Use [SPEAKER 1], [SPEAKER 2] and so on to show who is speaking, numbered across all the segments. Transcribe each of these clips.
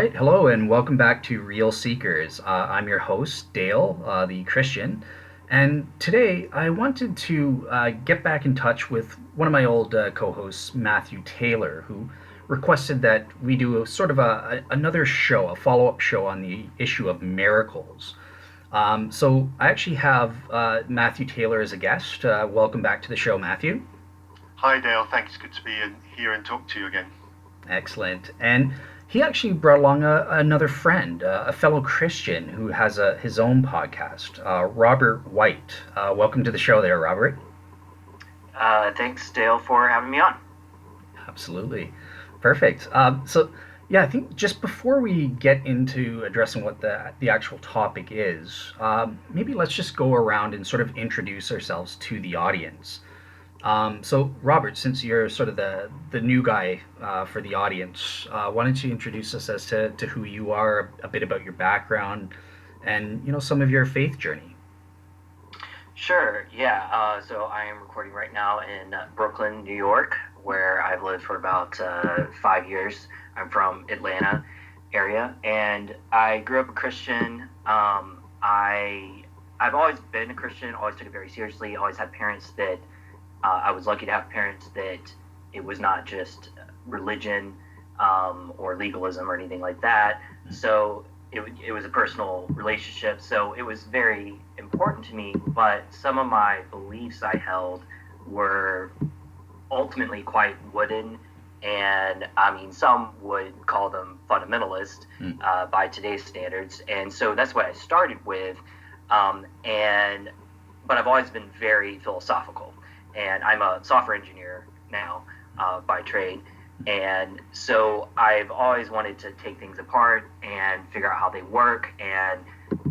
[SPEAKER 1] right. Hello, and welcome back to Real Seekers. I'm your host, Dale, the Christian. And today I wanted to get back in touch with one of my old co hosts, Matthew Taylor, who requested that we do another show, a follow up show on the issue of miracles. So I actually have Matthew Taylor as a guest. Welcome back to the show, Matthew.
[SPEAKER 2] Hi Dale, thanks. Good to be here and talk to you again.
[SPEAKER 1] Excellent. And he actually brought along another friend, a fellow Christian who has his own podcast, Robert White. Welcome to the show there, Robert.
[SPEAKER 3] Thanks, Dale, for having me on.
[SPEAKER 1] Absolutely. Perfect. I think just before we get into addressing what the actual topic is, maybe let's just go around and sort of introduce ourselves to the audience. So, Robert, since you're sort of the new guy for the audience, why don't you introduce us as to who you are, a bit about your background, and some of your faith journey.
[SPEAKER 3] Sure, yeah. So I am recording right now in Brooklyn, New York, where I've lived for about 5 years. I'm from Atlanta area, and I grew up a Christian. I've always been a Christian, always took it very seriously, always had parents that I was lucky to have parents that it was not just religion or legalism or anything like that. So it was a personal relationship. So it was very important to me. But some of my beliefs I held were ultimately quite wooden. And I mean, some would call them fundamentalist by today's standards. And so that's what I started with. But I've always been very philosophical. And I'm a software engineer now by trade. And so I've always wanted to take things apart and figure out how they work. And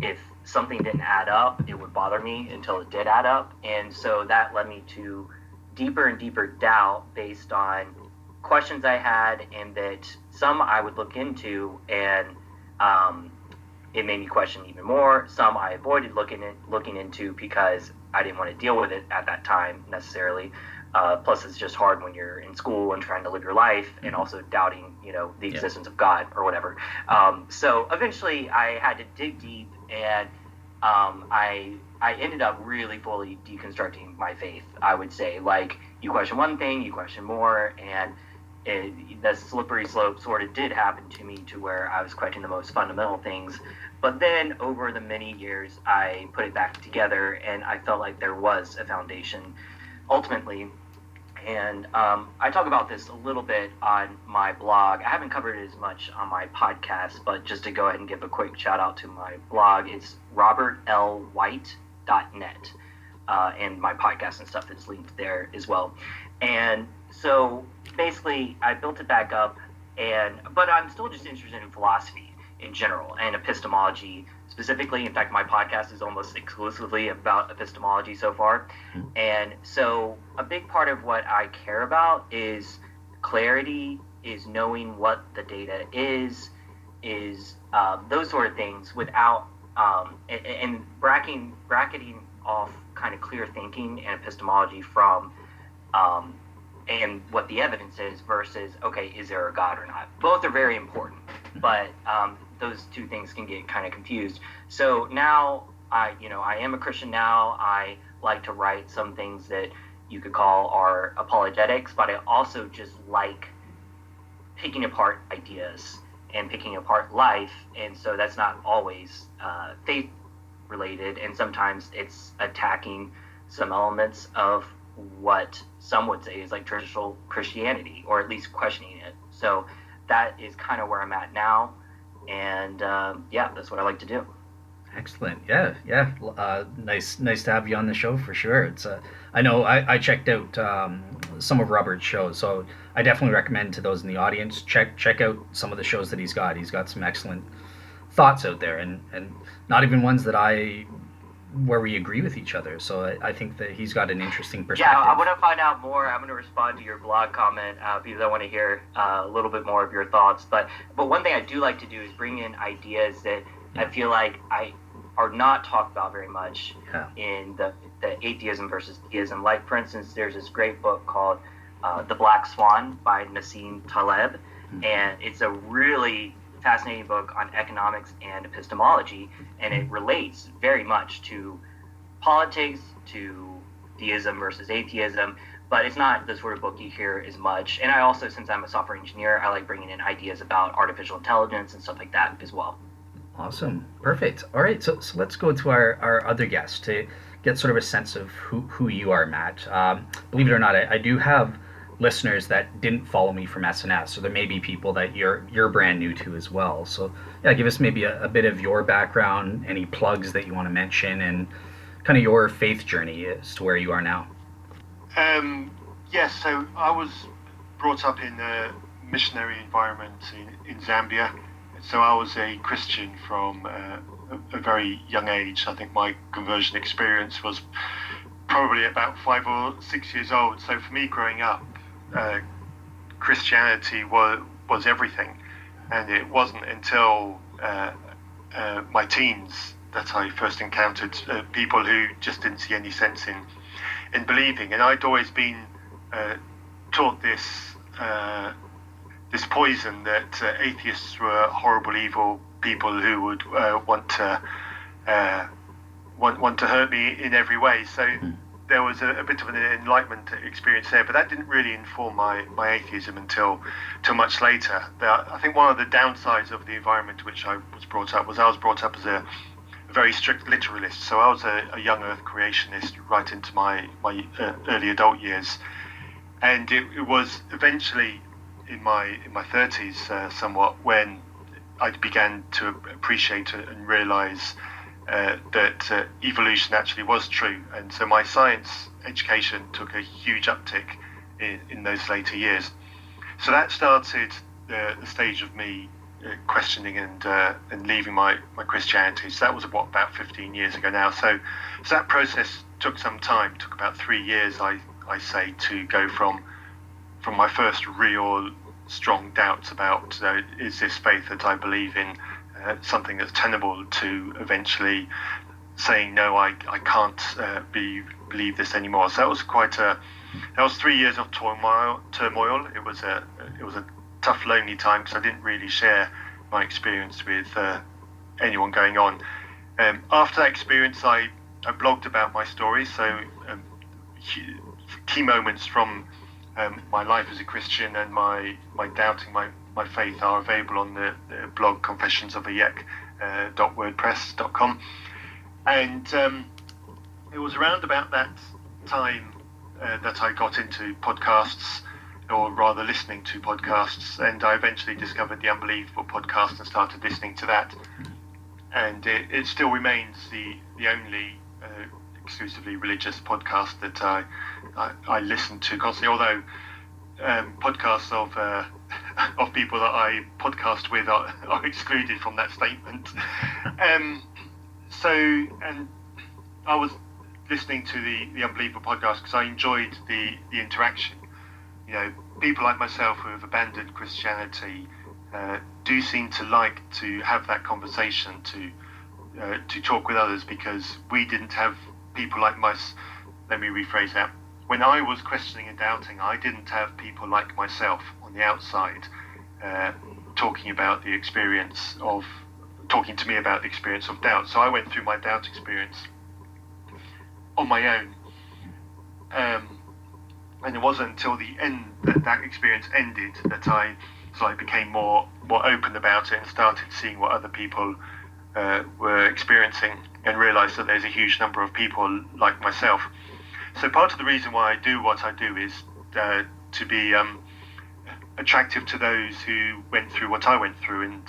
[SPEAKER 3] if something didn't add up, it would bother me until it did add up. And so that led me to deeper and deeper doubt based on questions I had, and that some I would look into and it made me question even more. Some I avoided looking into because I didn't want to deal with it at that time necessarily. Plus, it's just hard when you're in school and trying to live your life, and also doubting, the existence of God or whatever. So eventually, I had to dig deep, and I ended up really fully deconstructing my faith. I would say, like, you question one thing, you question more, and the slippery slope sort of did happen to me, to where I was questioning the most fundamental things. But then over the many years, I put it back together, and I felt like there was a foundation ultimately. And I talk about this a little bit on my blog. I haven't covered it as much on my podcast, but just to go ahead and give a quick shout out to my blog, it's robertlwhite.net, and my podcast and stuff is linked there as well. And so basically, I built it back up, but I'm still just interested in philosophy in general and epistemology specifically. In fact, my podcast is almost exclusively about epistemology so far. And so a big part of what I care about is clarity, is knowing what the data is those sort of things, without and bracketing off kind of clear thinking and epistemology from and what the evidence is versus, okay, is there a God or not? Both are very important, but those two things can get kind of confused. So now I am a Christian now. I like to write some things that you could call are apologetics, but I also just like picking apart ideas and picking apart life. And so that's not always faith related. And sometimes it's attacking some elements of what some would say is like traditional Christianity, or at least questioning it. So that is kind of where I'm at now. And that's what I like to do.
[SPEAKER 1] Excellent. Yeah. Nice to have you on the show for sure. It's I know I checked out some of Robert's shows, so I definitely recommend to those in the audience, check out some of the shows that he's got. He's got some excellent thoughts out there, and not even ones that where we agree with each other. So I think that he's got an interesting perspective.
[SPEAKER 3] Yeah, I want to find out more. I'm going to respond to your blog comment because I want to hear a little bit more of your thoughts. But one thing I do like to do is bring in ideas that I feel like are not talked about very much in the atheism versus theism. Like, for instance, there's this great book called The Black Swan by Nassim Taleb, and it's a really fascinating book on economics and epistemology, and it relates very much to politics, to theism versus atheism, but it's not the sort of book you hear as much. And I also, since I'm a software engineer, I like bringing in ideas about artificial intelligence and stuff like that as well.
[SPEAKER 1] Awesome. Perfect. All right. So let's go to our other guest to get sort of a sense of who you are, Matt. Believe it or not, I do have listeners that didn't follow me from SNS, so there may be people that you're brand new to as well. So yeah, give us maybe a bit of your background, any plugs that you want to mention, and kind of your faith journey as to where you are now.
[SPEAKER 2] Yes, so I was brought up in a missionary environment in Zambia. So I was a Christian from a very young age. I think my conversion experience was probably about 5 or 6 years old. So for me growing up, Christianity was everything. And it wasn't until my teens that I first encountered people who just didn't see any sense in believing. And I'd always been taught this poison that atheists were horrible, evil people who would want to hurt me in every way. So there was a bit of an enlightenment experience there, but that didn't really inform my atheism until much later. I think one of the downsides of the environment to which I was brought up was I was brought up as a very strict literalist. So I was a young Earth creationist right into my early adult years, and it was eventually in my 30s somewhat when I began to appreciate and realize that evolution actually was true. And so my science education took a huge uptick in those later years. So that started the stage of me questioning and leaving my Christianity. So that was about 15 years ago now. So that process took some time, took about 3 years, I say, to go from my first real strong doubts about is this faith that I believe in something that's tenable, to eventually saying no, I can't believe this anymore. So that was 3 years of turmoil. It was a tough, lonely time because I didn't really share my experience with anyone going on. After that experience, I blogged about my story. So key moments from my life as a Christian and my doubting my faith are available on the blog confessionsofaYek.wordpress.com. And it was around about that time that I got into podcasts, or rather listening to podcasts, and I eventually discovered the Unbelievable podcast and started listening to that. And it still remains the only exclusively religious podcast that I listen to constantly, although podcasts of people that I podcast with are excluded from that statement. And I was listening to the Unbelievable podcast because I enjoyed the interaction. You know, people like myself who have abandoned Christianity do seem to like to have that conversation, to talk with others, because we didn't have people like let me rephrase that. When I was questioning and doubting, I didn't have people like myself on the outside talking to me about the experience of doubt. So I went through my doubt experience on my own. And it wasn't until the end that experience ended that I became more open about it and started seeing what other people were experiencing, and realized that there's a huge number of people like myself. So part of the reason why I do what I do is to be attractive to those who went through what I went through. And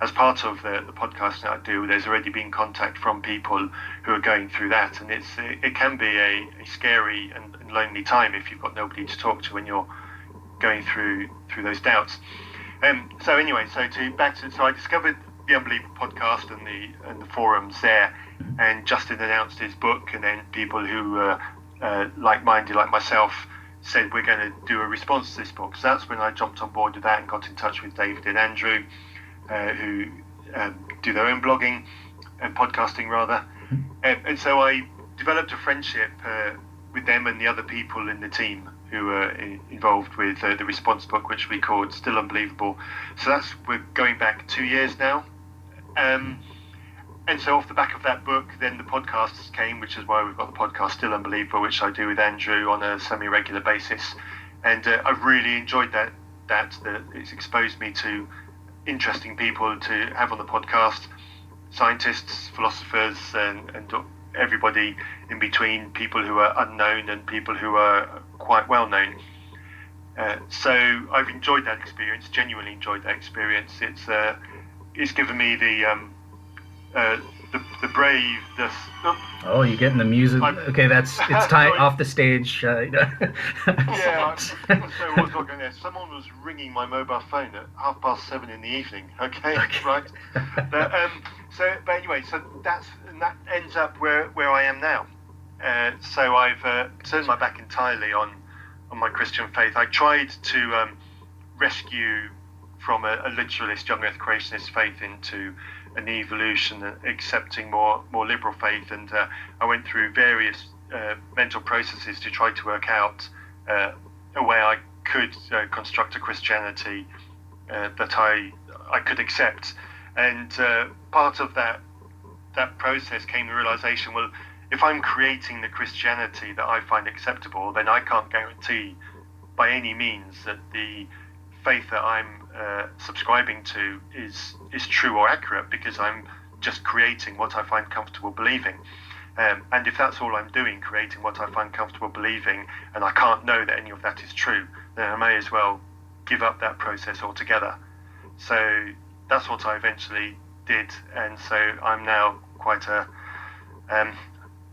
[SPEAKER 2] as part of the podcast that I do, there's already been contact from people who are going through that. And it can be a scary and lonely time if you've got nobody to talk to when you're going through those doubts. So I discovered the Unbelievable podcast and the forums there, and Justin announced his book, and then people who were like-minded like myself said we're going to do a response to this book. So that's when I jumped on board with that and got in touch with David and Andrew, who do their own blogging and podcasting rather. And so I developed a friendship with them and the other people in the team who were involved with the response book, which we called Still Unbelievable. So we're going back 2 years now. And so off the back of that book, then the podcasts came, which is why we've got the podcast Still Unbelievable, which I do with Andrew on a semi-regular basis. And I've really enjoyed that it's exposed me to interesting people to have on the podcast, scientists, philosophers, and everybody in between, people who are unknown and people who are quite well known. So I've enjoyed that experience, genuinely enjoyed that experience. It's given me the brave.
[SPEAKER 1] Oh, you're getting the music. Okay, it's time off the stage.
[SPEAKER 2] Yeah, so what's going there? Someone was ringing my mobile phone at 7:30 in the evening. Okay. Right. But anyway, so that ends up where I am now. So I've turned my back entirely on my Christian faith. I tried to rescue from a literalist, young earth creationist faith into an evolution, accepting more liberal faith, and I went through various mental processes to try to work out a way I could construct a Christianity that I could accept. And part of that process came the realization, well, if I'm creating the Christianity that I find acceptable, then I can't guarantee by any means that the faith that I'm subscribing to is true or accurate, because I'm just creating what I find comfortable believing. And if that's all I'm doing, creating what I find comfortable believing, and I can't know that any of that is true, then I may as well give up that process altogether. So that's what I eventually did, and so I'm now quite a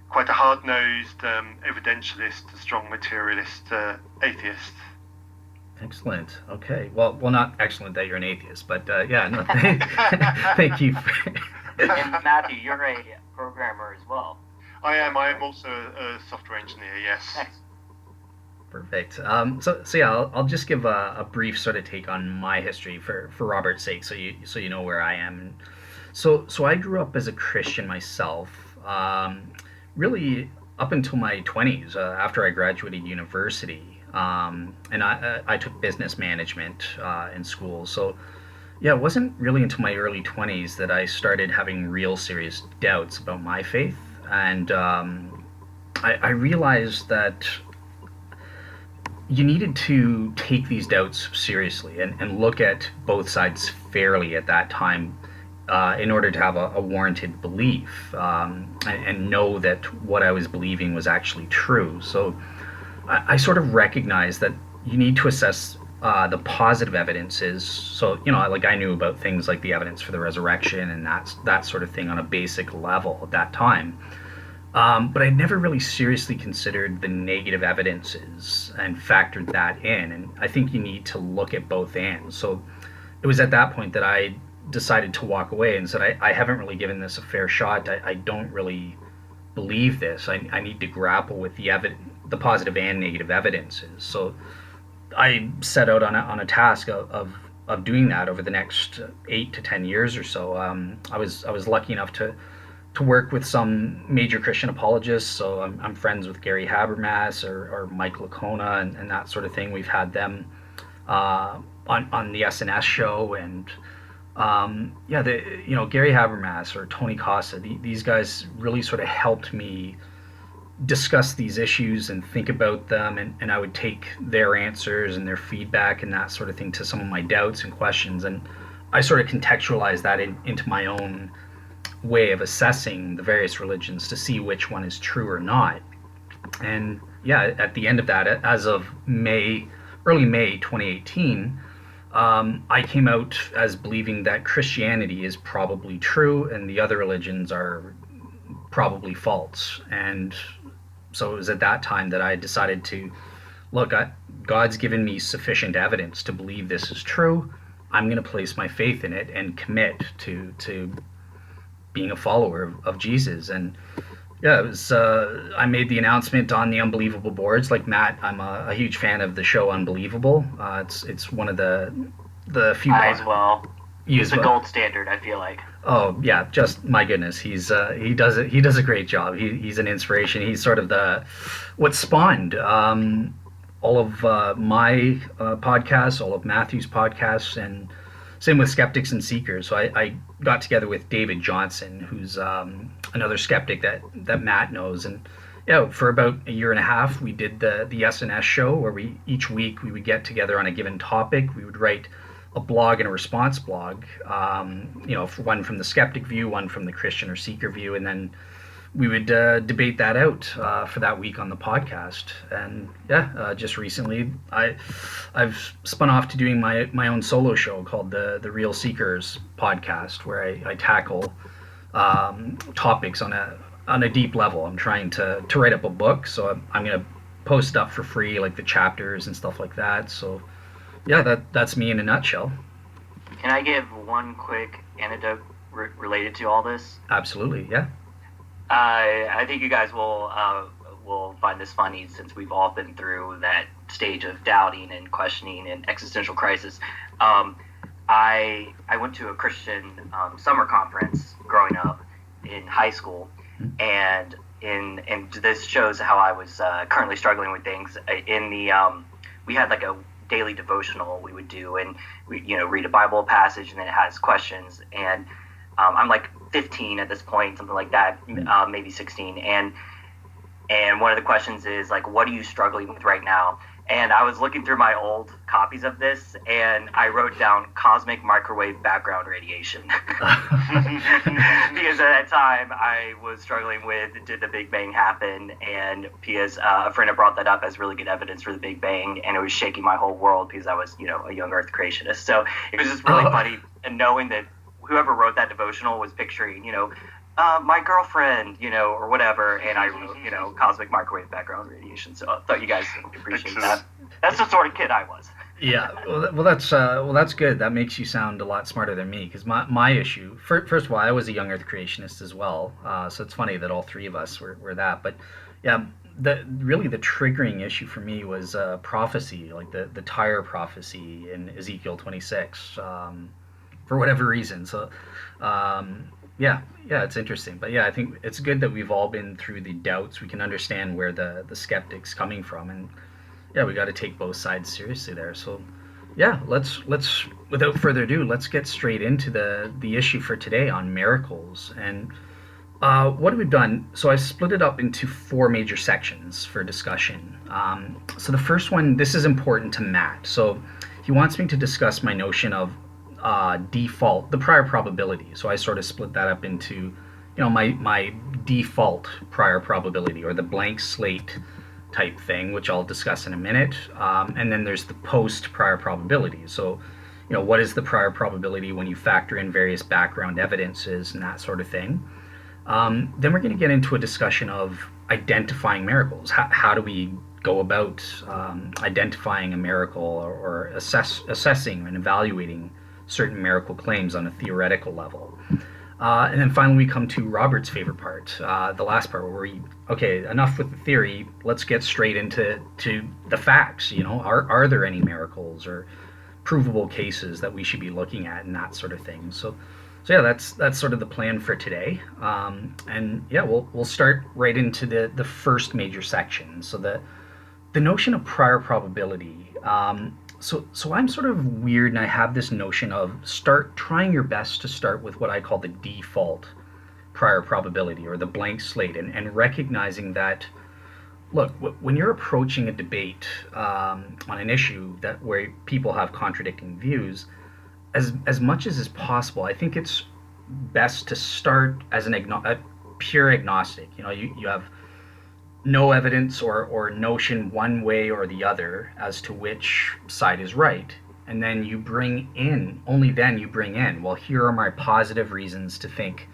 [SPEAKER 2] hard-nosed evidentialist, a strong materialist atheist.
[SPEAKER 1] Excellent. Okay. Well, not excellent that you're an atheist, but yeah. No, thank you.
[SPEAKER 3] And Matthew, you're a programmer as well.
[SPEAKER 2] I am also a software engineer. Yes.
[SPEAKER 3] Thanks.
[SPEAKER 1] Perfect. So yeah, I'll just give a brief sort of take on my history for Robert's sake, so you know where I am. So I grew up as a Christian myself, really up until my 20s, after I graduated university. And I took business management in school. So yeah, it wasn't really until my early 20s that I started having real serious doubts about my faith. And I realized that you needed to take these doubts seriously and look at both sides fairly at that time in order to have a warranted belief and know that what I was believing was actually true. So I sort of recognized that you need to assess the positive evidences. So, like I knew about things like the evidence for the resurrection and that sort of thing on a basic level at that time. But I'd never really seriously considered the negative evidences and factored that in. And I think you need to look at both ends. So it was at that point that I decided to walk away and said, I haven't really given this a fair shot. I don't really believe this. I need to grapple with the positive and negative evidences. So I set out on a task of doing that over the next 8 to 10 years or so. I was lucky enough to work with some major Christian apologists. So I'm friends with Gary Habermas or Mike Lacona and that sort of thing. We've had them on the SNS show, and Gary Habermas or Tony Costa. These guys really sort of helped me discuss these issues and think about them, and I would take their answers and their feedback and that sort of thing to some of my doubts and questions, and I sort of contextualize that into my own way of assessing the various religions to see which one is true or not. And yeah, at the end of that, as of early May 2018, I came out as believing that Christianity is probably true and the other religions are probably false. And so it was at that time that I decided to look, God's given me sufficient evidence to believe this is true. I'm going to place my faith in it and commit to being a follower of Jesus. And yeah, it was. I made the announcement on the Unbelievable boards. Like Matt, I'm a huge fan of the show Unbelievable. It's one of the few.
[SPEAKER 3] I as well. He's the gold standard, I feel like.
[SPEAKER 1] Oh yeah, just my goodness, he does it. He does a great job. He's an inspiration. He's sort of the what spawned all of my podcasts, all of Matthew's podcasts, and same with Skeptics and Seekers. So I got together with David Johnson, who's another skeptic that Matt knows, and yeah, for about a year and a half, we did the SNS show where we each week we would get together on a given topic. We would write a blog and a response blog, for one from the skeptic view, one from the Christian or seeker view, and then we would debate that out for that week on the podcast. And yeah, just recently I've spun off to doing my own solo show called the Real Seekers podcast, where I tackle topics on a deep level. I'm trying to write up a book, so I'm going to post up for free, like the chapters and stuff like that. So yeah, that's me in a nutshell.
[SPEAKER 3] Can I give one quick anecdote related to all this?
[SPEAKER 1] Absolutely, yeah.
[SPEAKER 3] I think you guys will find this funny, since we've all been through that stage of doubting and questioning and existential crisis. I went to a Christian summer conference growing up in high school, and this shows how I was currently struggling with things. We had like a daily devotional we would do, and we read a Bible passage, and then it has questions, and I'm like 15 at this point, something like that, maybe 16, and one of the questions is like, what are you struggling with right now? And I was looking through my old copies of this, and I wrote down cosmic microwave background radiation. Because at that time I was struggling with, did the Big Bang happen? And because a friend had brought that up as really good evidence for the Big Bang, and it was shaking my whole world because I was, a young Earth creationist. So it was just really funny, and knowing that whoever wrote that devotional was picturing, my girlfriend, or whatever, and I wrote, cosmic microwave background radiation. So I thought you guys would appreciate that. That's the sort of kid I was.
[SPEAKER 1] Yeah, well, that's good. That makes you sound a lot smarter than me, because my issue, first of all, I was a young Earth creationist as well. So it's funny that all three of us were that. But yeah, the triggering issue for me was prophecy, like the tire prophecy in Ezekiel 26, for whatever reason. So. Yeah, it's interesting. But yeah, I think it's good that we've all been through the doubts. We can understand where the skeptic's coming from, and yeah, we got to take both sides seriously there. So yeah, let's without further ado, let's get straight into the issue for today on miracles. And what have we done? So I split it up into 4 major sections for discussion. So the first one, this is important to Matt. So he wants me to discuss my notion of default, the prior probability. So I sort of split that up into, my default prior probability, or the blank slate type thing, which I'll discuss in a minute. And then there's the post prior probability. So, what is the prior probability when you factor in various background evidences and that sort of thing. Then we're going to get into a discussion of identifying miracles. How do we go about identifying a miracle, or assessing and evaluating certain miracle claims on a theoretical level. And then finally we come to Robert's favorite part, the last part, where enough with the theory, let's get straight into the facts. Are there any miracles or provable cases that we should be looking at, and that sort of thing. So yeah, that's sort of the plan for today. And yeah, we'll start right into the first major section. So the notion of prior probability. So I'm sort of weird, and I have this notion of trying your best to start with what I call the default prior probability, or the blank slate, and recognizing that, look, when you're approaching a debate on an issue where people have contradicting views, as much as is possible, I think it's best to start as a pure agnostic. You have no evidence or notion one way or the other as to which side is right, and then only then you bring in, well, here are my positive reasons to think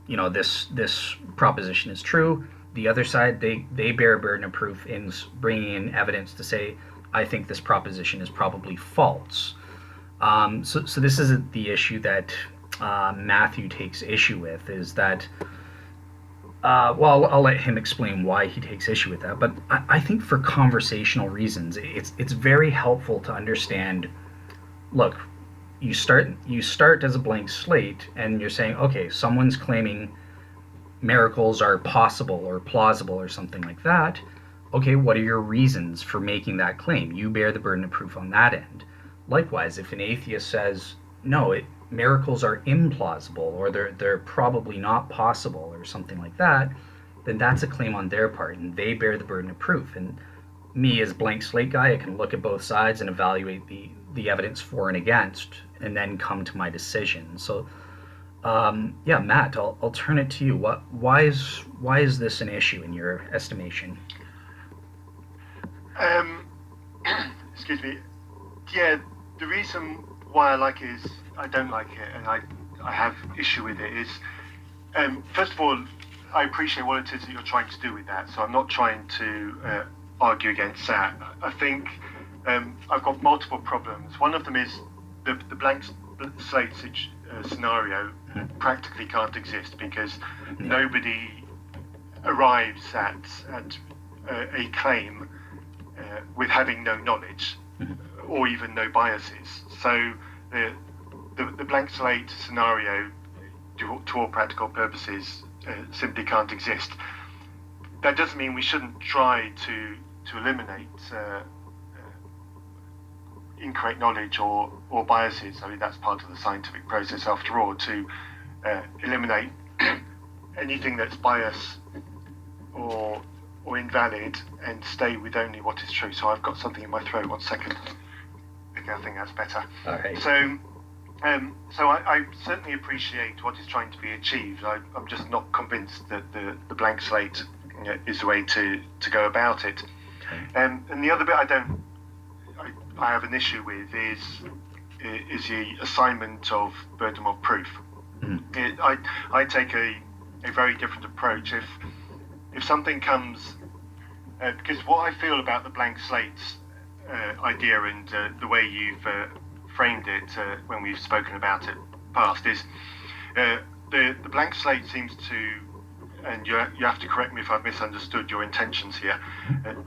[SPEAKER 1] this proposition is true. The other side, they bear a burden of proof in bringing in evidence to say, I think this proposition is probably false. So this is the issue that Matthew takes issue with, is that I'll let him explain why he takes issue with that. But I think for conversational reasons, it's very helpful to understand, look, you start as a blank slate, and you're saying, okay, someone's claiming miracles are possible or plausible or something like that. Okay, what are your reasons for making that claim? You bear the burden of proof on that end. Likewise, if an atheist says, no, miracles are implausible, or they're probably not possible or something like that, then that's a claim on their part, and they bear the burden of proof. And me as blank slate guy, I can look at both sides and evaluate the evidence for and against, and then come to my decision. So yeah, Matt, I'll turn it to you. Why is this an issue in your estimation?
[SPEAKER 2] Um, excuse me. Yeah, the reason why I like it is I don't like it, and I have issue with it. Is first of all, I appreciate what it is that you're trying to do with that. So I'm not trying to argue against that. I think I've got multiple problems. One of them is the blank slate scenario practically can't exist because nobody arrives at a claim with having no knowledge or even no biases. So the blank slate scenario, to all practical purposes, simply can't exist. That doesn't mean we shouldn't try to eliminate incorrect knowledge or biases. I mean, that's part of the scientific process after all, to eliminate anything that's biased or invalid and stay with only what is true. So I've got something in my throat. 1 second. Okay, I think that's better.
[SPEAKER 1] All right.
[SPEAKER 2] So I certainly appreciate what is trying to be achieved. I'm just not convinced that the blank slate is the way to go about it.
[SPEAKER 1] Okay.
[SPEAKER 2] And the other bit I have an issue with is the assignment of burden of proof. I take a very different approach. If something comes, because what I feel about the blank slate idea and the way you've framed it when we've spoken about it past is the blank slate seems to, and you have to correct me if I've misunderstood your intentions here.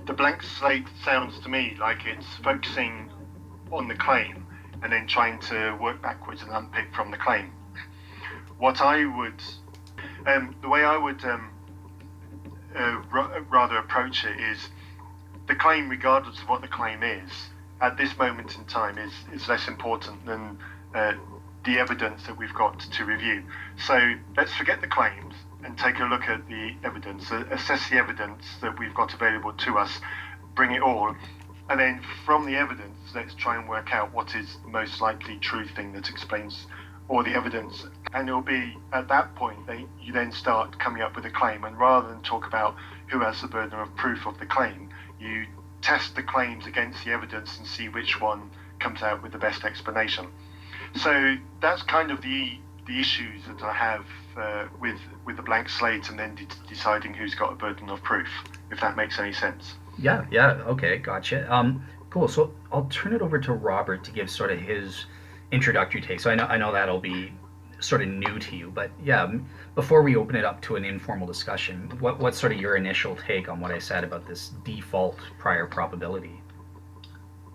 [SPEAKER 2] The blank slate sounds to me like it's focusing on the claim and then trying to work backwards and unpick from the claim. What I would, the way I would rather approach it is the claim, regardless of what the claim is, at this moment in time is less important than the evidence that we've got to review. So let's forget the claims and take a look at the evidence, assess the evidence that we've got available to us, bring it all, and then from the evidence, let's try and work out what is the most likely true thing that explains all the evidence. And it'll be at that point that you then start coming up with a claim, and rather than talk about who has the burden of proof of the claim, you test the claims against the evidence and see which one comes out with the best explanation. So that's kind of the issues that I have with the blank slate, and then deciding who's got a burden of proof, if that makes any sense.
[SPEAKER 1] Yeah, okay, gotcha. Cool. So I'll turn it over to Robert to give sort of his introductory take. So I know that'll be sort of new to you, but yeah, before we open it up to an informal discussion, what's sort of your initial take on what I said about this default prior probability?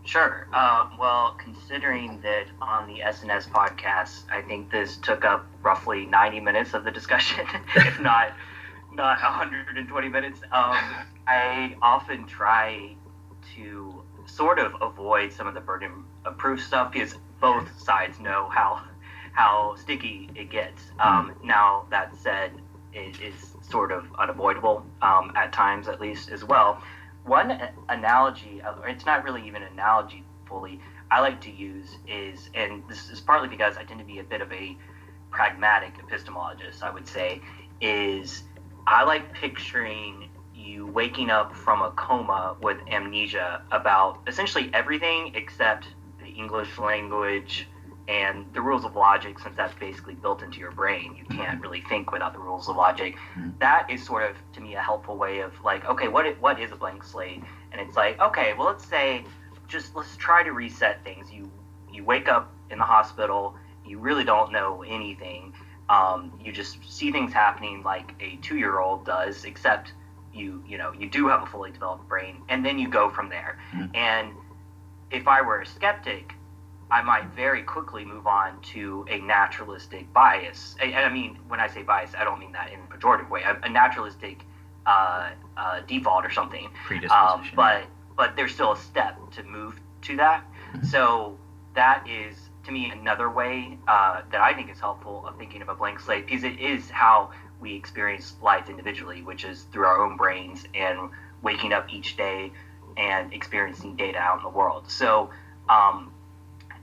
[SPEAKER 3] Sure. Well, considering that on the SNS podcast, I think this took up roughly 90 minutes of the discussion, if not 120 minutes. I often try to sort of avoid some of the burden of proof stuff because both sides know how sticky it gets. Now, that said, it is sort of unavoidable at times, at least, as well. One analogy, it's not really even an analogy fully, I like to use is, and this is partly because I tend to be a bit of a pragmatic epistemologist, I would say, is I like picturing you waking up from a coma with amnesia about essentially everything except the English language and the rules of logic, since that's basically built into your brain. You can't really think without the rules of logic. That is sort of, to me, a helpful way of like, okay, what is a blank slate? And it's like, okay, well, let's try to reset things. You wake up in the hospital, you really don't know anything. You just see things happening like a 2-year-old does, except you do have a fully developed brain, and then you go from there. And if I were a skeptic, I might very quickly move on to a naturalistic bias. And I mean, when I say bias, I don't mean that in a pejorative way. A naturalistic default or something.
[SPEAKER 1] Predisposition.
[SPEAKER 3] But there's still a step to move to that. So that is, to me, another way that I think is helpful of thinking of a blank slate, because it is how we experience life individually, which is through our own brains and waking up each day and experiencing data out in the world. So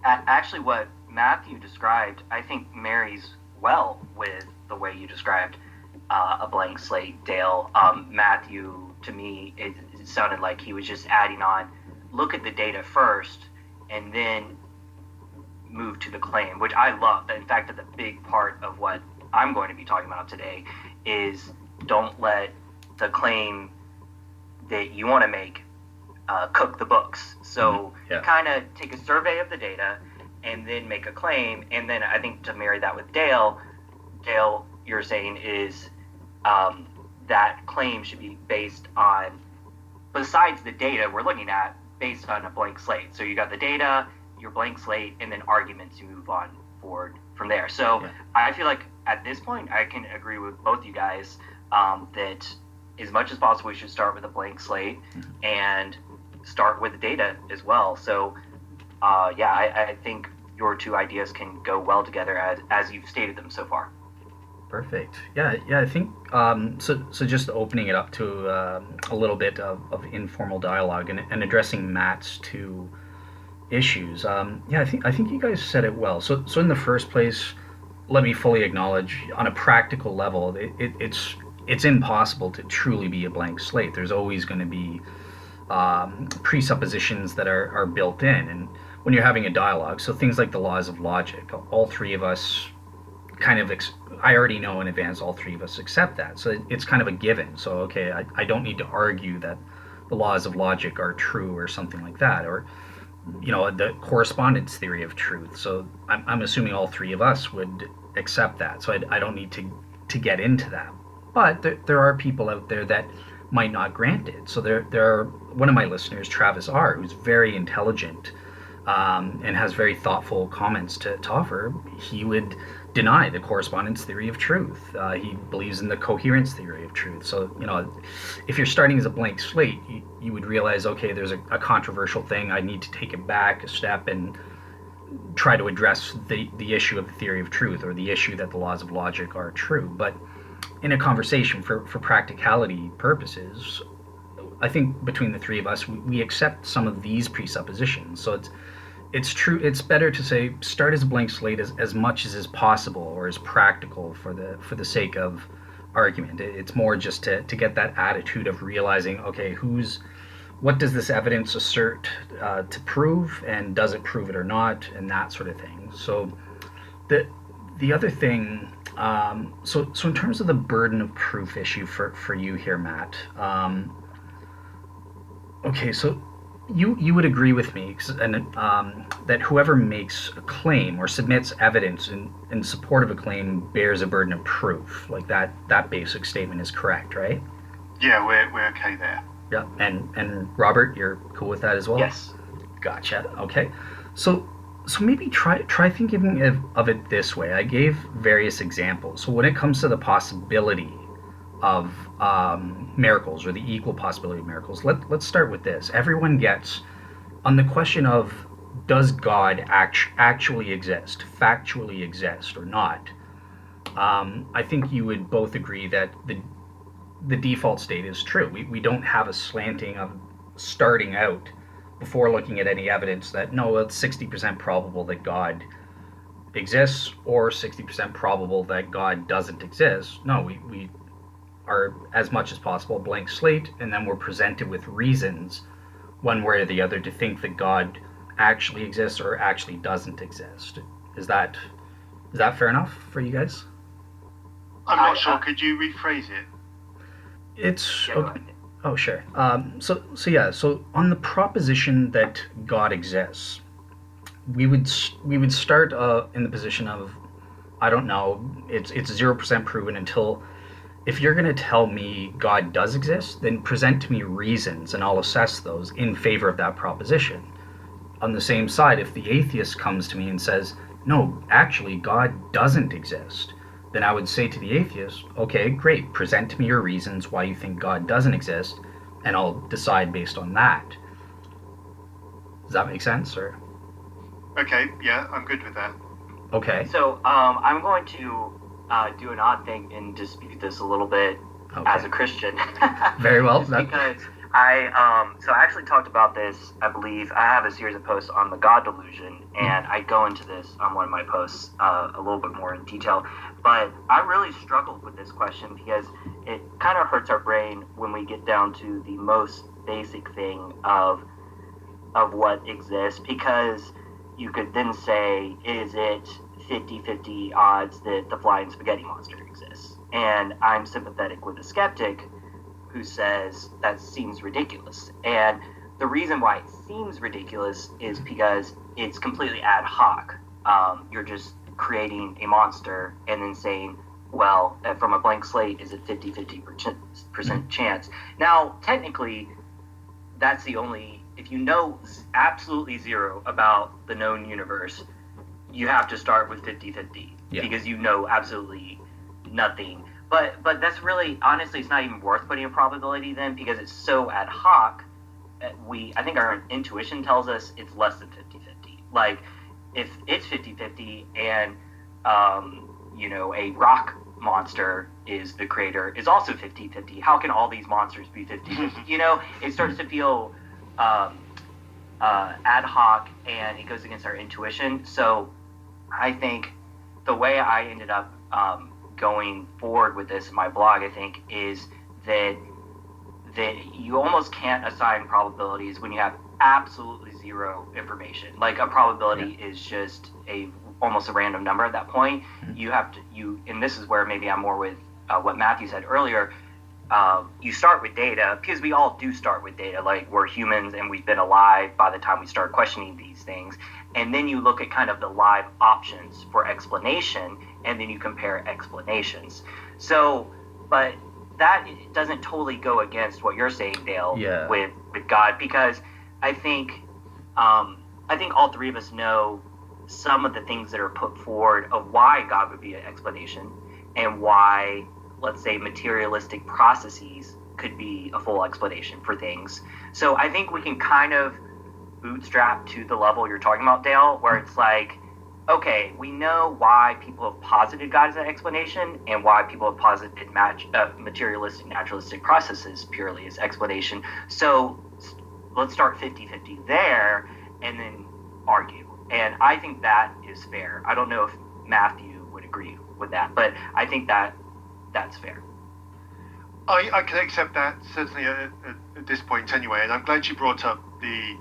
[SPEAKER 3] actually what Matthew described, I think marries well with the way you described a blank slate, Dale. Matthew, to me, it sounded like he was just adding on, look at the data first, and then move to the claim, which I love. In fact, the big part of what I'm going to be talking about today is don't let the claim that you want to make cook the books. So you kind of take a survey of the data and then make a claim. And then I think to marry that with Dale, you're saying is that claim should be based on, besides the data we're looking at, based on a blank slate. So you got the data, your blank slate, and then arguments, you move on forward from there. So I feel like at this point I can agree with both you guys that as much as possible we should start with a blank slate and start with the data as well. So I think your two ideas can go well together as you've stated them so far.
[SPEAKER 1] Perfect. Yeah. I think so. Just opening it up to a little bit of informal dialogue and addressing Matt's two issues. I think you guys said it well. So in the first place, let me fully acknowledge, on a practical level, it's impossible to truly be a blank slate. There's always going to be presuppositions that are built in, and when you're having a dialogue, so things like the laws of logic, all three of us kind of I already know in advance all three of us accept that, so it's kind of a given. So okay, I don't need to argue that the laws of logic are true or something like that, or the correspondence theory of truth. So I'm assuming all three of us would accept that, so I don't need to get into that. But there are people out there that might not grant it. So there are, one of my listeners, Travis R., who's very intelligent and has very thoughtful comments to offer. He would deny the correspondence theory of truth. He believes in the coherence theory of truth. So, if you're starting as a blank slate, you would realize, okay, there's a controversial thing. I need to take it back a step and try to address the issue of the theory of truth, or the issue that the laws of logic are true. But in a conversation, for practicality purposes, I think between the three of us, we accept some of these presuppositions. So it's true. It's better to say start as a blank slate as much as is possible or as practical for the sake of argument. It's more just to get that attitude of realizing, okay, what does this evidence assert to prove, and does it prove it or not, and that sort of thing. So the other thing, so in terms of the burden of proof issue for you here, Matt. Okay, so you would agree with me, and that whoever makes a claim or submits evidence in support of a claim bears a burden of proof. Like that basic statement is correct, right?
[SPEAKER 2] Yeah, we're okay there.
[SPEAKER 1] Yeah, and Robert, you're cool with that as well?
[SPEAKER 3] Yes.
[SPEAKER 1] Gotcha. Okay, so maybe try thinking of it this way. I gave various examples. So when it comes to the possibility of miracles, or the equal possibility of miracles, let's start with this. Everyone gets, on the question of does God actually exist, factually exist or not, I think you would both agree that the default state is true. We don't have a slanting of starting out before looking at any evidence that no, it's 60% probable that God exists or 60% probable that God doesn't exist. No, we are, as much as possible, a blank slate, and then we're presented with reasons one way or the other to think that God actually exists or actually doesn't exist. Is that fair enough for you guys?
[SPEAKER 2] I'm not sure. Could you rephrase it?
[SPEAKER 1] It's okay. Oh, sure. So on the proposition that God exists, we would start in the position of, I don't know, it's 0% proven until, if you're going to tell me God does exist, then present to me reasons and I'll assess those in favor of that proposition. on the same side, if the atheist comes to me and says, no, actually, God doesn't exist, then I would say to the atheist, okay, great, present to me your reasons why you think God doesn't exist, and I'll decide based on that. Does that make sense, or?
[SPEAKER 2] Okay, yeah, I'm good with that.
[SPEAKER 1] Okay.
[SPEAKER 3] So I'm going to do an odd thing and dispute this a little bit as a Christian.
[SPEAKER 1] Very well.
[SPEAKER 3] Because I actually talked about this, I believe. I have a series of posts on the God delusion, and I go into this on one of my posts a little bit more in detail. But I really struggled with this question because it kind of hurts our brain when we get down to the most basic thing of what exists, because you could then say, is it 50-50 odds that the flying spaghetti monster exists? And I'm sympathetic with the skeptic who says that seems ridiculous. And the reason why it seems ridiculous is because it's completely ad hoc. You're just creating a monster and then saying, well, from a blank slate, is it 50-50% chance? Now, technically, that's the only, if you know absolutely zero about the known universe, you have to start with 50-50 because you know absolutely nothing. But that's really, honestly, it's not even worth putting a probability then, because it's so ad hoc. I think our intuition tells us it's less than 50-50. Like, if it's 50-50 and, a rock monster is the creator, is also 50-50, how can all these monsters be 50-50? It starts to feel ad hoc, and it goes against our intuition. So I think the way I ended up going forward with this in my blog, I think, is that you almost can't assign probabilities when you have absolutely zero information. Like, a probability is just almost a random number at that point. You have to, and this is where maybe I'm more with what Matthew said earlier. You start with data, because we all do start with data. Like, we're humans and we've been alive by the time we start questioning these things. And then you look at kind of the live options for explanation, and then you compare explanations. So, but that doesn't totally go against what you're saying, Dale, with God, because I think all three of us know some of the things that are put forward of why God would be an explanation, and why, let's say, materialistic processes could be a full explanation for things. So I think we can kind of bootstrap to the level you're talking about, Dale, where it's like, okay, we know why people have posited God as an explanation, and why people have posited materialistic, naturalistic processes purely as explanation. So let's start 50-50 there, and then argue. And I think that is fair. I don't know if Matthew would agree with that, but I think that's fair.
[SPEAKER 2] I can accept that, certainly at this point anyway, and I'm glad you brought up the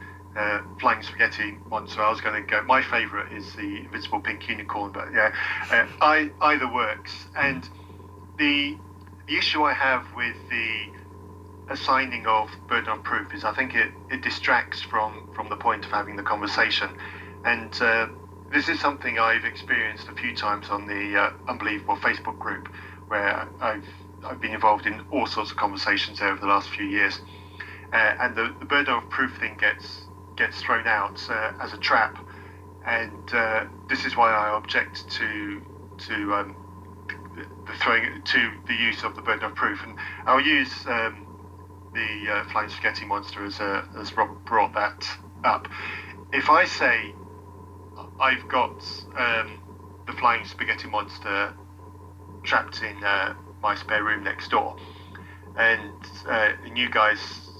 [SPEAKER 2] flying spaghetti monster. I was going to go, my favourite is the invisible pink unicorn, but either works. And the issue I have with the assigning of burden of proof is I think it distracts from the point of having the conversation. And this is something I've experienced a few times on the Unbelievable Facebook group, where I've been involved in all sorts of conversations over the last few years. And the burden of proof thing gets thrown out as a trap, and this is why I object to the use of the burden of proof. And I'll use the flying spaghetti monster as Rob brought that up. If I say I've got the flying spaghetti monster trapped in my spare room next door, and you guys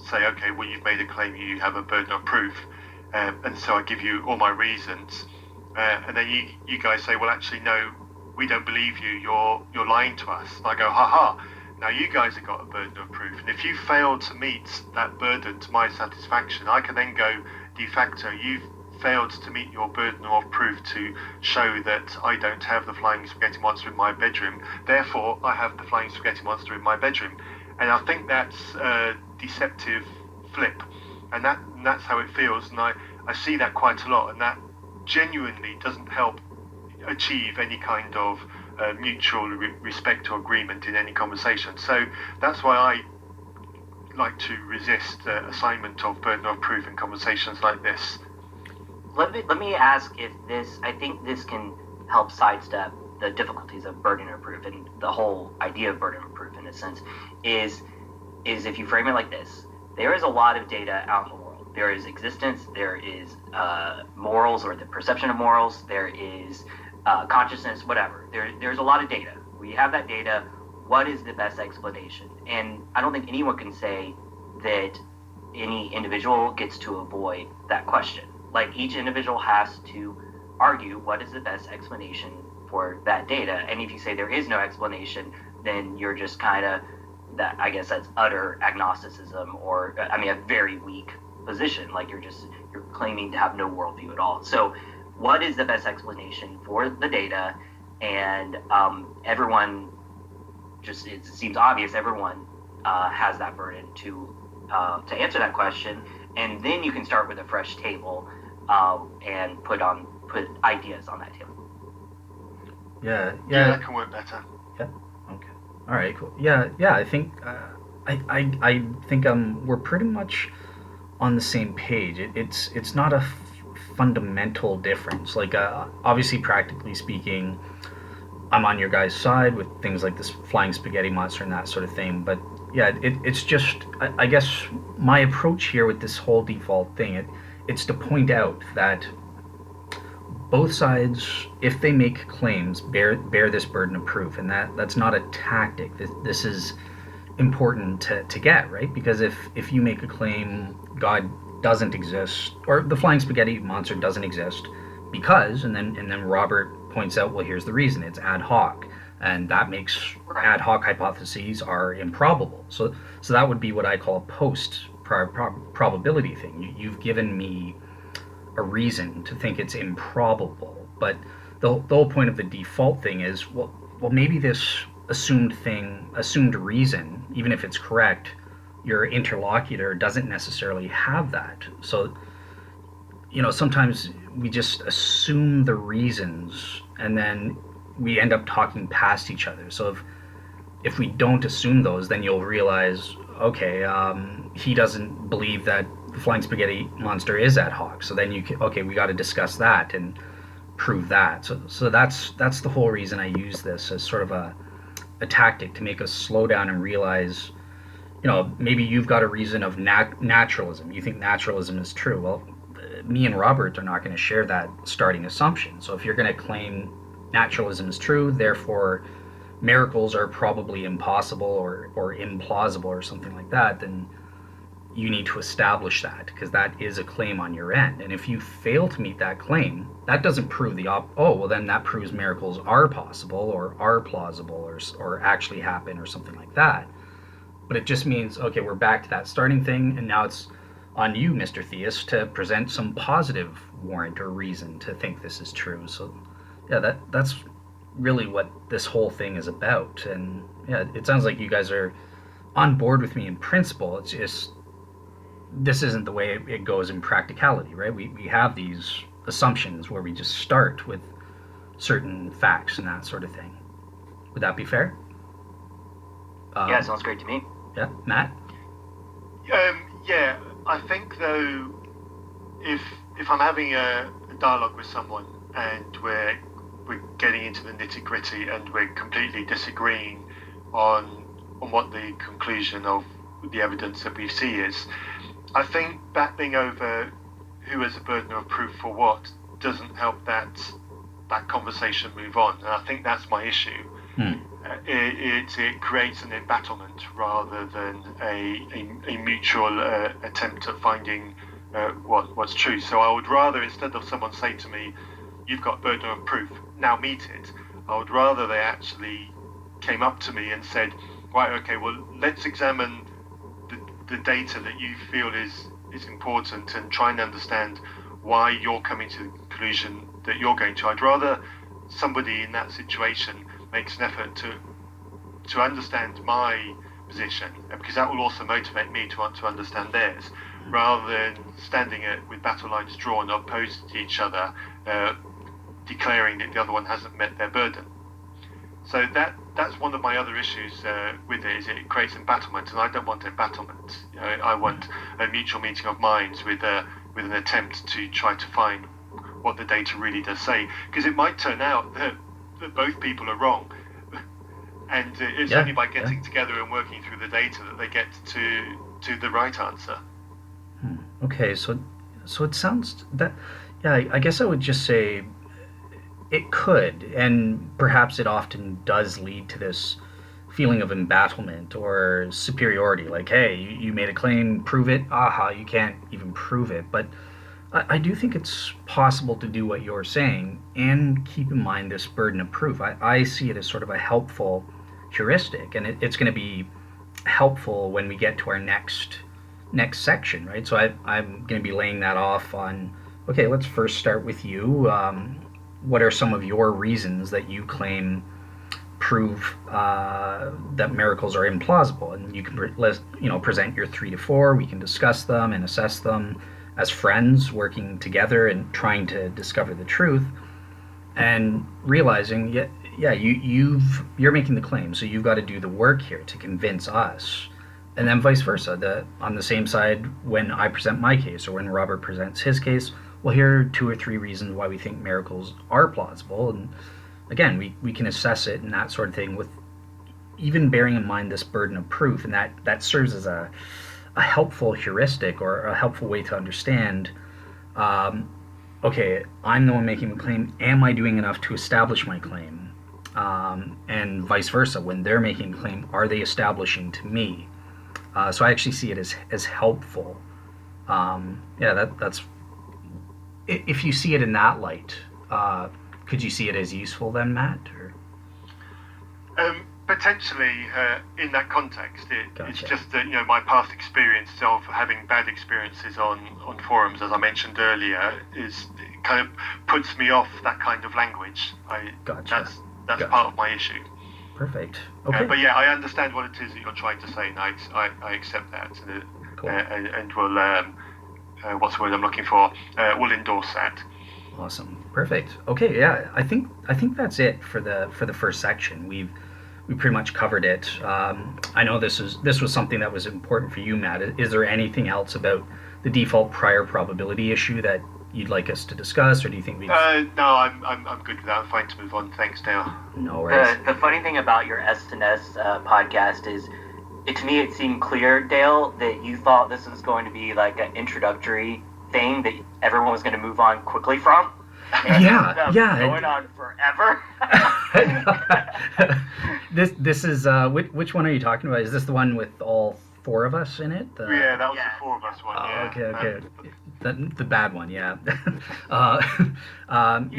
[SPEAKER 2] say, okay, well, you've made a claim, you have a burden of proof, and so I give you all my reasons, and then you guys say, well, actually, no, we don't believe you, you're lying to us. And I go, ha, now you guys have got a burden of proof, and if you fail to meet that burden to my satisfaction, I can then go, de facto, you've failed to meet your burden of proof to show that I don't have the flying spaghetti monster in my bedroom, therefore I have the flying spaghetti monster in my bedroom. And I think that's a deceptive flip, and that's how it feels, and I see that quite a lot, and that genuinely doesn't help achieve any kind of mutual respect or agreement in any conversation. So that's why I like to resist assignment of burden of proof in conversations like this.
[SPEAKER 3] let me ask if this. I think this can help sidestep the difficulties of burden of proof, and the whole idea of burden of proof in a sense is if you frame it like this: there is a lot of data out in the world. There is existence. There is morals, or the perception of morals. There is consciousness, whatever. There's a lot of data. We have that data. What is the best explanation? And I don't think anyone can say that any individual gets to avoid that question. Like, each individual has to argue what is the best explanation for that data. And if you say there is no explanation, then you're just kind of that. I guess that's utter agnosticism, or I mean, a very weak position. Like, you're claiming to have no worldview at all. So, what is the best explanation for the data? And everyone just, it seems obvious, everyone has that burden to answer that question, and then you can start with a fresh table and put ideas on that table.
[SPEAKER 1] Yeah.
[SPEAKER 2] That can work better.
[SPEAKER 1] Yeah. Okay. All right. Cool. Yeah. I think I think we're pretty much on the same page. It's not a fundamental difference. Like, obviously, practically speaking, I'm on your guys' side with things like this flying spaghetti monster and that sort of thing. But yeah, it's just, I guess my approach here with this whole default thing, it's to point out that both sides, if they make claims, bear this burden of proof, and that's not a tactic. This is important to get, right? Because if you make a claim, God doesn't exist, or the flying spaghetti monster doesn't exist because, and then Robert points out, well, here's the reason: it's ad hoc, and that makes ad hoc hypotheses are improbable. So that would be what I call a post probability thing. You've given me a reason to think it's improbable, but the whole point of the default thing is, well, maybe this assumed reason, even if it's correct, your interlocutor doesn't necessarily have that. So, sometimes we just assume the reasons, and then we end up talking past each other. So if we don't assume those, then you'll realize, okay, he doesn't believe that the flying spaghetti monster is ad hoc. So then we got to discuss that and prove that. So that's the whole reason I use this as sort of a tactic to make us slow down and realize, maybe you've got a reason of naturalism. You think naturalism is true. Well, me and Robert are not going to share that starting assumption. So if you're going to claim naturalism is true, therefore miracles are probably impossible or implausible or something like that, then you need to establish that, because that is a claim on your end. And if you fail to meet that claim, that doesn't prove then that proves miracles are possible or are plausible or actually happen or something like that. But it just means, okay, we're back to that starting thing, and now it's on you, Mr. Theist, to present some positive warrant or reason to think this is true. So yeah, that's really what this whole thing is about. And yeah, it sounds like you guys are on board with me in principle. It's just, this isn't the way it goes in practicality, right? We have these assumptions where we just start with certain facts and that sort of thing. Would that be fair?
[SPEAKER 3] Yeah, sounds great to me.
[SPEAKER 1] Yeah, Matt?
[SPEAKER 2] Yeah, I think though, if I'm having a dialogue with someone and we're getting into the nitty gritty and we're completely disagreeing on what the conclusion of the evidence that we see is, I think battling over who has a burden of proof for what doesn't help that conversation move on, and I think that's my issue. It creates an embattlement rather than a mutual attempt at finding what's true. So I would rather, instead of someone saying to me, "You've got burden of proof, now meet it," I would rather they actually came up to me and said, "Right, okay, well, let's examine the data that you feel is important and try and understand why you're coming to the conclusion that you're going to." I'd rather somebody in that situation makes an effort to understand my position, because that will also motivate me to want to understand theirs, rather than standing with battle lines drawn opposed to each other, declaring that the other one hasn't met their burden. So that's one of my other issues with it, is it creates embattlement, and I don't want embattlement. I want a mutual meeting of minds with an attempt to try to find what the data really does say, because it might turn out that both people are wrong. And it's only by getting together and working through the data that they get to the right answer.
[SPEAKER 1] Okay, so it sounds that, yeah, I guess I would just say it could, and perhaps it often does lead to this feeling of embattlement or superiority. Like, hey, you made a claim, prove it. Aha, you can't even prove it. But I do think it's possible to do what you're saying and keep in mind this burden of proof. I see it as sort of a helpful heuristic, and it's going to be helpful when we get to our next section, right? So I'm going to be laying that off on, okay, let's first start with you. What are some of your reasons that you claim prove that miracles are implausible? And you can present your 3 to 4. We can discuss them and assess them as friends working together and trying to discover the truth, and realizing, you're making the claim, so you've got to do the work here to convince us, and then vice versa. On the same side, when I present my case or when Robert presents his case, well, here are 2 or 3 reasons why we think miracles are plausible, and again, we can assess it and that sort of thing, with even bearing in mind this burden of proof, and that serves as a helpful heuristic or a helpful way to understand, okay, I'm the one making the claim, am I doing enough to establish my claim? And vice versa, when they're making a claim, are they establishing to me? So I actually see it as helpful. That's, if you see it in that light, could you see it as useful then, Matt? Or?
[SPEAKER 2] Potentially, in that context,
[SPEAKER 1] Gotcha.
[SPEAKER 2] It's just that my past experience of having bad experiences on forums, as I mentioned earlier, it kind of puts me off that kind of language.
[SPEAKER 1] Gotcha.
[SPEAKER 2] That's part of my issue.
[SPEAKER 1] Perfect. Okay.
[SPEAKER 2] But yeah, I understand what it is that you're trying to say, and I accept that.
[SPEAKER 1] Cool.
[SPEAKER 2] And we'll what's the word I'm looking for? We'll endorse that.
[SPEAKER 1] Awesome. Perfect. Okay. Yeah. I think that's it for the first section. We pretty much covered it. I know this was something that was important for you, Matt. Is there anything else about the default prior probability issue that you'd like us to discuss, or do you think we?
[SPEAKER 2] No, I'm good with that. I'm fine to move on. Thanks, Dale.
[SPEAKER 1] No worries.
[SPEAKER 3] The funny thing about your S&S podcast is, to me, it seemed clear, Dale, that you thought this was going to be like an introductory thing that everyone was going to move on quickly from. And going on forever.
[SPEAKER 1] This is which one are you talking about? Is this the one with all 4 of us in it?
[SPEAKER 2] Yeah, that was the 4 of us one.
[SPEAKER 1] Okay. The bad one, yeah.
[SPEAKER 3] You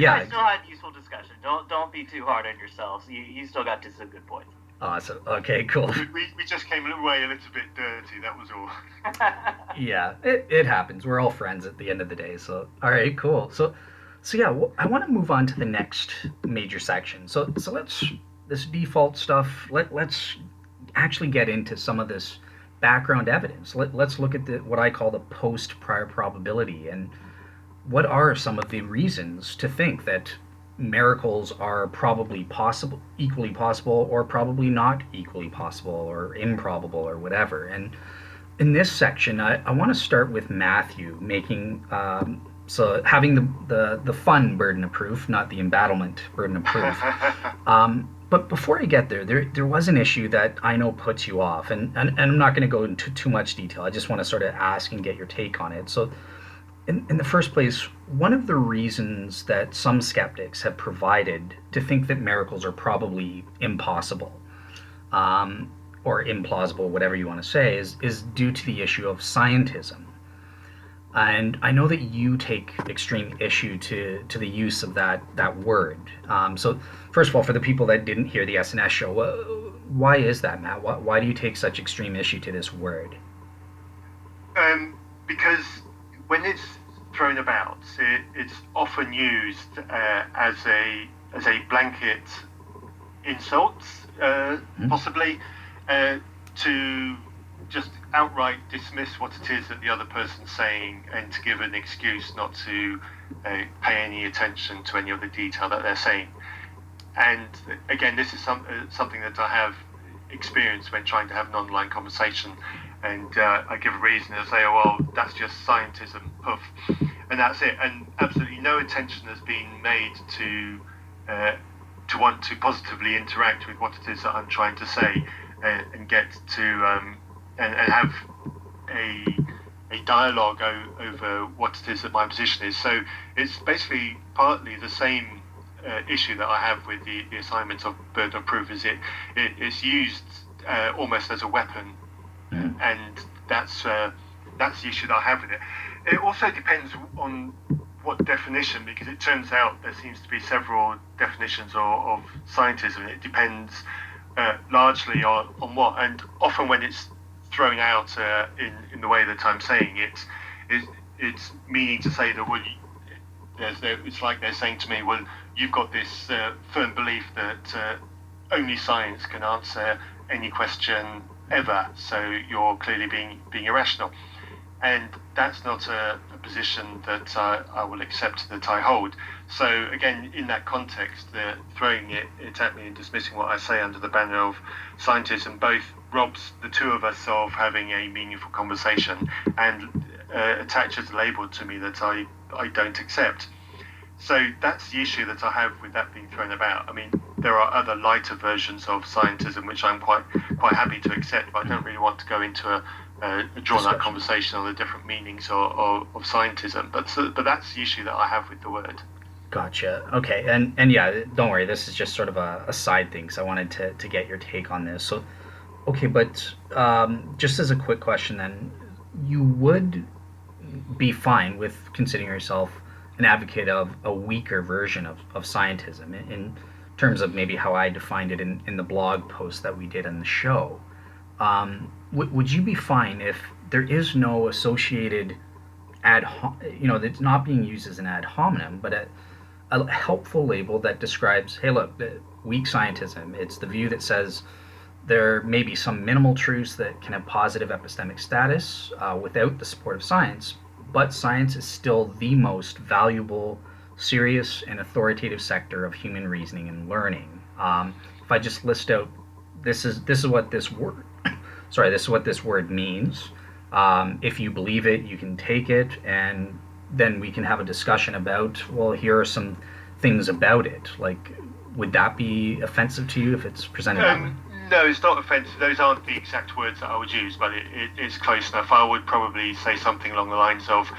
[SPEAKER 3] guys still had useful discussion. Don't be too hard on yourselves. You still got to some good points.
[SPEAKER 1] Awesome. Okay, cool.
[SPEAKER 2] We just came away a little bit dirty. That was all.
[SPEAKER 1] Yeah, it happens. We're all friends at the end of the day. So all right, cool. So yeah, I want to move on to the next major section. So let's this default stuff. Let's actually get into some of this background evidence. Let's look at what I call the post prior probability, and what are some of the reasons to think that miracles are probably possible, equally possible, or probably not equally possible, or improbable, or whatever. And in this section, I want to start with Matthew making. So having the fun burden of proof, not the embattlement burden of proof. But before I get there was an issue that I know puts you off, and I'm not going to go into too much detail. I just want to sort of ask and get your take on it. So in the first place, one of the reasons that some skeptics have provided to think that miracles are probably impossible, or implausible, whatever you want to say, is due to the issue of scientism. And I know that you take extreme issue to the use of that word. So first of all, for the people that didn't hear the S&S show, why is that, Matt? Why do you take such extreme issue to this word?
[SPEAKER 2] Because when it's thrown about, it's often used as a blanket insult, possibly, to just outright dismiss what it is that the other person's saying, and to give an excuse not to pay any attention to any of the detail that they're saying. And again, this is something that I have experienced when trying to have an online conversation. and I give a reason and say, oh, well, that's just scientism, poof, and that's it. And absolutely no attention has been made to want to positively interact with what it is that I'm trying to say, and get to and have a dialogue over what it is that my position is. So it's basically partly the same issue that I have with the assignment of burden of proof. Is it's used almost as a weapon, and that's the issue that I have with it. It also depends on what definition, because it turns out there seems to be several definitions of scientism. It depends largely on what, and often when it's thrown out in the way that I'm saying it, it's meaning to say that, well, it's like they're saying to me, well, you've got this firm belief that only science can answer any question ever, so you're clearly being irrational. And that's not a position that I will accept, that I hold. So again, in that context, throwing it at me and dismissing what I say under the banner of scientism both robs the two of us of having a meaningful conversation, and attaches a label to me that I don't accept. So that's the issue that I have with that being thrown about. I mean, there are other lighter versions of scientism which I'm quite happy to accept, but I don't really want to go into a drawn-out conversation on the different meanings of scientism. But that's the issue that I have with the word.
[SPEAKER 1] Gotcha. Okay, and yeah, don't worry. This is just sort of a side thing, because I wanted to get your take on this. So, okay, but just as a quick question, then, you would be fine with considering yourself an advocate of a weaker version of scientism in terms of maybe how I defined it in the blog post that we did in the show. Would you be fine if there is no associated that's not being used as an ad hominem, but a helpful label that describes, hey, look, the weak scientism, it's the view that says there may be some minimal truths that can have positive epistemic status without the support of science, but science is still the most valuable, serious, and authoritative sector of human reasoning and learning. If I just list out, this is what this word, this is what this word means. If you believe it, you can take it, and then we can have a discussion about, well, here are some things about it. Like, would that be offensive to you if it's presented that way?
[SPEAKER 2] No, it's not offensive. Those aren't the exact words that I would use, but it's close enough. I would probably say something along the lines of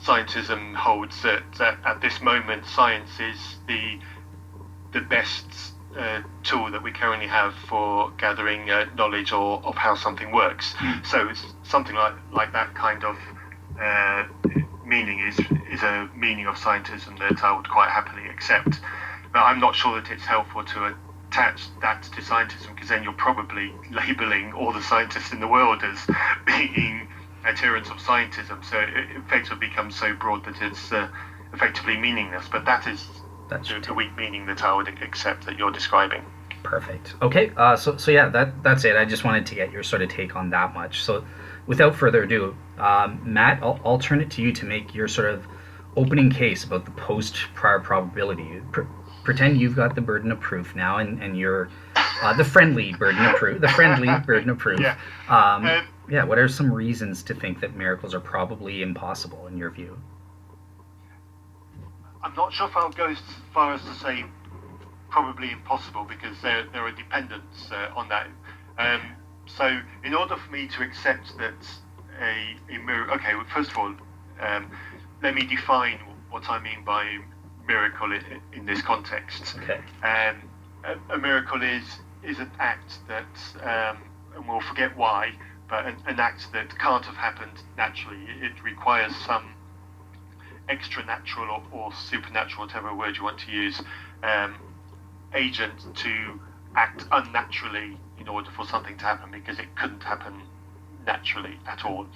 [SPEAKER 2] scientism holds that at this moment science is the best tool that we currently have for gathering knowledge of how something works. So it's something like that kind of meaning is a meaning of scientism that I would quite happily accept. But I'm not sure that it's helpful to attach that to scientism, because then you're probably labeling all the scientists in the world as being adherents of scientism. So it effectively becomes so broad that it's effectively meaningless. But that's the weak meaning that I would accept that you're describing.
[SPEAKER 1] Perfect. Okay. So yeah, that's it. I just wanted to get your sort of take on that much. So without further ado, Matt, I'll turn it to you to make your sort of opening case about the post-prior probability. Pretend you've got the burden of proof now, and you're the friendly burden of proof. Yeah. What are some reasons to think that miracles are probably impossible in your view?
[SPEAKER 2] I'm not sure if I'll go as far as to say probably impossible, because there are dependents on that. So in order for me to accept that a miracle, okay, well, first of all, let me define what I mean by miracle in this context.
[SPEAKER 1] Okay.
[SPEAKER 2] A miracle is an act that, and we'll forget why, but an act that can't have happened naturally. It requires some extra natural or supernatural, whatever word you want to use, agent to act unnaturally in order for something to happen, because it couldn't happen naturally at all.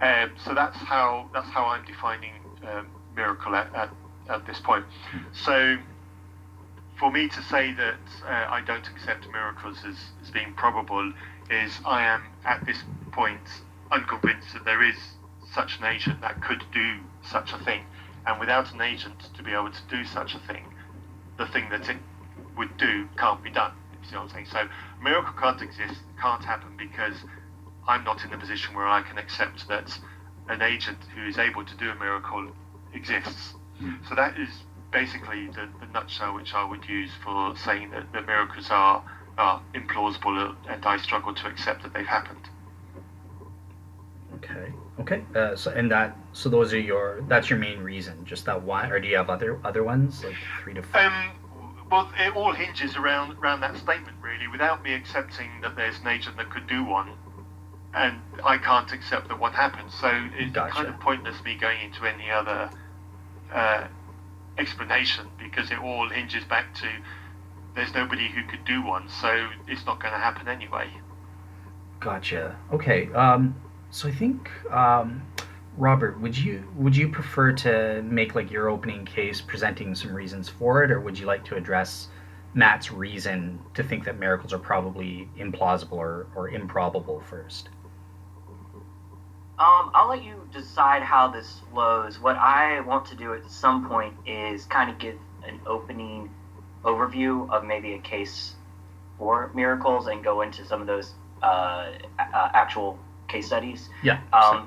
[SPEAKER 2] So that's how I'm defining miracle at this point. So for me to say that I don't accept miracles as being probable is I am at this point unconvinced that there is such an agent that could do such a thing, and without an agent to be able to do such a thing, the thing that it would do can't be done. You see what I'm saying? So a miracle can't exist, can't happen, because I'm not in a position where I can accept that an agent who is able to do a miracle exists. So that is basically the nutshell which I would use for saying that miracles are implausible, and I struggle to accept that they've happened.
[SPEAKER 1] Okay. Okay. So those are that's your main reason, just that one, or do you have other ones like three to four?
[SPEAKER 2] Well, it all hinges around that statement, really. Without me accepting that there's an agent that could do one, and I can't accept that one happened, so it's kind of pointless me going into any other explanation, because it all hinges back to there's nobody who could do one, so it's not going to happen anyway.
[SPEAKER 1] Gotcha. Okay. So I think, Robert, would you prefer to make like your opening case, presenting some reasons for it, or would you like to address Matt's reason to think that miracles are probably implausible or improbable first?
[SPEAKER 3] I'll let you decide how this flows. What I want to do at some point is kind of give an opening overview of maybe a case for miracles and go into some of those actual case studies.
[SPEAKER 1] Yeah.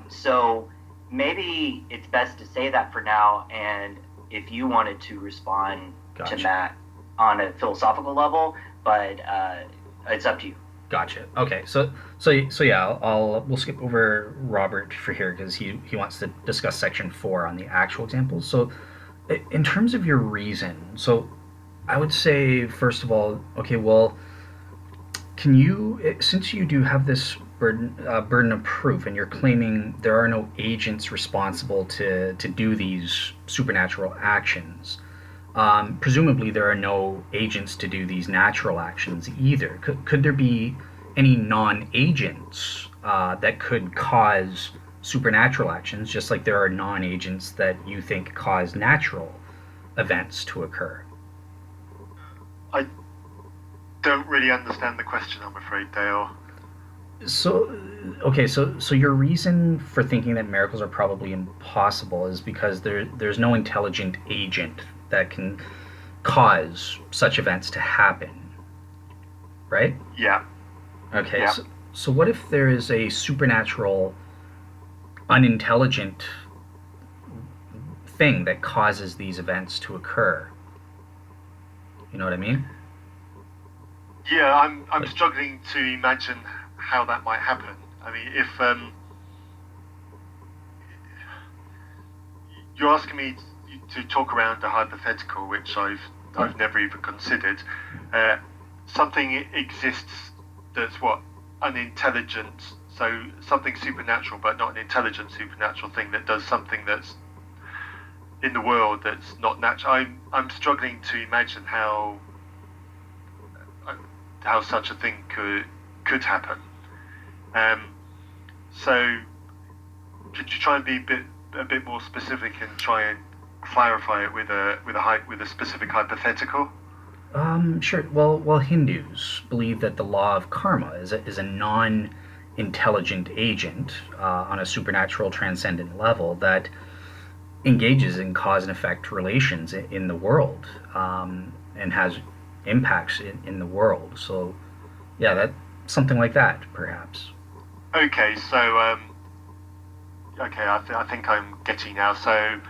[SPEAKER 3] So maybe it's best to say that for now, and if you wanted to respond to Matt on a philosophical level, but it's up to you.
[SPEAKER 1] Gotcha. Okay. So yeah, we'll skip over Robert for here because he wants to discuss section 4 on the actual examples. So in terms of your reason, so I would say first of all, okay, well, can you, since you do have this burden of proof, and you're claiming there are no agents responsible to do these supernatural actions, presumably there are no agents to do these natural actions either. Could there be any non-agents that could cause supernatural actions, just like there are non-agents that you think cause natural events to occur?
[SPEAKER 2] I don't really understand the question, I'm afraid, Dale.
[SPEAKER 1] So, okay, so your reason for thinking that miracles are probably impossible is because there's no intelligent agent that can cause such events to happen, right?
[SPEAKER 2] Yeah.
[SPEAKER 1] Okay,
[SPEAKER 2] yeah.
[SPEAKER 1] So what if there is a supernatural, unintelligent thing that causes these events to occur? You know what I mean?
[SPEAKER 2] Yeah, I'm struggling to imagine how that might happen. I mean, if you're asking me to talk around a hypothetical, which I've never even considered, something exists that's unintelligent. So something supernatural, but not an intelligent supernatural thing that does something that's in the world that's not natural. I'm struggling to imagine how such a thing could happen. So could you try and be a bit more specific and try and clarify it with a specific hypothetical?
[SPEAKER 1] Sure. Well, Hindus believe that the law of karma is a non-intelligent agent on a supernatural, transcendent level that engages in cause and effect relations in the world, and has impacts in the world. So, yeah, that something like that, perhaps.
[SPEAKER 2] Okay, so I think I'm getting now. So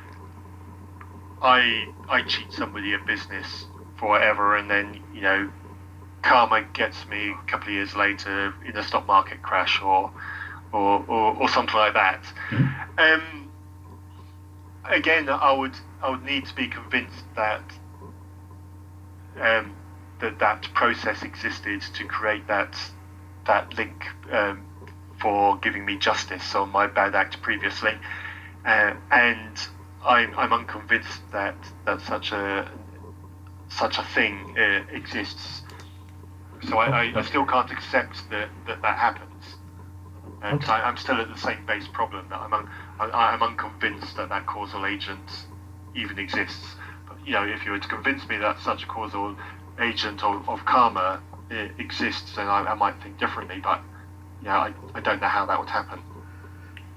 [SPEAKER 2] I cheat somebody in business for whatever, and then karma gets me a couple of years later in a stock market crash or something like that.
[SPEAKER 1] Mm-hmm.
[SPEAKER 2] Again, I would need to be convinced that that process existed to create that link for giving me justice on my bad act previously, and I'm unconvinced that such a thing exists. So I still can't accept that happens, and
[SPEAKER 1] Okay.
[SPEAKER 2] I'm still at the same base problem that I'm unconvinced that causal agent even exists. But if you were to convince me that such a causal agent of karma exists, then I might think differently. But I don't know how that would happen.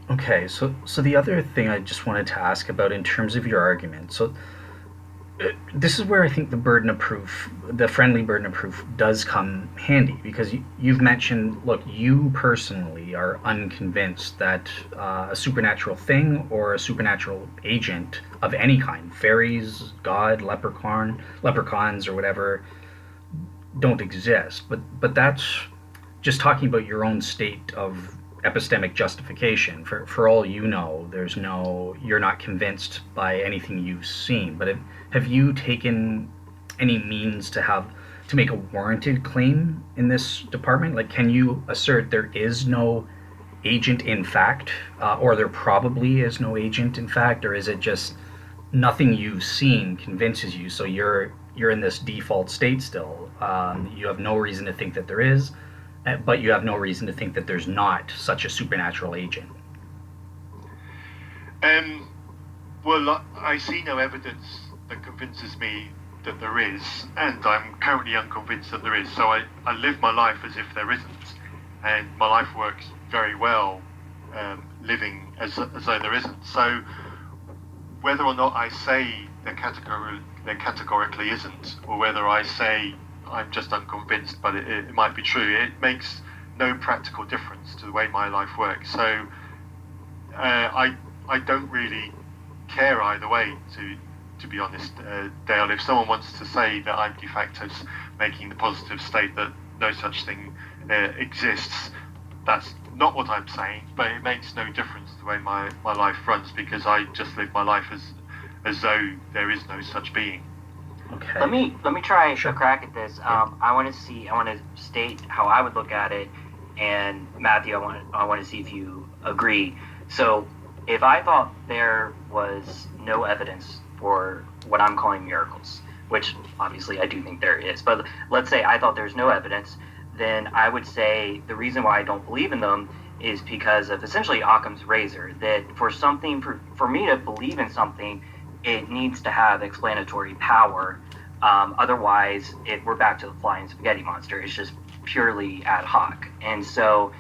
[SPEAKER 1] Okay, so the other thing I just wanted to ask about in terms of your argument, so This is where I think the burden of proof, the friendly burden of proof, does come handy, because you've mentioned, look, you personally are unconvinced that a supernatural thing or a supernatural agent of any kind, fairies, God, leprechauns, or whatever, don't exist. But that's just talking about your own state of epistemic justification. For all you know, there's no, you're not convinced by anything you've seen. But have you taken any means to make a warranted claim in this department? Like, can you assert there is no agent in fact, or there probably is no agent in fact, or is it just nothing you've seen convinces you, so you're in this default state still? You have no reason to think that there is, but you have no reason to think that there's not such a supernatural agent.
[SPEAKER 2] Um, well, I see no evidence that convinces me that there is, and I'm currently unconvinced that there is. So I live my life as if there isn't, and my life works very well living as though there isn't. So whether or not I say there categorically isn't, or whether I say I'm just unconvinced, but it might be true, it makes no practical difference to the way my life works. So I don't really care either way, to be honest, Dale. If someone wants to say that I'm de facto making the positive state that no such thing exists, that's not what I'm saying, but it makes no difference the way my life runs, because I just live my life as though there is no such being.
[SPEAKER 1] Okay.
[SPEAKER 3] Let me try
[SPEAKER 1] Sure.
[SPEAKER 3] a crack at this. I want to state how I would look at it, and Matthew, I want to see if you agree. So, if I thought there was no evidence for what I'm calling miracles, which obviously I do think there is, but let's say I thought there's no evidence, then I would say the reason why I don't believe in them is because of essentially Occam's razor. That for me to believe in something, it needs to have explanatory power. Otherwise, we're back to the flying spaghetti monster. It's just purely ad hoc. And so,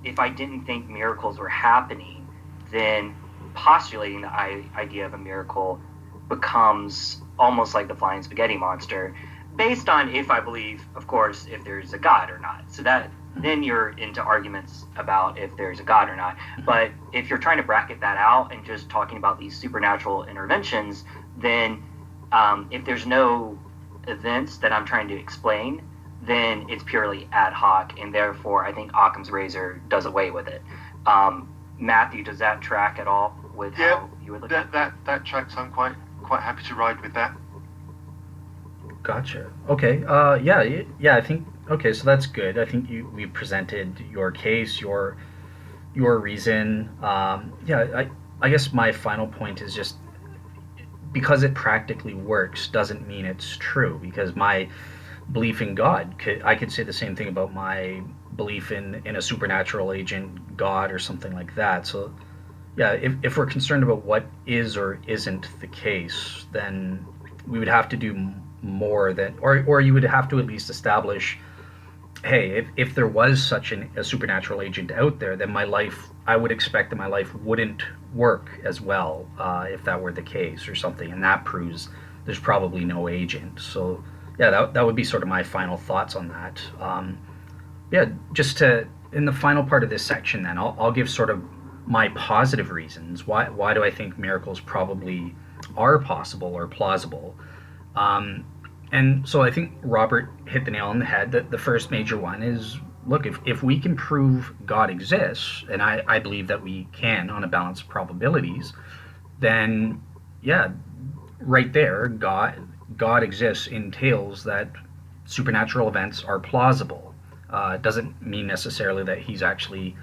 [SPEAKER 3] if I didn't think miracles were happening, then postulating the idea of a miracle becomes almost like the flying spaghetti monster, based on if I believe, of course, if there's a God or not. So that then you're into arguments about if there's a God or not. But if you're trying to bracket that out and just talking about these supernatural interventions, then if there's no events that I'm trying to explain, then it's purely ad hoc, and therefore I think Occam's razor does away with it. Matthew, does that track at all with how you would look at it?
[SPEAKER 2] That tracks. I'm quite happy to ride with that.
[SPEAKER 1] Gotcha. Okay. Yeah. I think. Okay, so that's good. I think we presented your case, your reason. I guess my final point is just, because it practically works doesn't mean it's true. Because my belief in God, I could say the same thing about my belief in a supernatural agent, God, or something like that. So yeah, if we're concerned about what is or isn't the case, then we would have to do more than, or you would have to at least establish, hey, if there was such a supernatural agent out there, then I would expect that my life wouldn't work as well, if that were the case or something, and that proves there's probably no agent. So yeah, that would be sort of my final thoughts on that. Just to, in the final part of this section, then I'll give sort of my positive reasons why do I think miracles probably are possible or plausible. And so I think Robert hit the nail on the head. That the first major one is, look, if we can prove God exists, and I believe that we can on a balance of probabilities, then yeah, right there, God exists entails that supernatural events are plausible. It doesn't mean necessarily that he's actually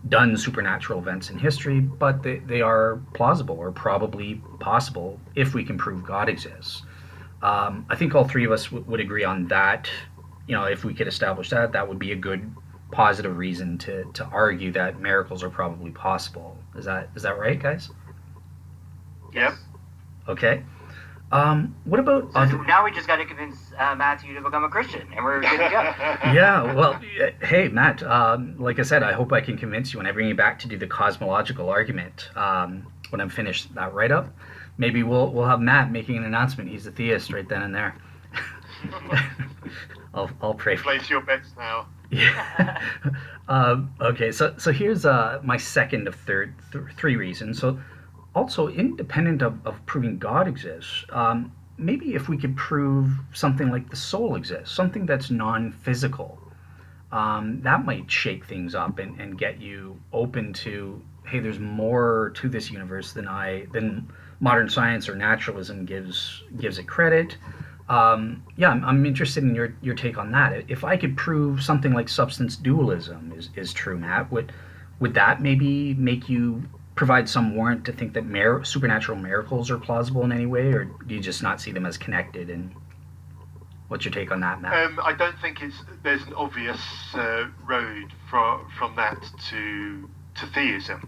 [SPEAKER 1] done supernatural events in history, but they are plausible or probably possible if we can prove God exists. I think all three of us would agree on that. If we could establish that, that would be a good positive reason to argue that miracles are probably possible. Is that right, guys?
[SPEAKER 2] Yep.
[SPEAKER 1] Okay. What about
[SPEAKER 3] So
[SPEAKER 1] other?
[SPEAKER 3] now we just got to convince Matthew to become a Christian, and we're good to go.
[SPEAKER 1] Yeah, well, hey, Matt. Like I said, I hope I can convince you when I bring you back to do the cosmological argument. When I'm finished that write up, maybe we'll have Matt making an announcement. He's a theist right then and there. I'll pray for.
[SPEAKER 2] Place your bets now.
[SPEAKER 1] Yeah. Okay, so here's my second of three reasons. So also independent of proving God exists, maybe if we could prove something like the soul exists, something that's non-physical, that might shake things up and get you open to, hey, there's more to this universe than modern science or naturalism gives it credit. Yeah, I'm interested in your take on that. If I could prove something like substance dualism is true, Matt, would that maybe make you provide some warrant to think that supernatural miracles are plausible in any way, or do you just not see them as connected? And what's your take on that, Matt?
[SPEAKER 2] I don't think there's an obvious road from that to theism.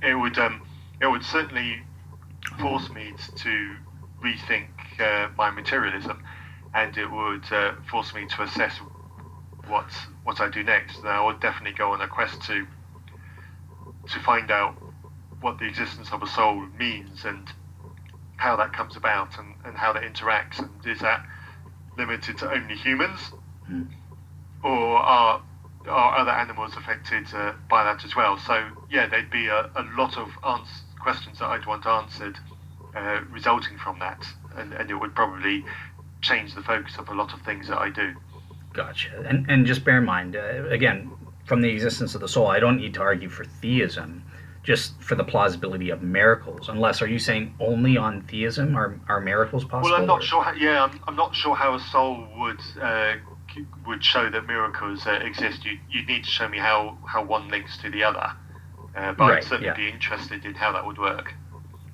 [SPEAKER 2] It would certainly force me to rethink my materialism, and it would force me to assess what I do next. And I would definitely go on a quest to find out what the existence of a soul means and how that comes about and how that interacts, and is that limited to only humans, or are other animals affected by that as well? So yeah, there'd be a lot of questions that I'd want answered resulting from that, and it would probably change the focus of a lot of things that I do.
[SPEAKER 1] Gotcha. And just bear in mind, again, from the existence of the soul, I don't need to argue for theism, just for the plausibility of miracles. Unless, are you saying only on theism are miracles possible?
[SPEAKER 2] Well, I'm not sure. I'm not sure how a soul would show that miracles exist. You need to show me how one links to the other. But
[SPEAKER 1] Right,
[SPEAKER 2] I'd certainly
[SPEAKER 1] yeah.
[SPEAKER 2] be interested in how that would work.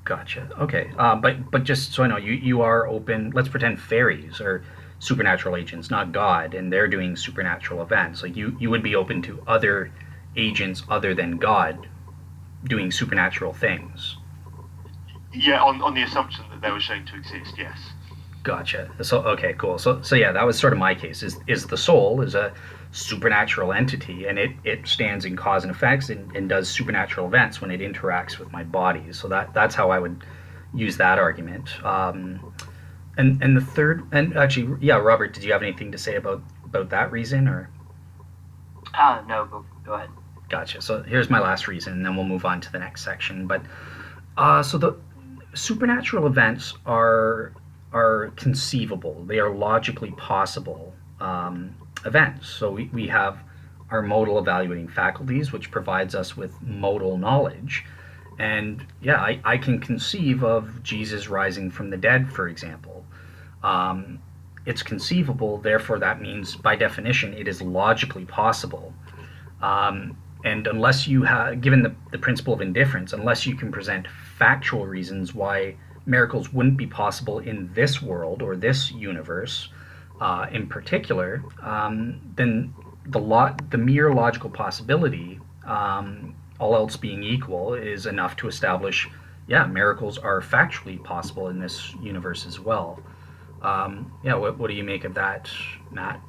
[SPEAKER 1] Gotcha. Okay. But just so I know, you are open. Let's pretend fairies are supernatural agents, not God, and they're doing supernatural events. Like you would be open to other agents other than God doing supernatural things.
[SPEAKER 2] Yeah, on the assumption that they were shown to exist, yes.
[SPEAKER 1] Gotcha. So okay, cool. So yeah, that was sort of my case. Is the soul is a supernatural entity, and it stands in cause and effects and does supernatural events when it interacts with my body. So that's how I would use that argument. And the third, and actually, yeah, Robert, did you have anything to say about that reason, or?
[SPEAKER 3] No, go ahead.
[SPEAKER 1] Gotcha. So here's my last reason, and then we'll move on to the next section. But so the supernatural events are conceivable. They are logically possible events. So we have our modal evaluating faculties, which provides us with modal knowledge. And yeah, I can conceive of Jesus rising from the dead, for example. It's conceivable, therefore that means by definition it is logically possible. And unless you have, given the principle of indifference, unless you can present factual reasons why miracles wouldn't be possible in this world or this universe in particular, then the mere logical possibility, all else being equal, is enough to establish, yeah, miracles are factually possible in this universe as well. Yeah, what do you make of that, Matt?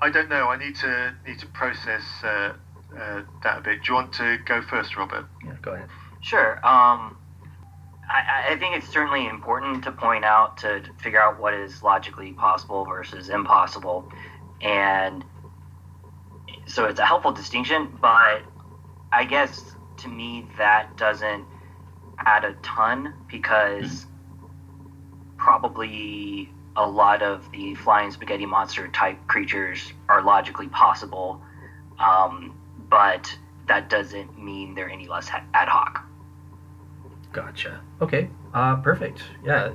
[SPEAKER 2] I don't know. I need to process that a bit. Do you want to go first, Robert?
[SPEAKER 1] Yeah, go ahead.
[SPEAKER 3] Sure. I think it's certainly important to point out, to figure out what is logically possible versus impossible. And so it's a helpful distinction, but I guess to me that doesn't add a ton, because probably a lot of the flying spaghetti monster type creatures are logically possible, but that doesn't mean they're any less ad hoc.
[SPEAKER 1] Gotcha. Okay. Perfect. Yeah.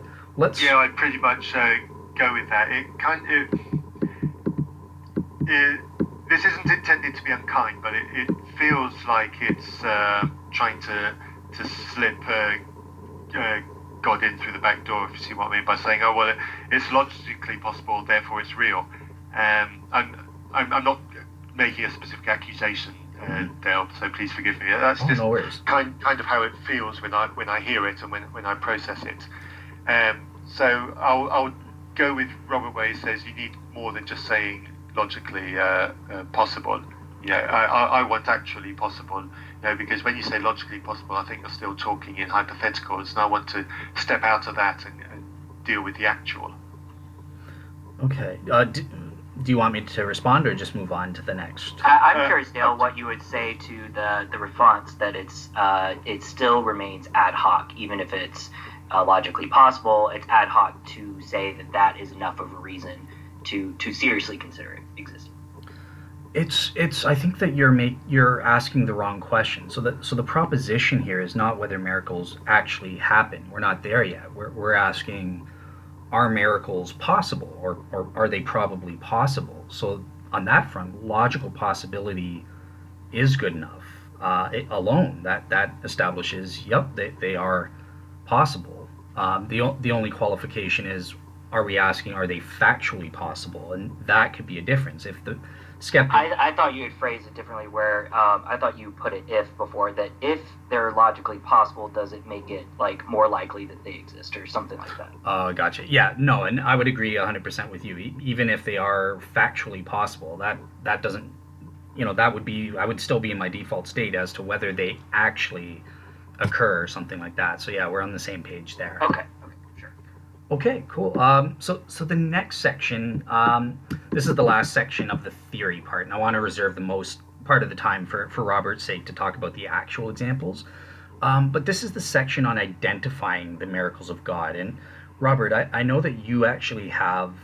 [SPEAKER 2] Yeah, I'd pretty much go with that. This isn't intended to be unkind, but it feels like it's trying to slip God in through the back door, if you see what I mean, by saying, oh, well, it's logically possible, therefore it's real. I'm not making a specific accusation, Dale, so please forgive me. That's just
[SPEAKER 1] no worries.
[SPEAKER 2] kind of how it feels when I hear it and when I process it. So I'll go with Robert where he says you need more than just saying logically possible. I want actually possible. Because when you say logically possible, I think you're still talking in hypotheticals, and I want to step out of that and deal with the actual.
[SPEAKER 1] Okay. Do you want me to respond or just move on to the next?
[SPEAKER 3] I'm curious, Dale, what you would say to the response that it still remains ad hoc, even if it's logically possible. It's ad hoc to say that is enough of a reason to seriously consider it existing.
[SPEAKER 1] It's. I think that you're asking the wrong question. So the proposition here is not whether miracles actually happen. We're not there yet. We're asking, are miracles possible, or are they probably possible? So on that front, logical possibility is good enough. Alone, that establishes, yep, they are possible. The only qualification is, are we asking, are they factually possible? And that could be a difference. If the skeptic,
[SPEAKER 3] I thought you had phrased it differently, where I thought you put it if before, that if they're logically possible, does it make it like more likely that they exist or something like that?
[SPEAKER 1] Gotcha. Yeah, no, and I would agree 100% with you. Even if they are factually possible, that doesn't, that would be, I would still be in my default state as to whether they actually occur or something like that. So yeah, we're on the same page there.
[SPEAKER 3] Okay, sure.
[SPEAKER 1] Okay, cool. So the next section, this is the last section of the theory part, and I want to reserve the most part of the time for Robert's sake to talk about the actual examples. But this is the section on identifying the miracles of God. And Robert, I know that you actually have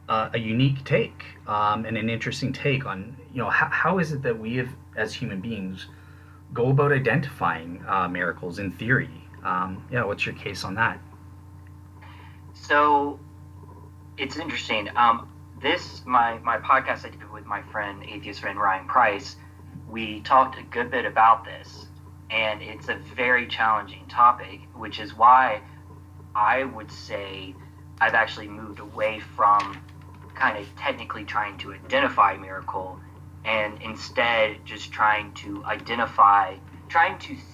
[SPEAKER 1] a unique take and an interesting take on, how is it that we as human beings go about identifying miracles in theory? What's your case on that?
[SPEAKER 3] So it's interesting. My podcast I did with my atheist friend Ryan Price, we talked a good bit about this, and it's a very challenging topic, which is why I would say I've actually moved away from kind of technically trying to identify miracle, and instead just trying to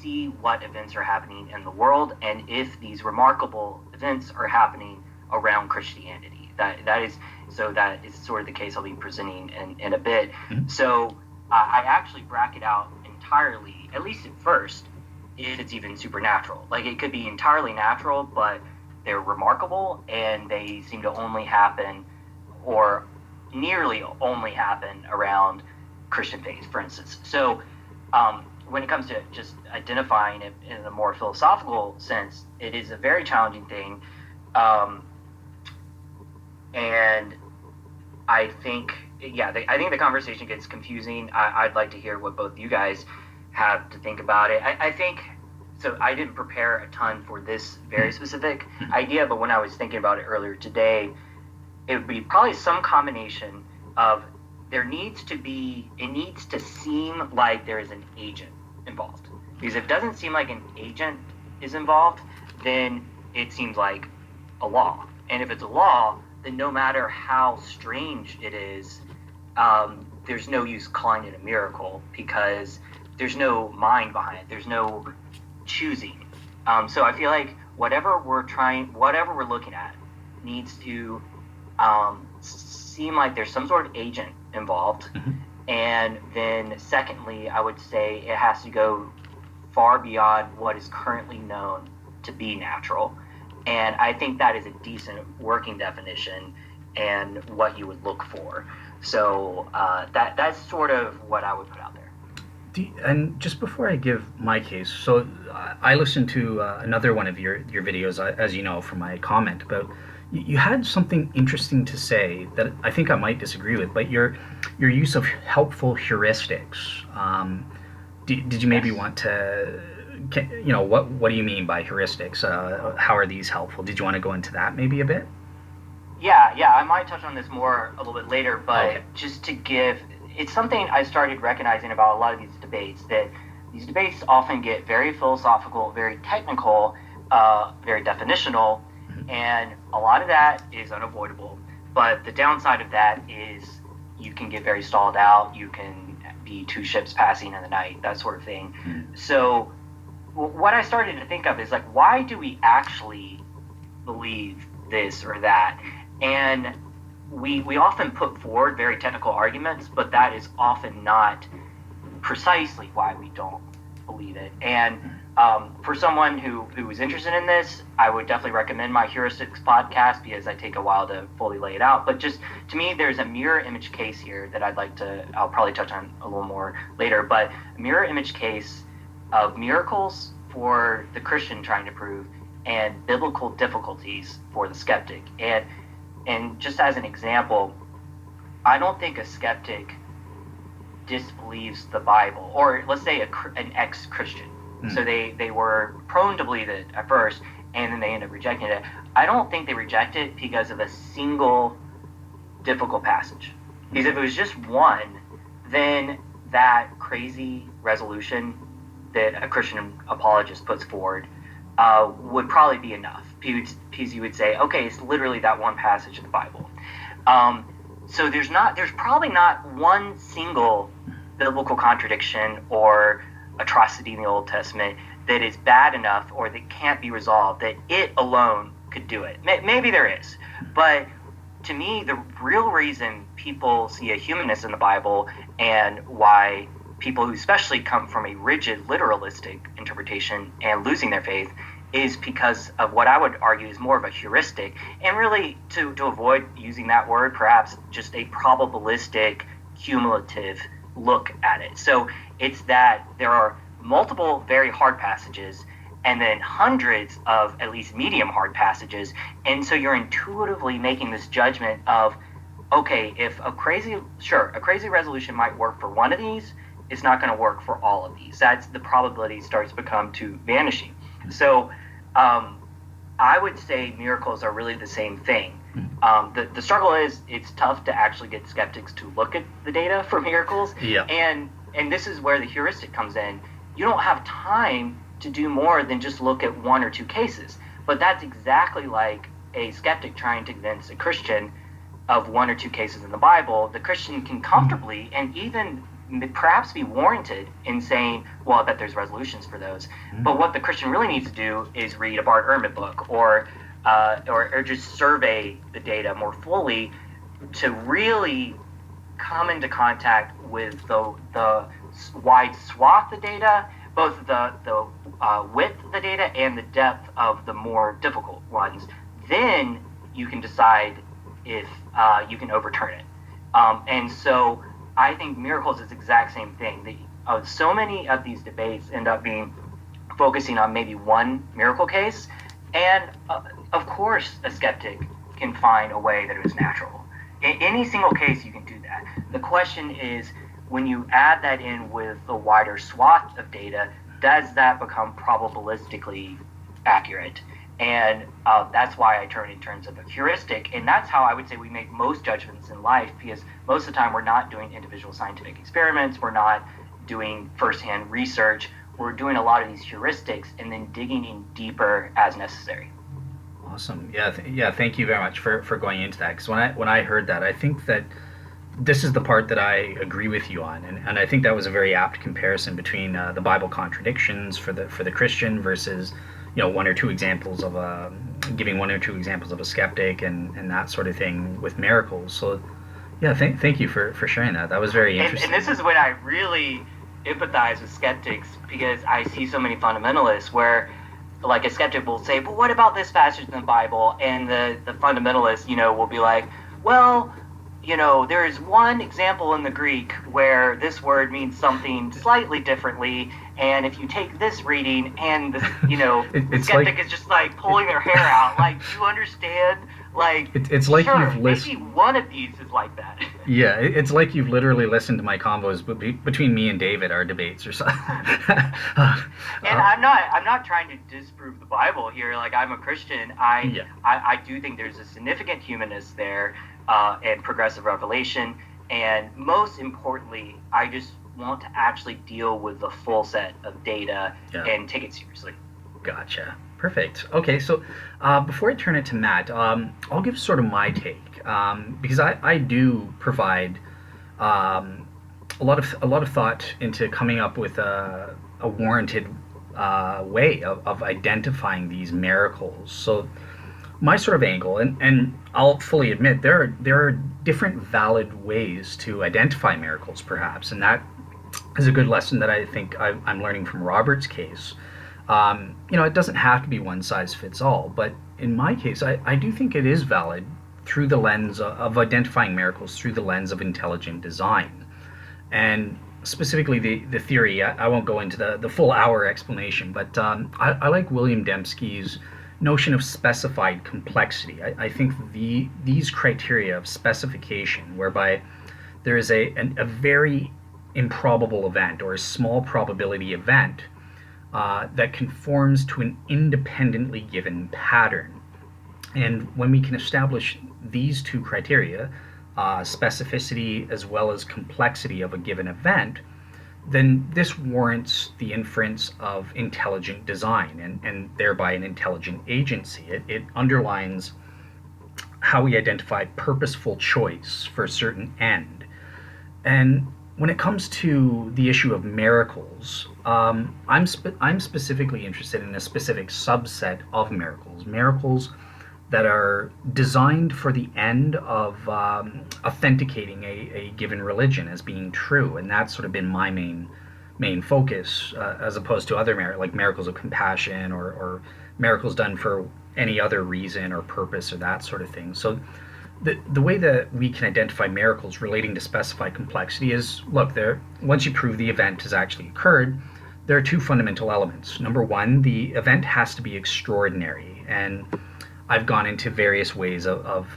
[SPEAKER 3] see what events are happening in the world, and if these remarkable events are happening around Christianity. That is sort of the case I'll be presenting in a bit.
[SPEAKER 1] Mm-hmm.
[SPEAKER 3] So I actually bracket out entirely, at least at first, if it's even supernatural. Like, it could be entirely natural, but they're remarkable, and they seem to only happen, or nearly only happen, around Christian faith, for instance. So when it comes to just identifying it in a more philosophical sense, it is a very challenging thing. And I think the conversation gets confusing. I'd like to hear what both you guys have to think about it. I think, so I didn't prepare a ton for this very specific idea, but when I was thinking about it earlier today, it would be probably some combination of, it needs to seem like there is an agent involved. Because if it doesn't seem like an agent is involved, then it seems like a law. And if it's a law, then no matter how strange it is, there's no use calling it a miracle, because there's no mind behind it. There's no choosing. So I feel like whatever we're looking at needs to seem like there's some sort of agent involved.
[SPEAKER 1] Mm-hmm.
[SPEAKER 3] And then secondly, I would say it has to go far beyond what is currently known to be natural. And I think that is a decent working definition and what you would look for. So that's sort of what I would put out there.
[SPEAKER 1] And just before I give my case, so I listened to another one of your videos, as you know, from my comment about, you had something interesting to say that I think I might disagree with, but your use of helpful heuristics. Did you maybe want to, what do you mean by heuristics? How are these helpful? Did you want to go into that maybe a bit?
[SPEAKER 3] Yeah, I might touch on this more a little bit later, but
[SPEAKER 1] okay.
[SPEAKER 3] Just to give, it's something I started recognizing about a lot of these debates, that these debates often get very philosophical, very technical, very definitional, and a lot of that is unavoidable. But the downside of that is you can get very stalled out, you can be two ships passing in the night, that sort of thing.
[SPEAKER 1] Mm-hmm.
[SPEAKER 3] So what I started to think of is, like, why do we actually believe this or that. And we often put forward very technical arguments, but that is often not precisely why we don't believe it. And for someone who is interested in this, I would definitely recommend my Heuristics podcast because I take a while to fully lay it out. But just to me, there's a mirror image case here that I'll probably touch on a little more later, but a mirror image case of miracles for the Christian trying to prove and biblical difficulties for the skeptic. And just as an example, I don't think a skeptic disbelieves the Bible, or let's say an ex-Christian. So they were prone to believe it at first, and then they end up rejecting it. I don't think they reject it because of a single difficult passage. Because if it was just one, then that crazy resolution that a Christian apologist puts forward would probably be enough. Because you would say, okay, it's literally that one passage in the Bible. So there's probably not one single biblical contradiction or atrocity in the Old Testament that is bad enough or that can't be resolved that it alone could do it. Maybe there is, but to me, the real reason people see a humanness in the Bible and why people who especially come from a rigid literalistic interpretation and losing their faith is because of what I would argue is more of a heuristic, and really to avoid using that word, perhaps just a probabilistic, cumulative look at it. So it's that there are multiple very hard passages and then hundreds of at least medium hard passages, and so you're intuitively making this judgment of, okay, if a crazy resolution might work for one of these, it's not going to work for all of these. That's the probability starts to become too vanishing. So I would say miracles are really the same thing. The struggle is it's tough to actually get skeptics to look at the data for miracles.
[SPEAKER 1] Yeah.
[SPEAKER 3] And this is where the heuristic comes in. You don't have time to do more than just look at one or two cases. But that's exactly like a skeptic trying to convince a Christian of one or two cases in the Bible. The Christian can comfortably and even perhaps be warranted in saying, well, I bet there's resolutions for those. But what the Christian really needs to do is read a Bart Ehrman book or just survey the data more fully to really come into contact with the wide swath of data, both the width of the data and the depth of the more difficult ones. Then you can decide if you can overturn it. And so I think miracles is the exact same thing. So many of these debates end up focusing on maybe one miracle case, and of course a skeptic can find a way that it was natural. In any single case you can do that. The question is, when you add that in with the wider swath of data, does that become probabilistically accurate? And that's why I turn in terms of a heuristic, and that's how I would say we make most judgments in life, because most of the time we're not doing individual scientific experiments, we're not doing firsthand research, we're doing a lot of these heuristics and then digging in deeper as necessary.
[SPEAKER 1] Awesome. Yeah. Thank you very much for going into that, because when I heard that, I think that this is the part that I agree with you on, and I think that was a very apt comparison between the Bible contradictions for the Christian versus one or two examples of giving one or two examples of a skeptic and that sort of thing with miracles. So yeah, thank you for sharing that. That was very interesting.
[SPEAKER 3] And this is when I really empathize with skeptics, because I see so many fundamentalists where, like, a skeptic will say, but what about this passage in the Bible? And the fundamentalist, will be like, well, there is one example in the Greek where this word means something slightly differently, and if you take this reading and the skeptic is just like pulling their hair out, like, do you understand? Like,
[SPEAKER 1] it's like
[SPEAKER 3] sure,
[SPEAKER 1] you've listened.
[SPEAKER 3] Maybe one of these is like that.
[SPEAKER 1] Yeah, it's like you've literally listened to my combos between me and David, our debates or something.
[SPEAKER 3] And I'm not trying to disprove the Bible here. Like, I'm a Christian. I do think there's a significant humanness there, and progressive revelation, and most importantly, I just want to actually deal with the full set of data and take it seriously.
[SPEAKER 1] Gotcha. Perfect. Okay, so before I turn it to Matt, I'll give sort of my take, because I do provide a lot of thought into coming up with a warranted way of identifying these miracles. So my sort of angle, and I'll fully admit there are different valid ways to identify miracles, perhaps, and that is a good lesson that I think I'm learning from Robert's case. It doesn't have to be one size fits all, but in my case, I do think it is valid through the lens of identifying miracles through the lens of intelligent design. And specifically the theory, I won't go into the full hour explanation, but I like William Dembski's notion of specified complexity. I think these criteria of specification, whereby there is a very improbable event or a small probability event that conforms to an independently given pattern. And when we can establish these two criteria, specificity as well as complexity of a given event, then this warrants the inference of intelligent design and thereby an intelligent agency. It underlines how we identify purposeful choice for a certain end. And when it comes to the issue of miracles, I'm specifically interested in a specific subset of miracles that are designed for the end of authenticating a given religion as being true, and that's sort of been my main focus, as opposed to other like miracles of compassion or miracles done for any other reason or purpose or that sort of thing. So the way that we can identify miracles relating to specified complexity is, look, once you prove the event has actually occurred, there are two fundamental elements. Number one, the event has to be extraordinary, and I've gone into various ways of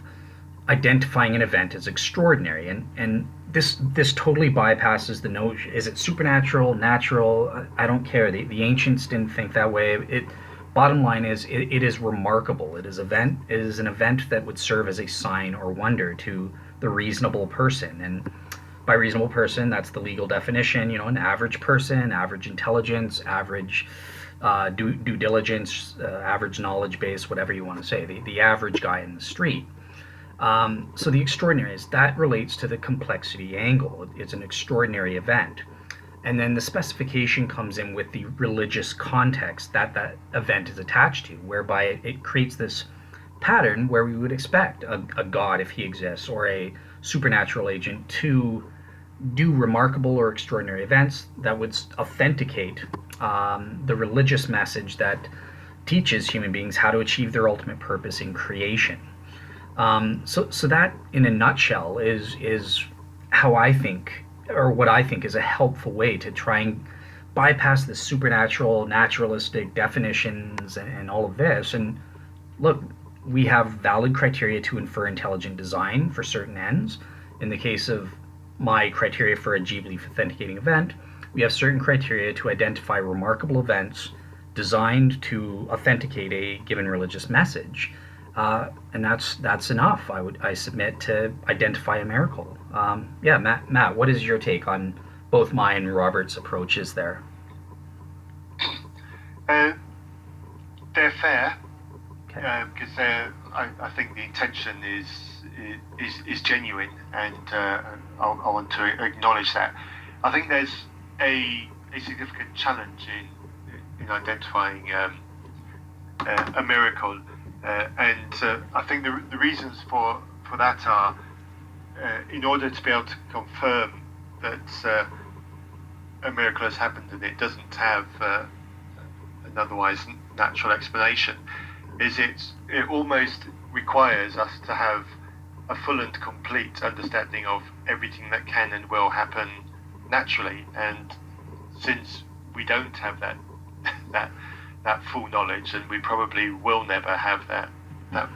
[SPEAKER 1] identifying an event as extraordinary, and this totally bypasses the notion, is it supernatural, natural? I don't care. The ancients didn't think that way. Bottom line is, it is remarkable. It is an event that would serve as a sign or wonder to the reasonable person, and by reasonable person, that's the legal definition. An average person, average intelligence, average due diligence, average knowledge base, whatever you want to say, the average guy in the street. So the extraordinary that relates to the complexity angle. It's an extraordinary event. And then the specification comes in with the religious context that event is attached to, whereby it creates this pattern where we would expect a god, if he exists, or a supernatural agent to do remarkable or extraordinary events that would authenticate the religious message that teaches human beings how to achieve their ultimate purpose in creation. So that, in a nutshell, is how I think, or what I think is a helpful way to try and bypass the supernatural, naturalistic definitions and all of this. And look, we have valid criteria to infer intelligent design for certain ends. In the case of my criteria for a G-belief authenticating event, we have certain criteria to identify remarkable events designed to authenticate a given religious message. And that's enough, I submit, to identify a miracle. Matt, what is your take on both mine and Robert's approaches there?
[SPEAKER 2] They're fair, because I think the intention is genuine, and I want to acknowledge that. I think there's a significant challenge in identifying a miracle. And I think the reasons for that are, in order to be able to confirm that a miracle has happened and it doesn't have an otherwise natural explanation, is it almost requires us to have a full and complete understanding of everything that can and will happen naturally. And since we don't have that full knowledge, and we probably will never have that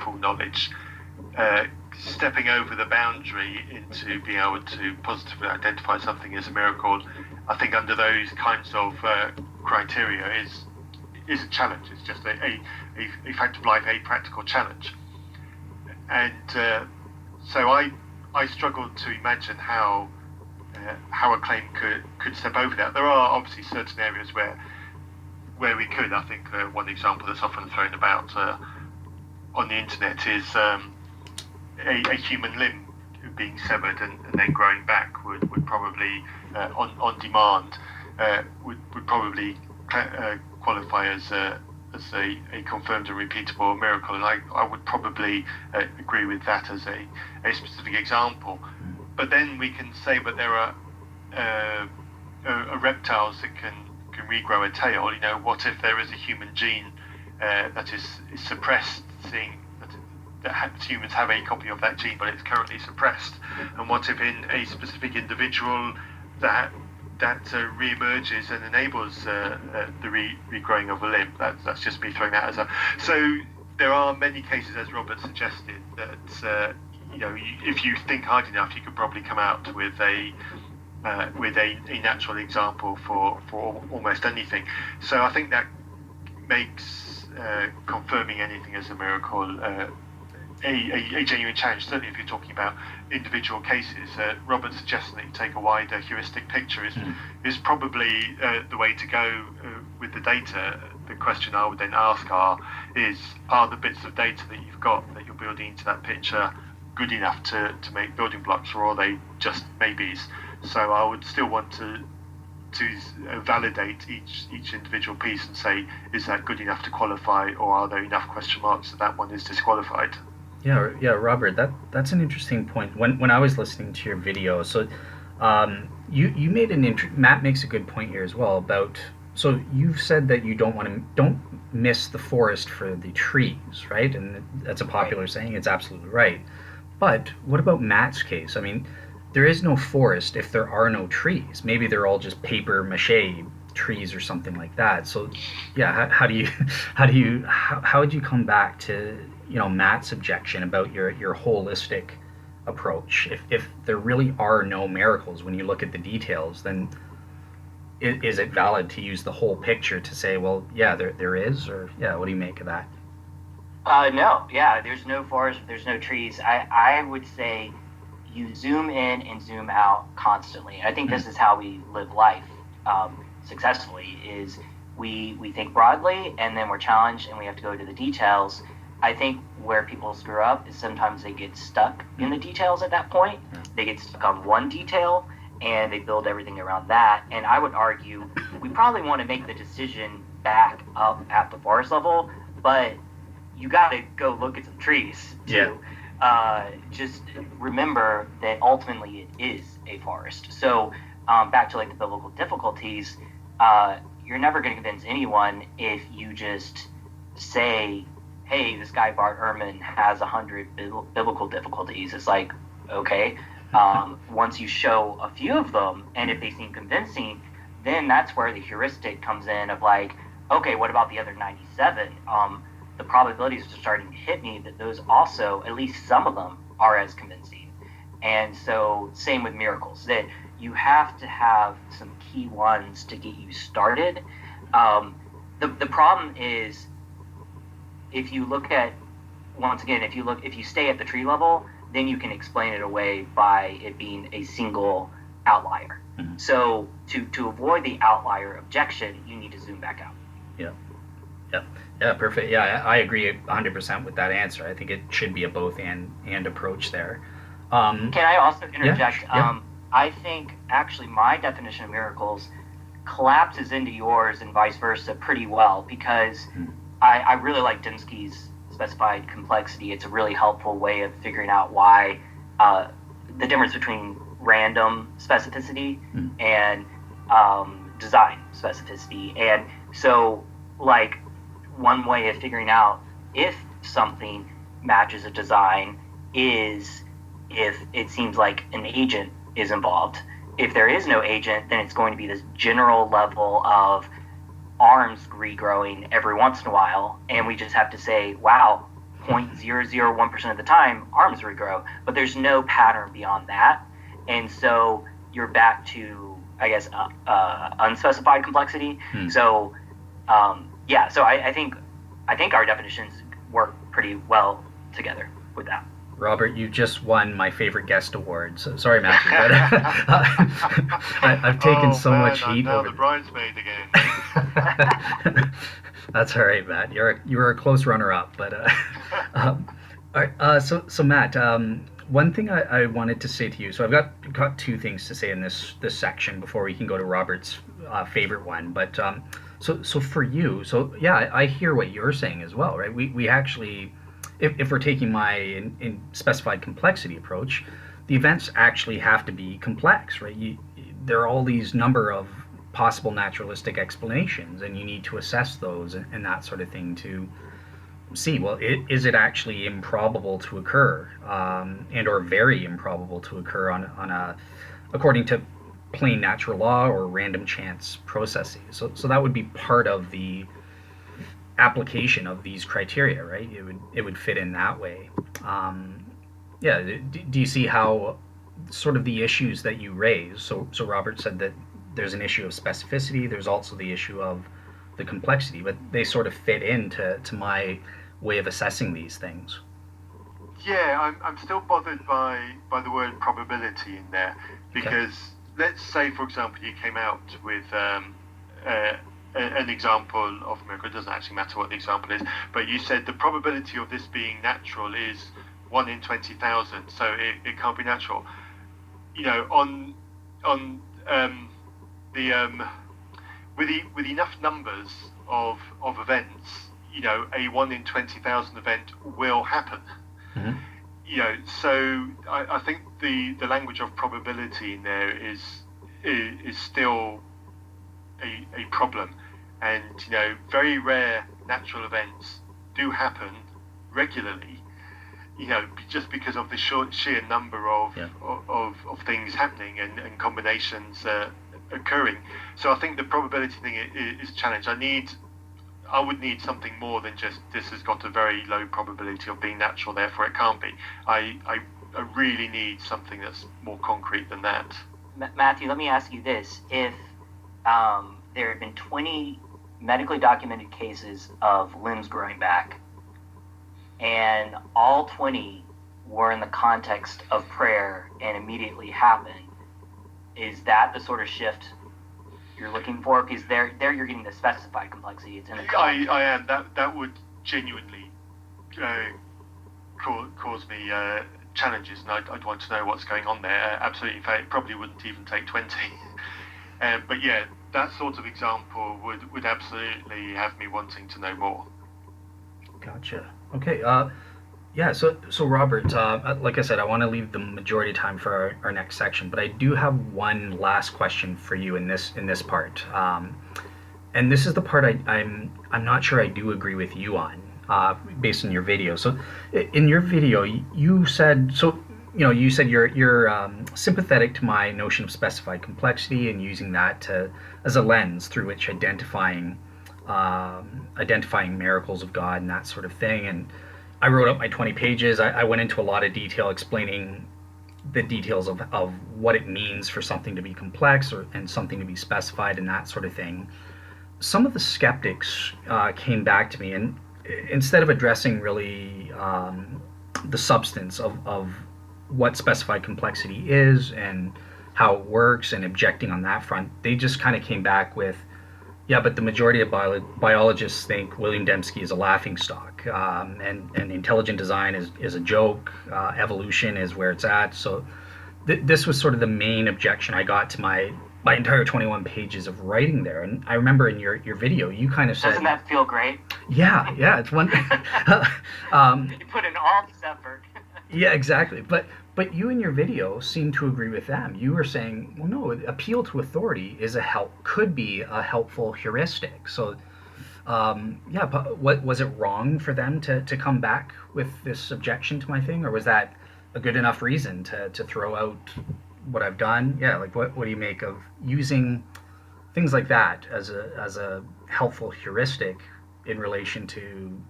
[SPEAKER 2] full knowledge, stepping over the boundary into being able to positively identify something as a miracle, I think under those kinds of criteria is a challenge. It's just a fact of life, a practical challenge. And so I struggle to imagine how a claim could step over that. There are obviously certain areas where we could. I think one example that's often thrown about on the internet is a human limb being severed and then growing back would probably on demand would probably qualify as as a confirmed and repeatable miracle, and I would probably agree with that as a specific example. But then we can say, but there are reptiles that can regrow a tail. You know, what if there is a human gene that is suppressed, seeing that humans have a copy of that gene, but it's currently suppressed? And what if in a specific individual that re-emerges and enables the regrowing of a limb? That's just me throwing that as a. So there are many cases, as Robert suggested, that you know, if you think hard enough, you could probably come out with a natural example for almost anything. So I think that makes confirming anything as a miracle a genuine challenge, certainly if you're talking about individual cases. Robert suggesting that you take a wider heuristic picture is probably the way to go with the data. The question I would then ask are the bits of data that you've got that you're building into that picture good enough to make building blocks, or are they just maybes? So I would still want to validate each individual piece and say, is that good enough to qualify, or are there enough question marks that one is disqualified?
[SPEAKER 1] Yeah, Robert, that's an interesting point. When I was listening to your video, so you made Matt makes a good point here as well about. So you've said that you don't miss the forest for the trees, right? And that's a popular saying. It's absolutely right. But what about Matt's case? I mean, there is no forest if there are no trees. Maybe they're all just paper mache trees or something like that. So, yeah, how would you come back to, you know, Matt's objection about your holistic approach? If there really are no miracles when you look at the details, then is it valid to use the whole picture to say, well, yeah, there is, or yeah, what do you make of that?
[SPEAKER 3] No, yeah, there's no forest, there's no trees. I would say you zoom in and zoom out constantly. I think this is how we live life successfully, is we think broadly and then we're challenged and we have to go to the details. I think where people screw up is sometimes they get stuck in the details at that point. They get stuck on one detail and they build everything around that. And I would argue we probably want to make the decision back up at the forest level, but you got to go look at some trees too. Yeah. Just remember that ultimately it is a forest. So back to like the biblical difficulties, you're never going to convince anyone if you just say, hey, this guy Bart Ehrman has 100 biblical difficulties. It's like, okay, once you show a few of them, and if they seem convincing, then that's where the heuristic comes in of like, okay, what about the other 97? The probabilities are starting to hit me that those also, at least some of them, are as convincing. And so same with miracles, that you have to have some key ones to get you started. The problem is, if you look at, once again, if you stay at the tree level, then you can explain it away by it being a single outlier. Mm-hmm. So to avoid the outlier objection, you need to zoom back out.
[SPEAKER 1] Yeah, perfect. Yeah, I agree 100% with that answer. I think it should be a both and approach there.
[SPEAKER 3] Can I also interject?
[SPEAKER 1] Yeah.
[SPEAKER 3] I think actually my definition of miracles collapses into yours and vice versa pretty well, because I really like Dembski's specified complexity. It's a really helpful way of figuring out why the difference between random specificity and design specificity. And so, like, one way of figuring out if something matches a design is if it seems like an agent is involved. If there is no agent, then it's going to be this general level of arms regrowing every once in a while, and we just have to say, wow, 0.001% of the time arms regrow, but there's no pattern beyond that. And so you're back to, I guess, unspecified complexity. So so I think our definitions work pretty well together with that.
[SPEAKER 1] Robert, you just won my favorite guest award. So, sorry, Matthew, but I've taken so much heat over.
[SPEAKER 2] The bridesmaid again.
[SPEAKER 1] That's all right, Matt. You were a close runner-up, but all right. So Matt, one thing I wanted to say to you. So I've got two things to say in this section before we can go to Robert's favorite one. But So for you, so yeah, I hear what you're saying as well, right? We actually, if we're taking my in specified complexity approach, the events actually have to be complex, right? There are all these number of possible naturalistic explanations, and you need to assess those and that sort of thing to see, well, is it actually improbable to occur, and or very improbable to occur on a according to plain natural law or random chance processes. So that would be part of the application of these criteria, right? It would fit in that way. Um, yeah. Do you see how sort of the issues that you raise? So Robert said that there's an issue of specificity. There's also the issue of the complexity, but they sort of fit into my way of assessing these things.
[SPEAKER 2] Yeah, I'm still bothered by the word probability in there
[SPEAKER 1] Okay.
[SPEAKER 2] because let's say, for example, you came out with an example of a miracle. It doesn't actually matter what the example is, but you said the probability of this being natural is 1 in 20,000, so it can't be natural. On the with enough numbers of events, a 1 in 20,000 event will happen.
[SPEAKER 1] Mm-hmm.
[SPEAKER 2] So I think the language of probability in there is still a problem, and very rare natural events do happen regularly. Just because of the sheer number
[SPEAKER 1] Yeah.
[SPEAKER 2] of things happening and combinations occurring. So I think the probability thing is a challenge. I would need something more than just this has got a very low probability of being natural, therefore it can't be. I really need something that's more concrete than that.
[SPEAKER 3] Matthew, let me ask you this: if there have been 20 medically documented cases of limbs growing back, and all 20 were in the context of prayer and immediately happened, is that the sort of shift you're looking for? Because there you're getting the specified complexity. It's in the context.
[SPEAKER 2] I am. That would genuinely cause me challenges, and I'd want to know what's going on there. Absolutely. In fact, it probably wouldn't even take 20. But yeah, that sort of example would absolutely have me wanting to know more.
[SPEAKER 1] Gotcha. Okay. Yeah. So Robert, like I said, I want to leave the majority of time for our next section, but I do have one last question for you in this part. And this is the part I'm not sure I do agree with you on, based on your video. So, in your video, you said so. You said you're sympathetic to my notion of specified complexity and using that as a lens through which identifying miracles of God and that sort of thing. And I wrote up my 20 pages. I went into a lot of detail explaining the details of what it means for something to be complex and something to be specified and that sort of thing. Some of the skeptics came back to me, and instead of addressing really the substance of what specified complexity is and how it works and objecting on that front, they just kind of came back with, yeah, but the majority of biologists think William Dembski is a laughingstock, and intelligent design is a joke. Evolution is where it's at. So this was sort of the main objection I got to my entire 21 pages of writing there. And I remember in your video, you kind of said,
[SPEAKER 3] Doesn't that feel great?
[SPEAKER 1] yeah, it's one.
[SPEAKER 3] You put in all this effort.
[SPEAKER 1] Yeah, exactly. But you in your video seem to agree with them. You were saying, well, no, appeal to authority could be a helpful heuristic. So, yeah, but what was it wrong for them to come back with this objection to my thing, or was that a good enough reason to throw out what I've done? Yeah, like what do you make of using things like that as a helpful heuristic in relation to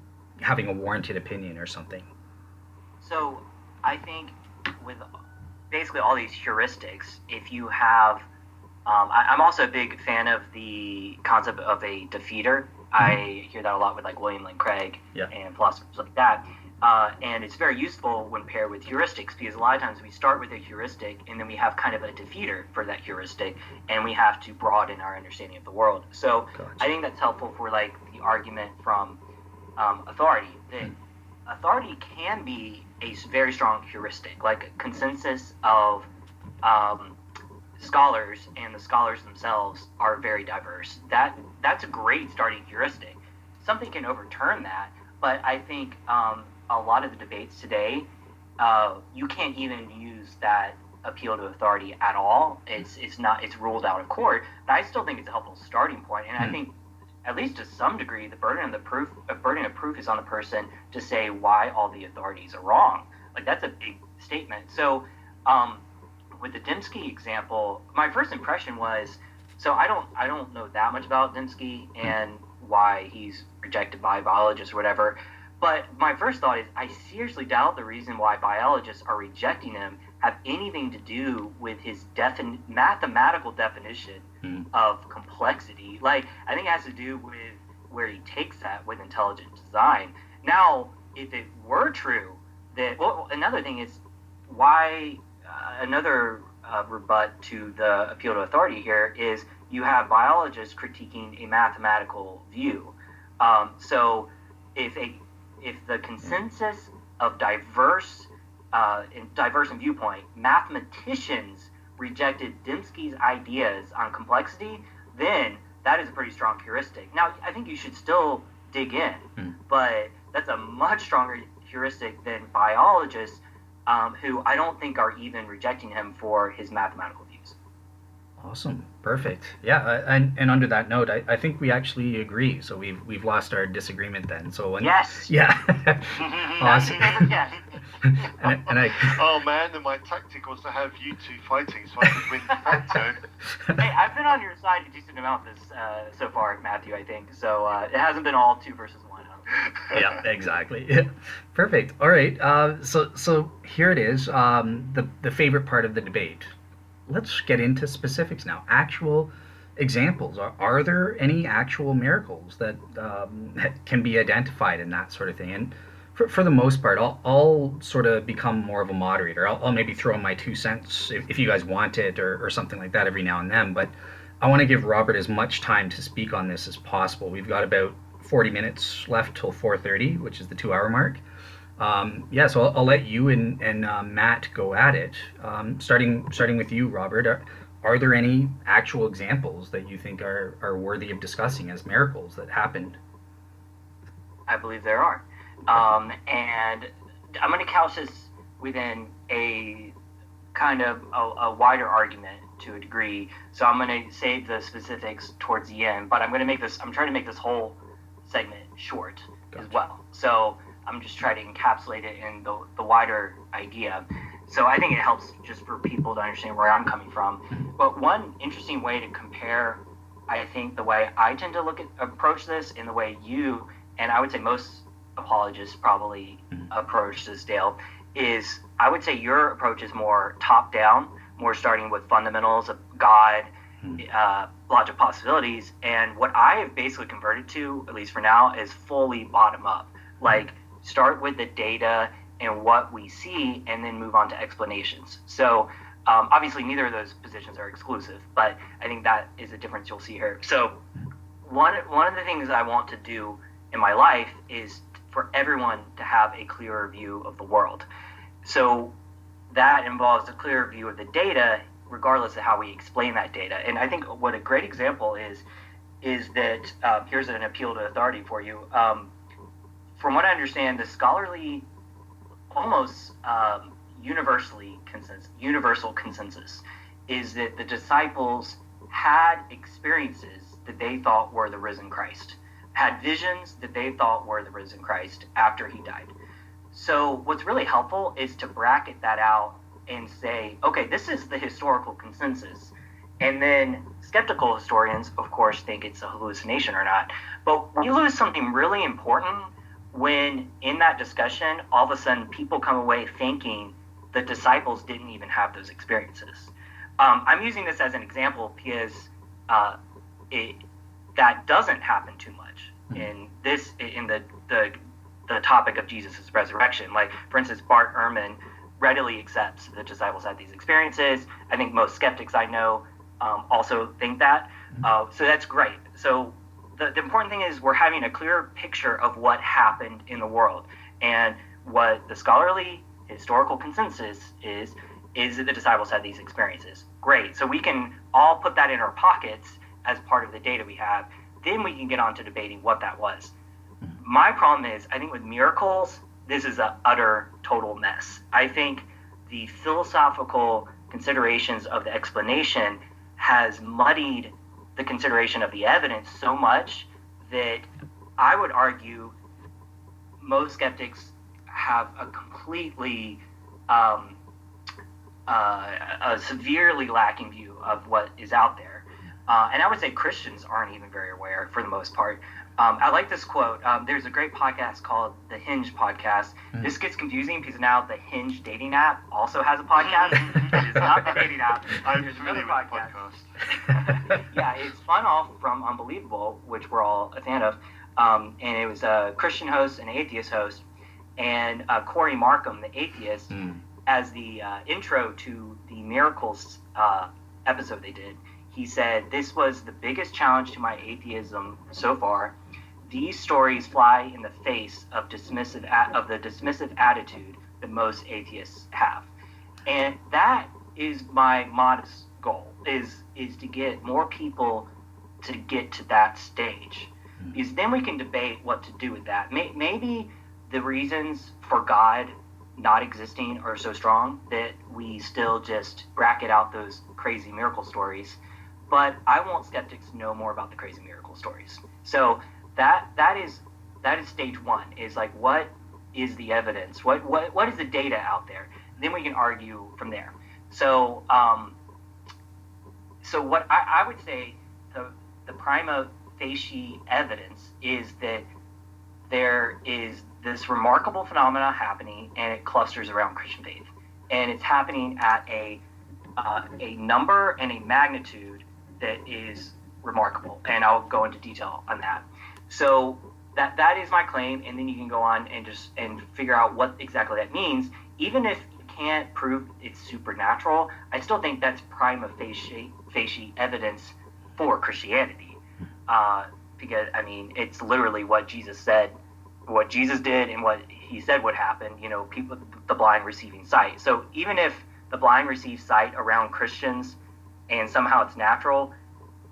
[SPEAKER 1] having a warranted opinion or something?
[SPEAKER 3] So I think with basically all these heuristics, if you have, I'm also a big fan of the concept of a defeater. Mm-hmm. I hear that a lot with like William Lane Craig and philosophers like that. And it's very useful when paired with heuristics, because a lot of times we start with a heuristic and then we have kind of a defeater for that heuristic, and we have to broaden our understanding of the world. So gotcha. I think that's helpful for like the argument from authority. That authority can be a very strong heuristic, like a consensus of scholars and the scholars themselves are very diverse. That's a great starting heuristic. Something can overturn that, but I think a lot of the debates today, you can't even use that appeal to authority at all. It's ruled out of court, but I still think it's a helpful starting point, and I think at least to some degree, the burden of proof is on the person to say why all the authorities are wrong. Like, that's a big statement. So, with the Dembski example, my first impression was, so I don't know that much about Dembski and why he's rejected by biologists or whatever. But my first thought is, I seriously doubt the reason why biologists are rejecting him have anything to do with his mathematical definition of complexity. Like, I think it has to do with where he takes that with intelligent design. Now, if it were true that, well, another thing is why another rebut to the appeal to authority here is you have biologists critiquing a mathematical view. So if the consensus of diverse in viewpoint, mathematicians rejected Dembski's ideas on complexity, then that is a pretty strong heuristic. Now, I think you should still dig in, but that's a much stronger heuristic than biologists who I don't think are even rejecting him for his mathematical views.
[SPEAKER 1] Awesome, perfect. Yeah, and under that note, I think we actually agree. So we've lost our disagreement then. So
[SPEAKER 3] yes,
[SPEAKER 1] yeah, awesome. and I
[SPEAKER 2] oh man, and my tactic was to have you two fighting so I could win that turn.
[SPEAKER 3] Hey, I've been on your side a decent amount this so far, Matthew. I think so. It hasn't been all 2 versus 1.
[SPEAKER 1] Yeah, exactly. Yeah. Perfect. All right. So here it is. The favorite part of the debate. Let's get into specifics now. Actual examples. Are there any actual miracles that can be identified in that sort of thing? And for the most part, I'll sort of become more of a moderator. I'll maybe throw in my 2 cents if you guys want it or something like that every now and then. But I want to give Robert as much time to speak on this as possible. We've got about 40 minutes left till 4:30, which is the 2-hour mark. Yeah, so I'll let you and Matt go at it. Starting with you, Robert. Are there any actual examples that you think are worthy of discussing as miracles that happened?
[SPEAKER 3] I believe there are. And I'm going to couch this within a kind of a wider argument to a degree. So I'm going to save the specifics towards the end, but I'm trying to make this whole segment short as well. So I'm just trying to encapsulate it in the wider idea. So I think it helps just for people to understand where I'm coming from. But one interesting way to compare, I think, the way I tend to approach this and the way you, and I would say most apologists probably approach this, Dale, is I would say your approach is more top-down, more starting with fundamentals of God, logic of possibilities, and what I have basically converted to, at least for now, is fully bottom-up. Like, start with the data and what we see, and then move on to explanations. So obviously neither of those positions are exclusive, but I think that is a difference you'll see here. So one of the things I want to do in my life is for everyone to have a clearer view of the world. So that involves a clearer view of the data, regardless of how we explain that data. And I think what a great example is that here's an appeal to authority for you. From what I understand, the scholarly, almost universal consensus is that the disciples had experiences that they thought were the risen Christ, had visions that they thought were the risen Christ after he died. So what's really helpful is to bracket that out and say, okay, this is the historical consensus. And then skeptical historians, of course, think it's a hallucination or not. But we lose something really important when in that discussion, all of a sudden people come away thinking the disciples didn't even have those experiences. I'm using this as an example because that doesn't happen too much in the topic of Jesus' resurrection. Like, for instance, Bart Ehrman readily accepts the disciples had these experiences. I think most skeptics I know also think that. So that's great. So the important thing is we're having a clear picture of what happened in the world. And what the scholarly historical consensus is is that the disciples had these experiences. Great. So we can all put that in our pockets as part of the data we have. Then we can get on to debating what that was. My problem is, I think with miracles, this is an utter, total mess. I think the philosophical considerations of the explanation has muddied the consideration of the evidence so much that I would argue most skeptics have a completely a severely lacking view of what is out there. And I would say Christians aren't even very aware for the most part. I like this quote. There's a great podcast called the Hinge Podcast. This gets confusing because now the Hinge dating app also has a podcast. It is not the dating app.
[SPEAKER 2] I'm familiar with the podcast.
[SPEAKER 3] Yeah, it's spun off from Unbelievable, which we're all a fan of. And it was a Christian host and an atheist host. And Corey Markham, the atheist, as the intro to the Miracles episode they did, he said, "This was the biggest challenge to my atheism so far. These stories fly in the face of the dismissive attitude that most atheists have." And that is my modest goal, is to get more people to get to that stage. Because then we can debate what to do with that. Maybe the reasons for God not existing are so strong that we still just bracket out those crazy miracle stories. But I want skeptics to know more about the crazy miracle stories. So that is stage one, is like, what is the evidence? What is the data out there? Then we can argue from there. So so what I would say the prima facie evidence is that there is this remarkable phenomena happening, and it clusters around Christian faith, and it's happening at a number and a magnitude that is remarkable, and I'll go into detail on that. So that is my claim, and then you can go on and figure out what exactly that means. Even if you can't prove it's supernatural, I still think that's prima facie evidence for Christianity, because I mean it's literally what Jesus said, what Jesus did, and what he said would happen. People, the blind receiving sight. So even if the blind receive sight around Christians, and somehow it's natural,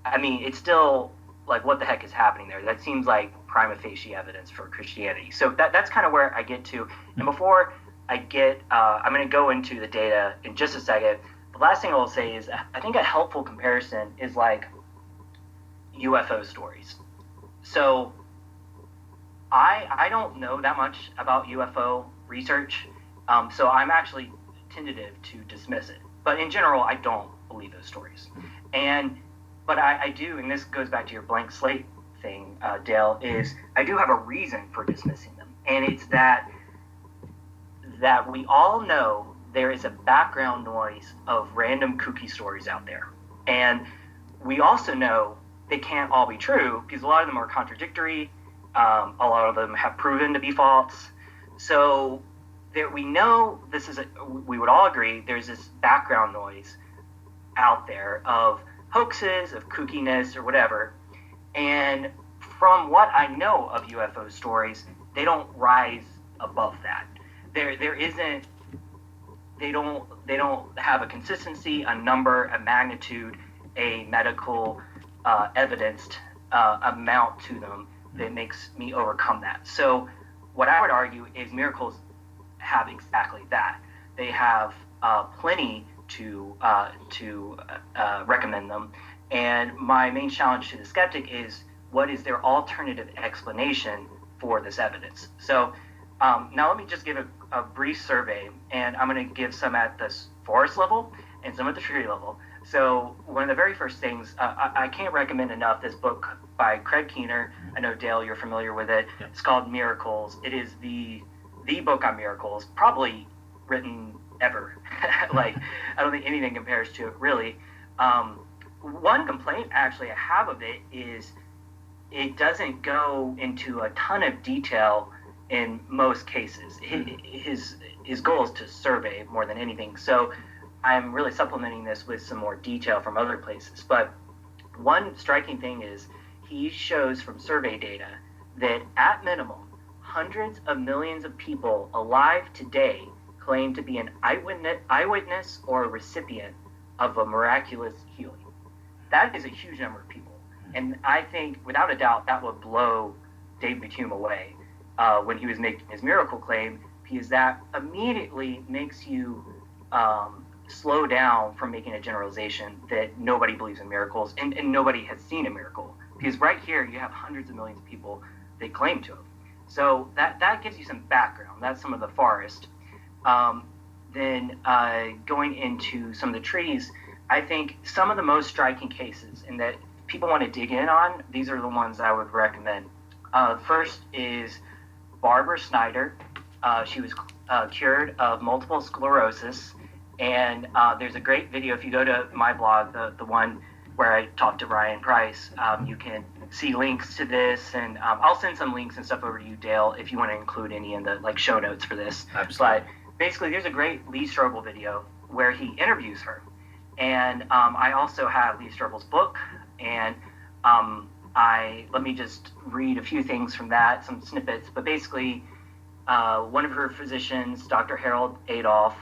[SPEAKER 3] I mean, it's still like, what the heck is happening there? That seems like prima facie evidence for Christianity. So that's kind of where I get to. And before I get, I'm going to go into the data in just a second. The last thing I will say is, I think a helpful comparison is like UFO stories. So I don't know that much about UFO research, so I'm actually tentative to dismiss it. But in general, I don't believe those stories. But I do, and this goes back to your blank slate thing, Dale, is I do have a reason for dismissing them. And it's that we all know there is a background noise of random kooky stories out there. And we also know they can't all be true, because a lot of them are contradictory. A lot of them have proven to be false. So we know we would all agree there's this background noise out there of hoaxes, of kookiness, or whatever. And from what I know of UFO stories, they don't rise above that. There isn't. They don't have a consistency, a number, a magnitude, a medical evidenced amount to them that makes me overcome that. So what I would argue is miracles have exactly that. They have plenty to recommend them. And my main challenge to the skeptic is, what is their alternative explanation for this evidence? So now let me just give a brief survey, and I'm going to give some at the forest level and some at the tree level. So one of the very first things, I can't recommend enough this book by Craig Keener. I know, Dale, you're familiar with it. Yep. It's called Miracles. It is the book on miracles, probably written ever. Like, I don't think anything compares to it, really. One complaint actually I have of it is it doesn't go into a ton of detail in most cases. His goal is to survey more than anything. So I'm really supplementing this with some more detail from other places. But one striking thing is he shows from survey data that at minimum, hundreds of millions of people alive today claim to be an eyewitness or a recipient of a miraculous healing. That is a huge number of people. And I think, without a doubt, that would blow David Hume away when he was making his miracle claim, because that immediately makes you slow down from making a generalization that nobody believes in miracles and nobody has seen a miracle. Because right here, you have hundreds of millions of people that claim to it. So that gives you some background. That's some of the forest. Then going into some of the trees, I think some of the most striking cases and that people want to dig in on, these are the ones I would recommend. First is Barbara Snyder. She was cured of multiple sclerosis, and there's a great video. If you go to my blog, the one where I talked to Ryan Price, you can see links to this, and I'll send some links and stuff over to you, Dale, if you want to include any in the show notes for this.
[SPEAKER 1] Absolutely.
[SPEAKER 3] But basically, there's a great Lee Strobel video where he interviews her, and I also have Lee Strobel's book, and let me just read a few things from that, some snippets. But basically, one of her physicians, Dr. Harold Adolph,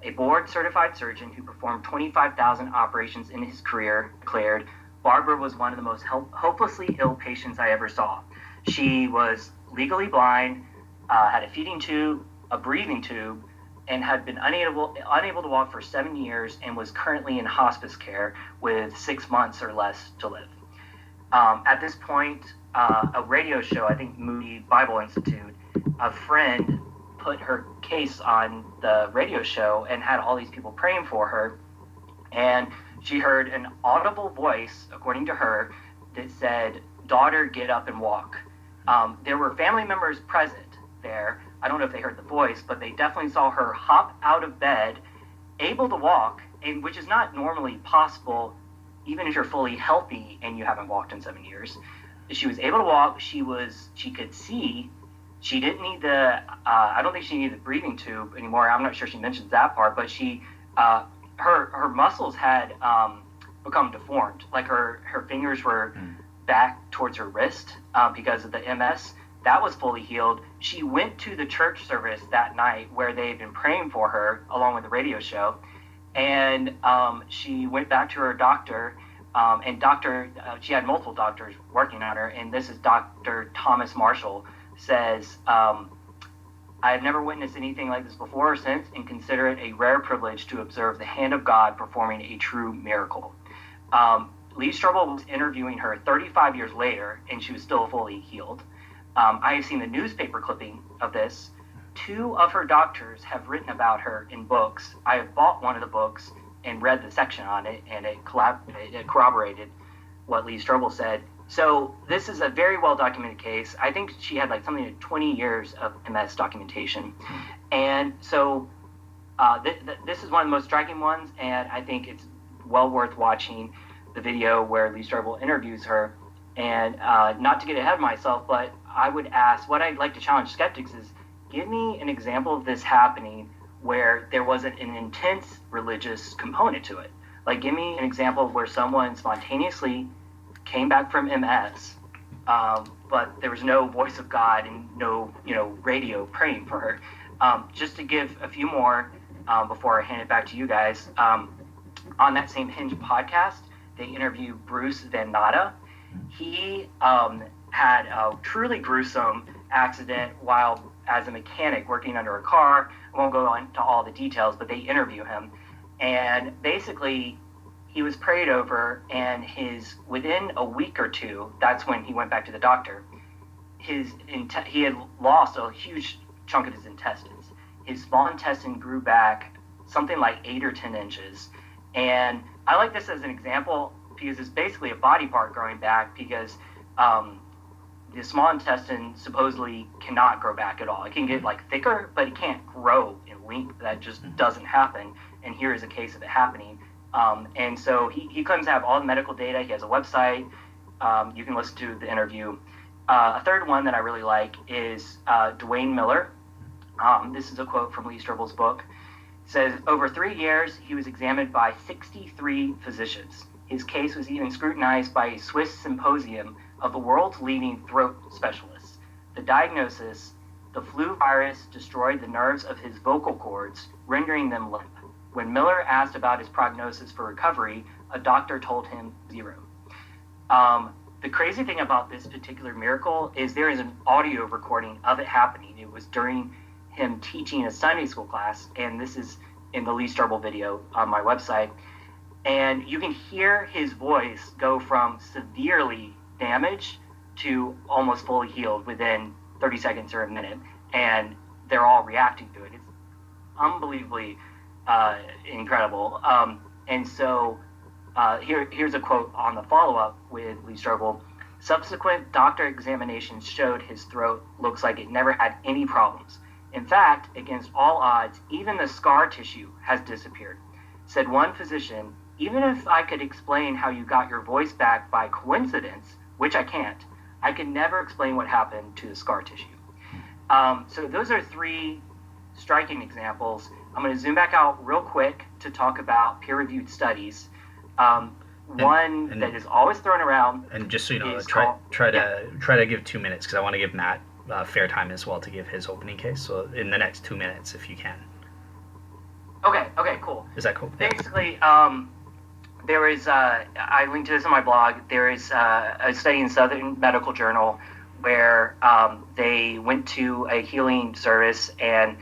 [SPEAKER 3] a board-certified surgeon who performed 25,000 operations in his career, declared, Barbara was one of the most hopelessly ill patients I ever saw. She was legally blind, had a feeding tube, a breathing tube, and had been unable to walk for 7 years and was currently in hospice care with 6 months or less to live. At this point, a radio show, I think Moody Bible Institute, a friend put her case on the radio show and had all these people praying for her. And she heard an audible voice, according to her, that said, "Daughter, get up and walk." There were family members present there. I don't know if they heard the voice, but they definitely saw her hop out of bed, able to walk, and which is not normally possible even if you're fully healthy and you haven't walked in 7 years. She was able to walk. She could see. She didn't need I don't think she needed the breathing tube anymore. I'm not sure she mentions that part, but her muscles had become deformed. Like her fingers were back towards her wrist because of the MS. That was fully healed. She went to the church service that night where they had been praying for her along with the radio show. And she went back to her doctor, and she had multiple doctors working on her, and this is Dr. Thomas Marshall, says, I have never witnessed anything like this before or since, and consider it a rare privilege to observe the hand of God performing a true miracle. Lee Strobel was interviewing her 35 years later, and she was still fully healed. I have seen the newspaper clipping of this. 2 of her doctors have written about her in books. I have bought one of the books and read the section on it, and it corroborated what Lee Strobel said. So this is a very well-documented case. I think she had something like 20 years of MS documentation. And so this is one of the most striking ones, and I think it's well worth watching the video where Lee Strobel interviews her. And not to get ahead of myself, but I would ask, what I'd like to challenge skeptics is, give me an example of this happening where there wasn't an intense religious component to it. Give me an example of where someone spontaneously came back from MS, but there was no voice of God and no, radio praying for her. Just to give a few more before I hand it back to you guys, on that same Hinge podcast, they interviewed Bruce Van Natta. He had a truly gruesome accident while as a mechanic working under a car. I won't go into all the details, but they interview him. And basically, he was prayed over, and within a week or two, that's when he went back to the doctor. He had lost a huge chunk of his intestines. His small intestine grew back something like 8 or 10 inches. And I like this as an example because it's basically a body part growing back, because the small intestine supposedly cannot grow back at all. It can get thicker, but it can't grow in length. That just doesn't happen. And here is a case of it happening. And so he claims to have all the medical data. He has a website. You can listen to the interview. A third one that I really like is Dwayne Miller. This is a quote from Lee Strobel's book. It says, over 3 years, he was examined by 63 physicians. His case was even scrutinized by a Swiss symposium of the world's leading throat specialists. The diagnosis, The flu virus destroyed the nerves of his vocal cords, rendering them limp. When Miller asked about his prognosis for recovery, a doctor told him 0. The crazy thing about this particular miracle is there is an audio recording of it happening. It was during him teaching a Sunday school class, and this is in the Lee Strobel video on my website. And you can hear his voice go from severely damaged to almost fully healed within 30 seconds or a minute, and they're all reacting to it. It's unbelievably incredible. And so here's a quote on the follow-up with Lee Strobel. Subsequent doctor examinations showed his throat looks like it never had any problems. In fact, against all odds, even the scar tissue has disappeared. Said one physician, even if I could explain how you got your voice back by coincidence, which I can't, I could never explain what happened to the scar tissue. So those are 3 striking examples. I'm going to zoom back out real quick to talk about peer-reviewed studies. One that is always thrown around.
[SPEAKER 1] And just so you know, try to give 2 minutes, because I want to give Matt fair time as well to give his opening case. So in the next 2 minutes, if you can.
[SPEAKER 3] Okay, cool.
[SPEAKER 1] Is that cool?
[SPEAKER 3] Basically, there is, I linked to this on my blog, there is a study in Southern Medical Journal where they went to a healing service and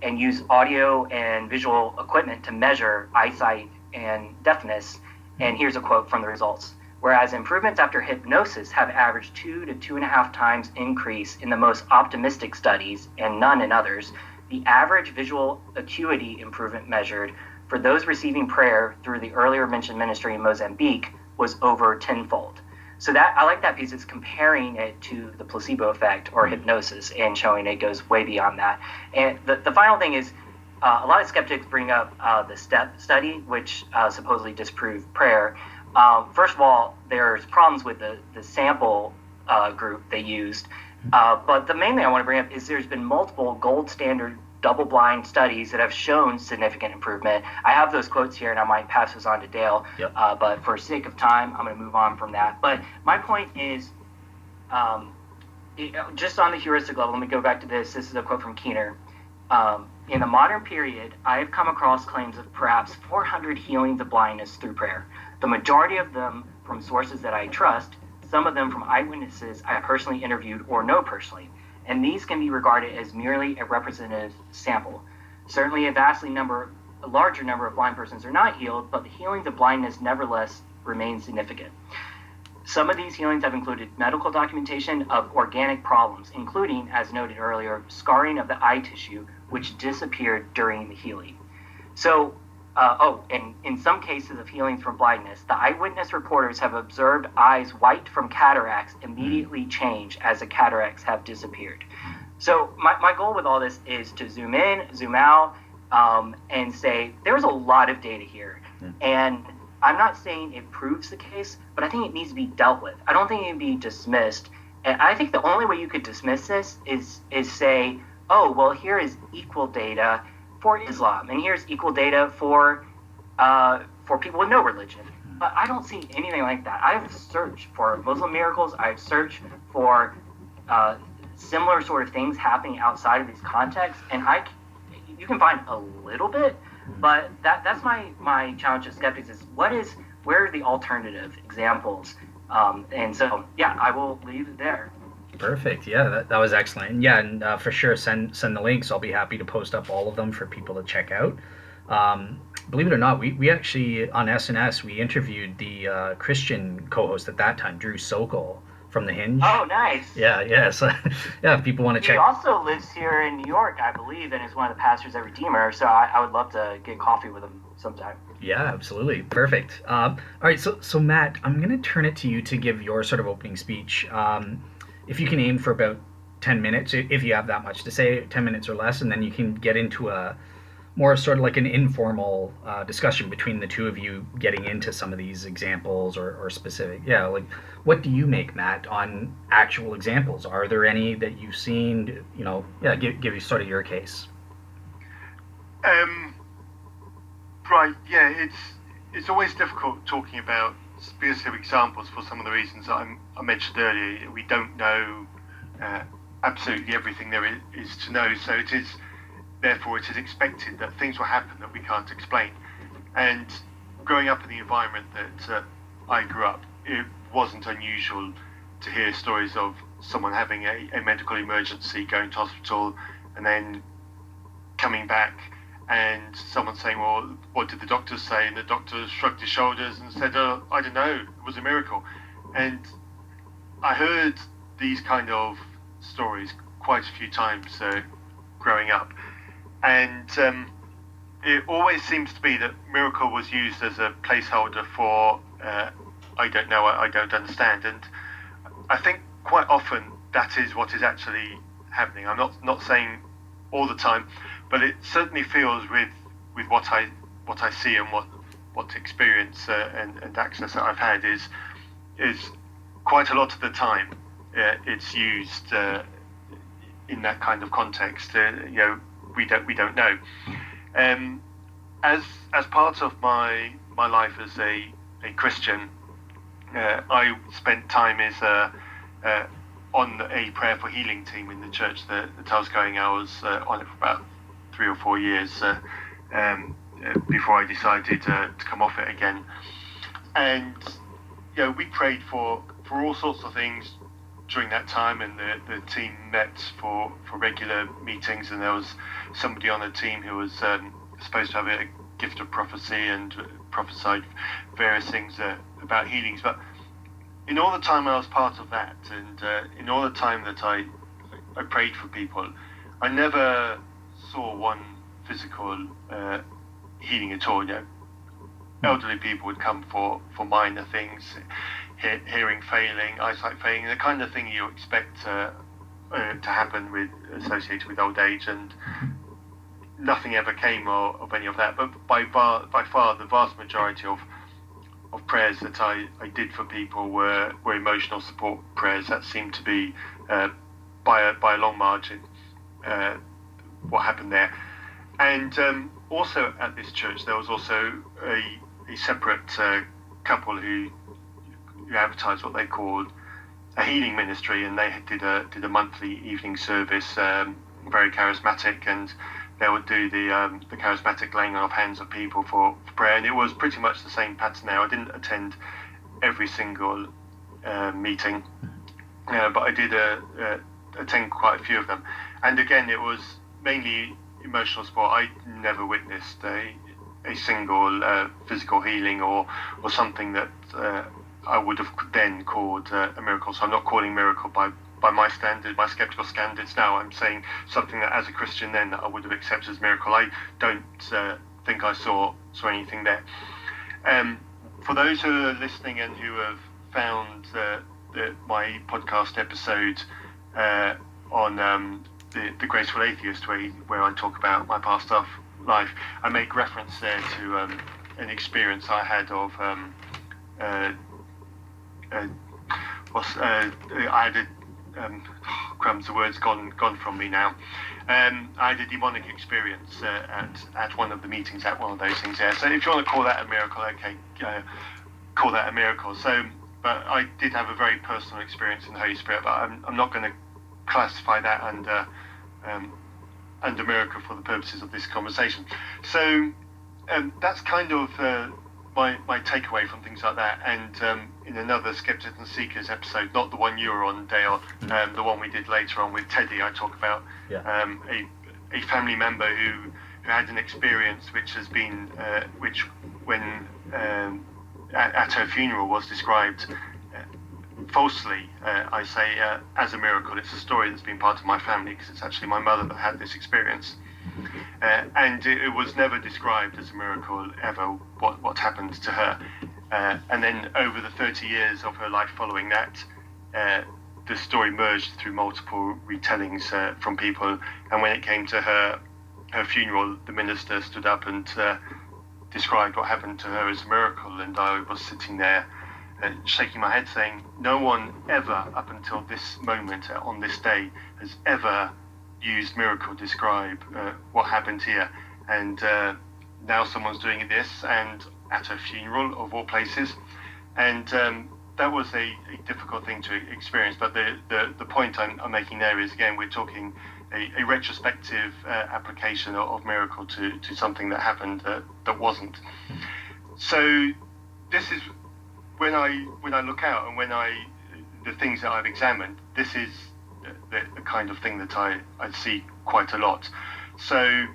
[SPEAKER 3] used audio and visual equipment to measure eyesight and deafness. And here's a quote from the results. Whereas improvements after hypnosis have averaged 2 to 2.5 times increase in the most optimistic studies and none in others, the average visual acuity improvement measured for those receiving prayer through the earlier mentioned ministry in Mozambique was over tenfold. So that I like that piece. It's comparing it to the placebo effect or hypnosis and showing it goes way beyond that. And the final thing is a lot of skeptics bring up the STEP study, which supposedly disproved prayer. First of all, there's problems with the sample group they used. But the main thing I want to bring up is there's been multiple gold standard double-blind studies that have shown significant improvement. I have those quotes here, and I might pass those on to Dale.
[SPEAKER 1] Yep.
[SPEAKER 3] But for sake of time, I'm going to move on from that. But my point is, just on the heuristic level, let me go back to this. This is a quote from Keener. In the modern period, I have come across claims of perhaps 400 healings of blindness through prayer. The majority of them from sources that I trust, some of them from eyewitnesses I have personally interviewed or know personally. And these can be regarded as merely a representative sample. Certainly a larger number of blind persons are not healed, but the healings of blindness nevertheless remain significant. Some of these healings have included medical documentation of organic problems, including, as noted earlier, scarring of the eye tissue, which disappeared during the healing. So, and in some cases of healings from blindness, the eyewitness reporters have observed eyes white from cataracts immediately change as the cataracts have disappeared. So my goal with all this is to zoom in, zoom out, and say there's a lot of data here. And I'm not saying it proves the case, but I think it needs to be dealt with. I don't think it can be dismissed. And I think the only way you could dismiss this is say, oh, well, here is equal data for Islam, and here's equal data for people with no religion. But I don't see anything like that. I've searched for Muslim miracles. I've searched for similar sort of things happening outside of these contexts, and you can find a little bit, but that's my challenge to skeptics is where are the alternative examples? And so, yeah, I will leave it there.
[SPEAKER 1] Perfect. Yeah, that was excellent. Yeah, and for sure, send the links. I'll be happy to post up all of them for people to check out. Believe it or not, we actually, on SNS, we interviewed the Christian co-host at that time, Drew Sokol from The Hinge.
[SPEAKER 3] Oh, nice.
[SPEAKER 1] Yeah. So, yeah, if people want to check.
[SPEAKER 3] He also lives here in New York, I believe, and is one of the pastors at Redeemer, so I would love to get coffee with him sometime.
[SPEAKER 1] Yeah, absolutely. Perfect. All right, so Matt, I'm going to turn it to you to give your sort of opening speech. If you can aim for about 10 minutes, if you have that much to say, 10 minutes or less, and then you can get into a more sort of like an informal discussion between the two of you getting into some of these examples or specific. Yeah, like what do you make, Matt, on actual examples? Are there any that you've seen, give you sort of your case.
[SPEAKER 2] Right, yeah, it's always difficult talking about specific examples for some of the reasons I mentioned earlier. We don't know absolutely everything there is to know. So therefore, it is expected that things will happen that we can't explain. And growing up in the environment that I grew up, it wasn't unusual to hear stories of someone having a medical emergency, going to hospital, and then coming back, and someone saying, "Well, what did the doctors say?" And the doctor shrugged his shoulders and said, "Oh, I don't know. It was a miracle." And I heard these kind of stories quite a few times growing up, and it always seems to be that miracle was used as a placeholder for I don't know, I don't understand, and I think quite often that is what is actually happening. I'm not saying all the time, but it certainly feels with what I see and what experience and access that I've had is quite a lot of the time it's used in that kind of context. We don't know. As part of my life as a Christian, I spent time as on a prayer for healing team in the church that I was going. I was on it for about 3 or 4 years before I decided to come off it again. And we prayed for all sorts of things during that time, and the team met for regular meetings, and there was somebody on the team who was supposed to have a gift of prophecy and prophesied various things about healings. But in all the time I was part of that, and in all the time that I prayed for people, I never saw one physical healing at all. Elderly people would come for minor things, hearing failing, eyesight failing, the kind of thing you expect to happen associated with old age, and nothing ever came of any of that. But by far the vast majority of prayers that I did for people were emotional support prayers. That seemed to be by a long margin what happened there. And also at this church there was also a separate couple who advertised what they called a healing ministry, and they did a monthly evening service, very charismatic, and they would do the charismatic laying on of hands of people for prayer, and it was pretty much the same pattern there. I didn't attend every single meeting, but I did attend quite a few of them, and again it was mainly emotional support. I never witnessed a single physical healing or something that I would have then called a miracle. So I'm not calling miracle by my standard, my skeptical standards now. I'm saying something that as a Christian then I would have accepted as miracle. I don't think I saw anything there. For those who are listening and who have found my podcast episode on the Graceful Atheist, where I talk about my past life, I make reference there to an experience I had of I had crumbs, the words gone from me now. I had a demonic experience at one of the meetings, at one of those things there. So if you want to call that a miracle, okay, call that a miracle. So, but I did have a very personal experience in the Holy Spirit, but I'm not going to classify that under miracle for the purposes of this conversation. So that's kind of my takeaway from things like that. And in another Skeptics and Seekers episode, not the one you were on, Dale, the one we did later on with Teddy, I talk about a family member who had an experience which has been which when at her funeral was described falsely, I say, as a miracle. It's a story that's been part of my family, because it's actually my mother that had this experience. And it was never described as a miracle ever, what happened to her. And then over the 30 years of her life following that, the story merged through multiple retellings from people. And when it came to her funeral, the minister stood up and described what happened to her as a miracle. And I was sitting there shaking my head saying, no one ever up until this moment, on this day, has ever used miracle to describe what happened here. And now someone's doing this, and at a funeral of all places. And that was a difficult thing to experience. But the point I'm making there is, again, we're talking a retrospective application of miracle to something that happened that wasn't. So this is when I look out and the things that I've examined, this is the kind of thing that I see quite a lot. So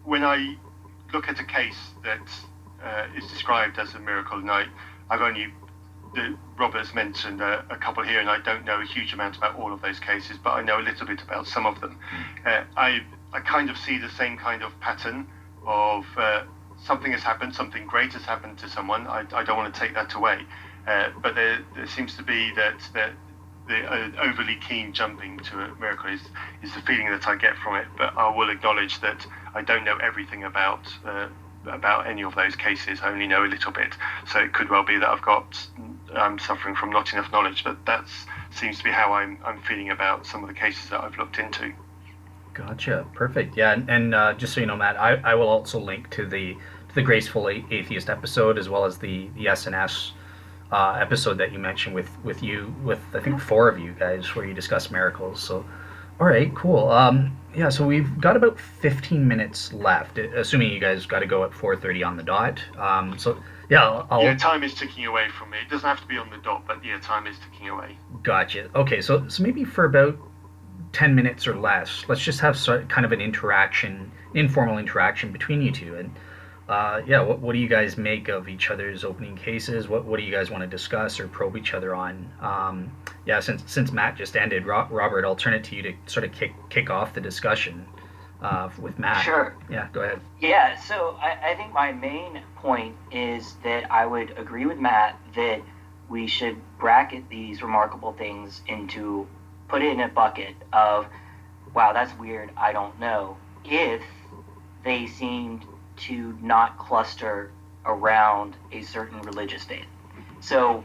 [SPEAKER 2] when I look at a case that is described as a miracle, and I've only Robert's mentioned a couple here, and I don't know a huge amount about all of those cases, but I know a little bit about some of them. I kind of see the same kind of pattern of something has happened, something great has happened to someone. I don't want to take that away, but there seems to be that the overly keen jumping to a miracle is the feeling that I get from it. But I will acknowledge that I don't know everything about any of those cases. I only know a little bit, so it could well be that I'm suffering from not enough knowledge. But that seems to be how I'm feeling about some of the cases that I've looked into.
[SPEAKER 1] Gotcha. Perfect. Yeah, and just so you know, Matt, I will also link to the Graceful Atheist episode, as well as the SNS episode that you mentioned with I think 4 of you guys, where you discuss miracles. So, all right, cool. Yeah, so we've got about 15 minutes left, assuming you guys got to go at 4:30 on the dot. So yeah,
[SPEAKER 2] yeah, time is ticking away from me. It doesn't have to be on the dot, but yeah, time is ticking away.
[SPEAKER 1] Gotcha. Okay, so maybe for about 10 minutes or less, let's just have kind of an informal interaction between you two. And yeah, what do you guys make of each other's opening cases? What do you guys want to discuss or probe each other on? Yeah, since Matt just ended, Robert, I'll turn it to you to sort of kick off the discussion with Matt.
[SPEAKER 3] Sure.
[SPEAKER 1] Yeah, go ahead.
[SPEAKER 3] Yeah, so I think my main point is that I would agree with Matt that we should bracket these remarkable things put it in a bucket of, wow, that's weird, I don't know, if they seemed to not cluster around a certain religious faith. So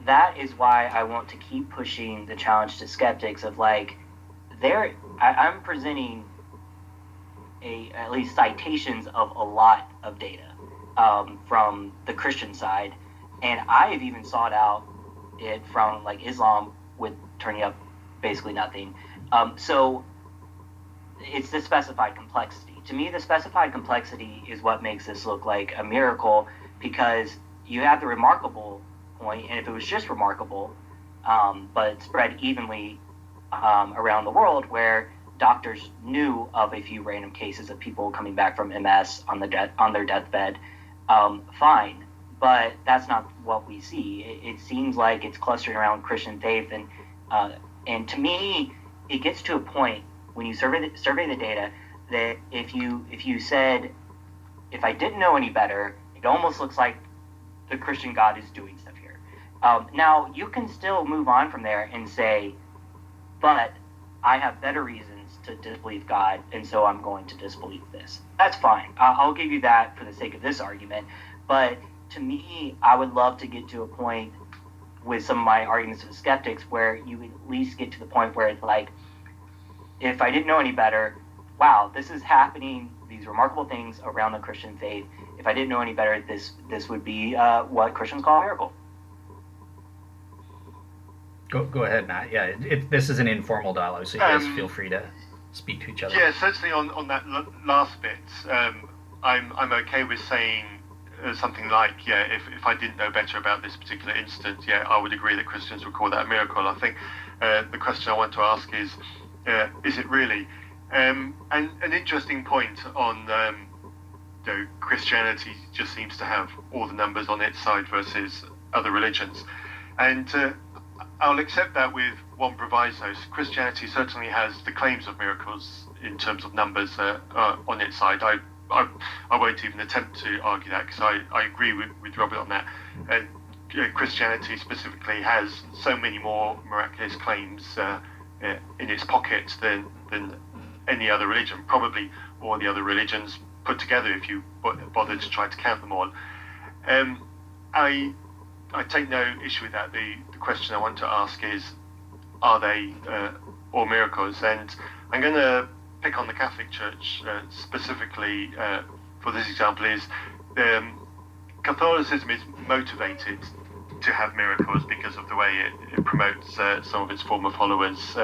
[SPEAKER 3] that is why I want to keep pushing the challenge to skeptics of like, I'm presenting at least citations of a lot of data from the Christian side, and I've even sought out it from like Islam with turning up basically nothing. So it's the specified complexity. To me, the specified complexity is what makes this look like a miracle, because you have the remarkable point, and if it was just remarkable, but spread evenly around the world, where doctors knew of a few random cases of people coming back from MS on their deathbed, fine. But that's not what we see. It seems like it's clustered around Christian faith, and to me, it gets to a point when you survey the data that if you said, if I didn't know any better, it almost looks like the Christian God is doing stuff here. Now, you can still move on from there and say, but I have better reasons to disbelieve God, and so I'm going to disbelieve this. That's fine. I'll give you that for the sake of this argument. But to me, I would love to get to a point with some of my arguments with skeptics where you at least get to the point where it's like, if I didn't know any better, wow, this is happening, these remarkable things around the Christian faith. If I didn't know any better, this would be what Christians call a miracle.
[SPEAKER 1] Go ahead, Matt. Yeah, this is an informal dialogue, so you guys feel free to speak to each other.
[SPEAKER 2] Yeah, certainly on that last bit, I'm okay with saying something like, yeah, if I didn't know better about this particular incident, yeah, I would agree that Christians would call that a miracle. I think the question I want to ask is it really? And an interesting point on Christianity just seems to have all the numbers on its side versus other religions. And I'll accept that with one proviso. Christianity certainly has the claims of miracles in terms of numbers on its side. I won't even attempt to argue that, because I agree with Robert on that. And Christianity specifically has so many more miraculous claims in its pocket than any other religion, probably all the other religions put together, if you bother to try to count them all. I take no issue with that. The question I want to ask is, are they all miracles? And I'm going to pick on the Catholic Church specifically for this example. Is Catholicism is motivated to have miracles because of the way it promotes some of its former followers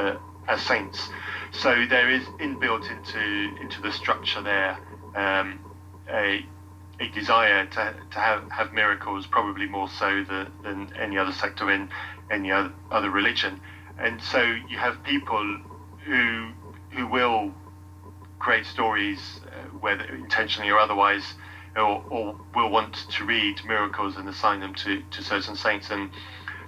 [SPEAKER 2] as saints. So there is inbuilt into the structure there a desire to have miracles, probably more so than any other sect or in any other religion. And so you have people who will create stories, whether intentionally or otherwise, or will want to read miracles and assign them to certain saints. And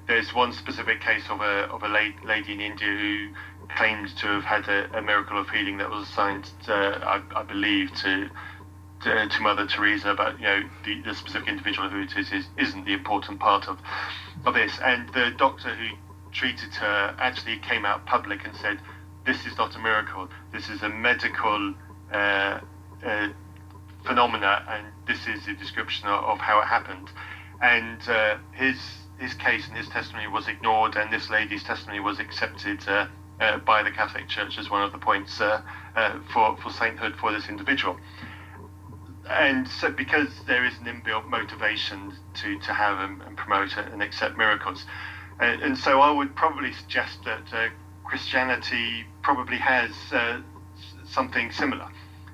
[SPEAKER 2] there's one specific case of a lady in India who claimed to have had a miracle of healing that was assigned, I believe, to Mother Teresa, but the specific individual who it is isn't the important part of this. And the doctor who treated her actually came out public and said, "This is not a miracle. This is a medical phenomena, and this is a description of how it happened." And his case and his testimony was ignored, and this lady's testimony was accepted by the Catholic Church as one of the points for sainthood for this individual. And so, because there is an inbuilt motivation to have and promote and accept miracles, and so I would probably suggest that Christianity probably has something similar,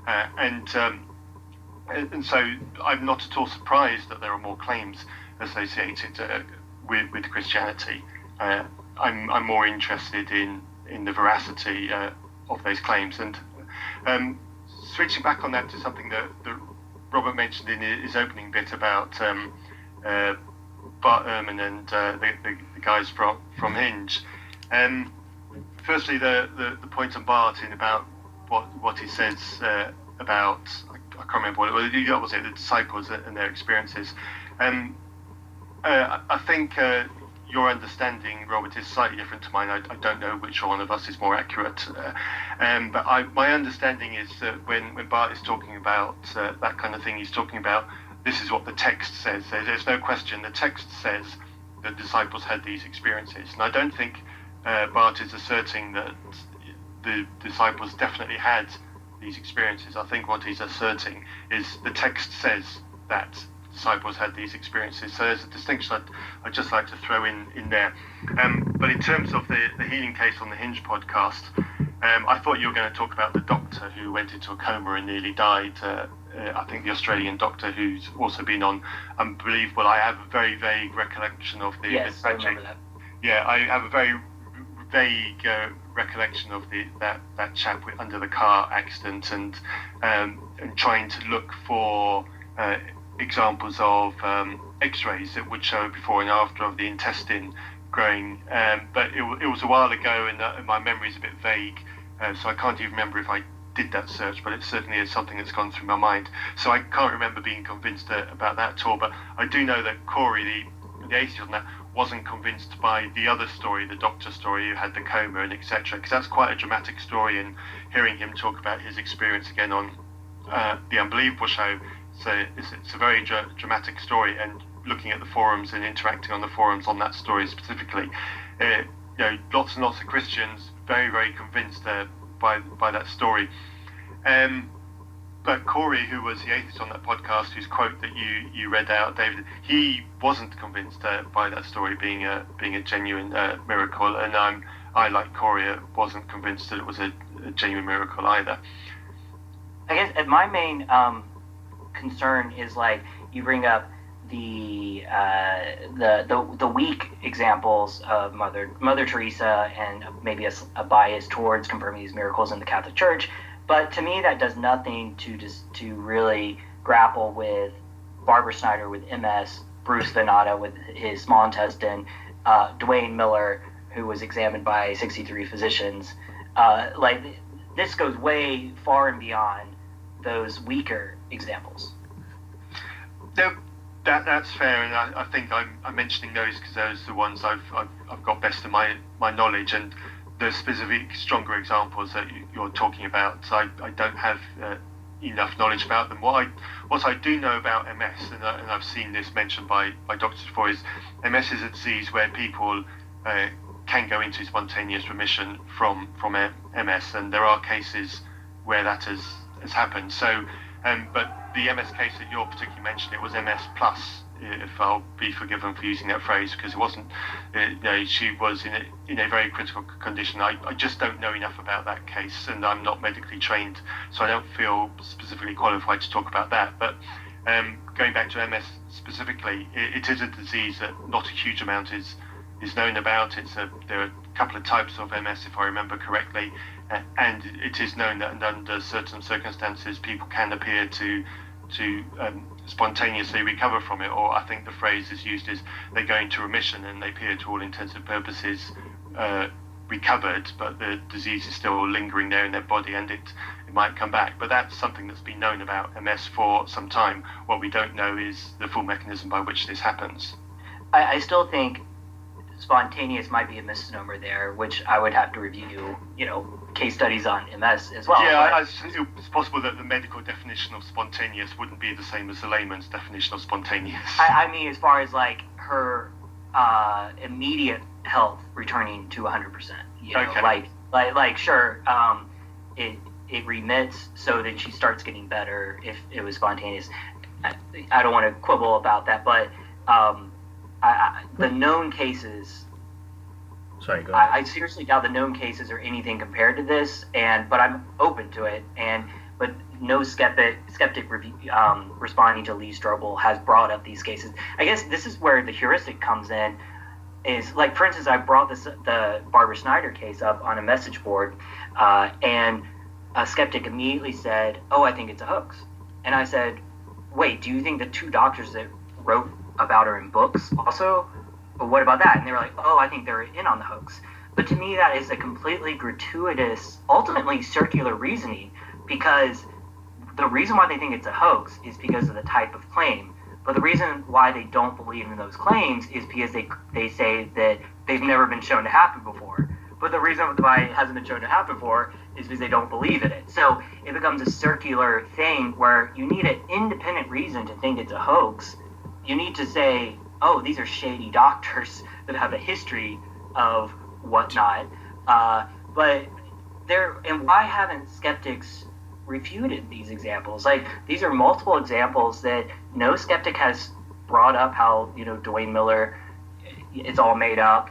[SPEAKER 2] and so I'm not at all surprised that there are more claims associated with Christianity. I'm more interested in the veracity of those claims. And switching back on that to something that Robert mentioned in his opening bit about Bart Ehrman and the guys from Hinge. Firstly, the point on Bart in about what he says about, I can't remember what was it, the disciples and their experiences. I think your understanding, Robert, is slightly different to mine. I don't know which one of us is more accurate, but my understanding is that when Bart is talking about that kind of thing, he's talking about, this is what the text says. There's no question. The text says that disciples had these experiences, and I don't think Bart is asserting that the disciples definitely had these experiences. I think what he's asserting is the text says that disciples had these experiences. So there's a distinction I'd just like to throw in there. But in terms of the healing case on the Hinge podcast, I thought you were going to talk about the doctor who went into a coma and nearly died. I think the Australian doctor who's also been on Unbelievable. I have a very vague recollection of the
[SPEAKER 3] Yes, I remember that.
[SPEAKER 2] Yeah, I have a very vague recollection of that chap under the car accident, and trying to look for examples of X-rays that would show before and after of the intestine growing. But it was a while ago, and my memory is a bit vague, so I can't even remember if I did that search, but it certainly is something that's gone through my mind. So I can't remember being convinced about that at all, but I do know that Corey, the atheist on that, wasn't convinced by the other story, the doctor story, who had the coma and etc., because that's quite a dramatic story, and hearing him talk about his experience again on the Unbelievable show, so it's a very dramatic story, and looking at the forums and interacting on the forums on that story specifically, lots and lots of Christians very, very convinced by that story. But Corey, who was the atheist on that podcast, whose quote that you read out, David, he wasn't convinced by that story being a genuine miracle, and I, like Corey, wasn't convinced that it was a genuine miracle either.
[SPEAKER 3] I guess my main concern is, like, you bring up the weak examples of Mother Teresa and maybe a bias towards confirming these miracles in the Catholic Church, but to me that does nothing to really grapple with Barbara Snyder with MS, Bruce Venata with his small intestine, Dwayne Miller, who was examined by 63 physicians. This goes way far and beyond those weaker examples.
[SPEAKER 2] No, that's fair, and I think I'm mentioning those because those are the ones I've got best in my knowledge, and the specific stronger examples that you're talking about, I don't have enough knowledge about them. What I do know about MS, and I've seen this mentioned by doctors before, is MS is a disease where people can go into spontaneous remission from MS, and there are cases where that has happened. So, but the MS case that you're particularly mentioning, it was MS plus, if I'll be forgiven for using that phrase, because it wasn't, she was in a very critical condition. I just don't know enough about that case, and I'm not medically trained, so I don't feel specifically qualified to talk about that. But going back to MS specifically, it is a disease that not a huge amount is known about. There are a couple of types of MS, if I remember correctly, and it is known that under certain circumstances people can appear to spontaneously recover from it, or I think the phrase is used is they go into remission and they appear to all intents and purposes recovered, but the disease is still lingering there in their body, and it might come back. But that's something that's been known about MS for some time. What we don't know is the full mechanism by which this happens.
[SPEAKER 3] I still think spontaneous might be a misnomer there, which I would have to review, case studies on MS as well.
[SPEAKER 2] Yeah, it's possible that the medical definition of spontaneous wouldn't be the same as the layman's definition of spontaneous.
[SPEAKER 3] I mean, as far as like her immediate health returning to 100%,
[SPEAKER 2] okay.
[SPEAKER 3] like sure, it remits so that she starts getting better if it was spontaneous. I don't want to quibble about that, but the known cases.
[SPEAKER 1] Sorry, go ahead.
[SPEAKER 3] I seriously doubt the known cases are anything compared to this, but I'm open to it. But no skeptic responding to Lee Strobel has brought up these cases. I guess this is where the heuristic comes in. Is like, for instance, I brought the Barbara Snyder case up on a message board, and a skeptic immediately said, "Oh, I think it's a hoax." And I said, "Wait, do you think the two doctors that wrote about her in books also? But what about that?" And they were like, "Oh, I think they're in on the hoax." But to me, that is a completely gratuitous, ultimately circular reasoning, because the reason why they think it's a hoax is because of the type of claim. But the reason why they don't believe in those claims is because they say that they've never been shown to happen before. But the reason why it hasn't been shown to happen before is because they don't believe in it. So it becomes a circular thing where you need an independent reason to think it's a hoax. You need to say, oh, these are shady doctors that have a history of whatnot. But why haven't skeptics refuted these examples? Like, these are multiple examples that no skeptic has brought up how, Dwayne Miller, it's all made up,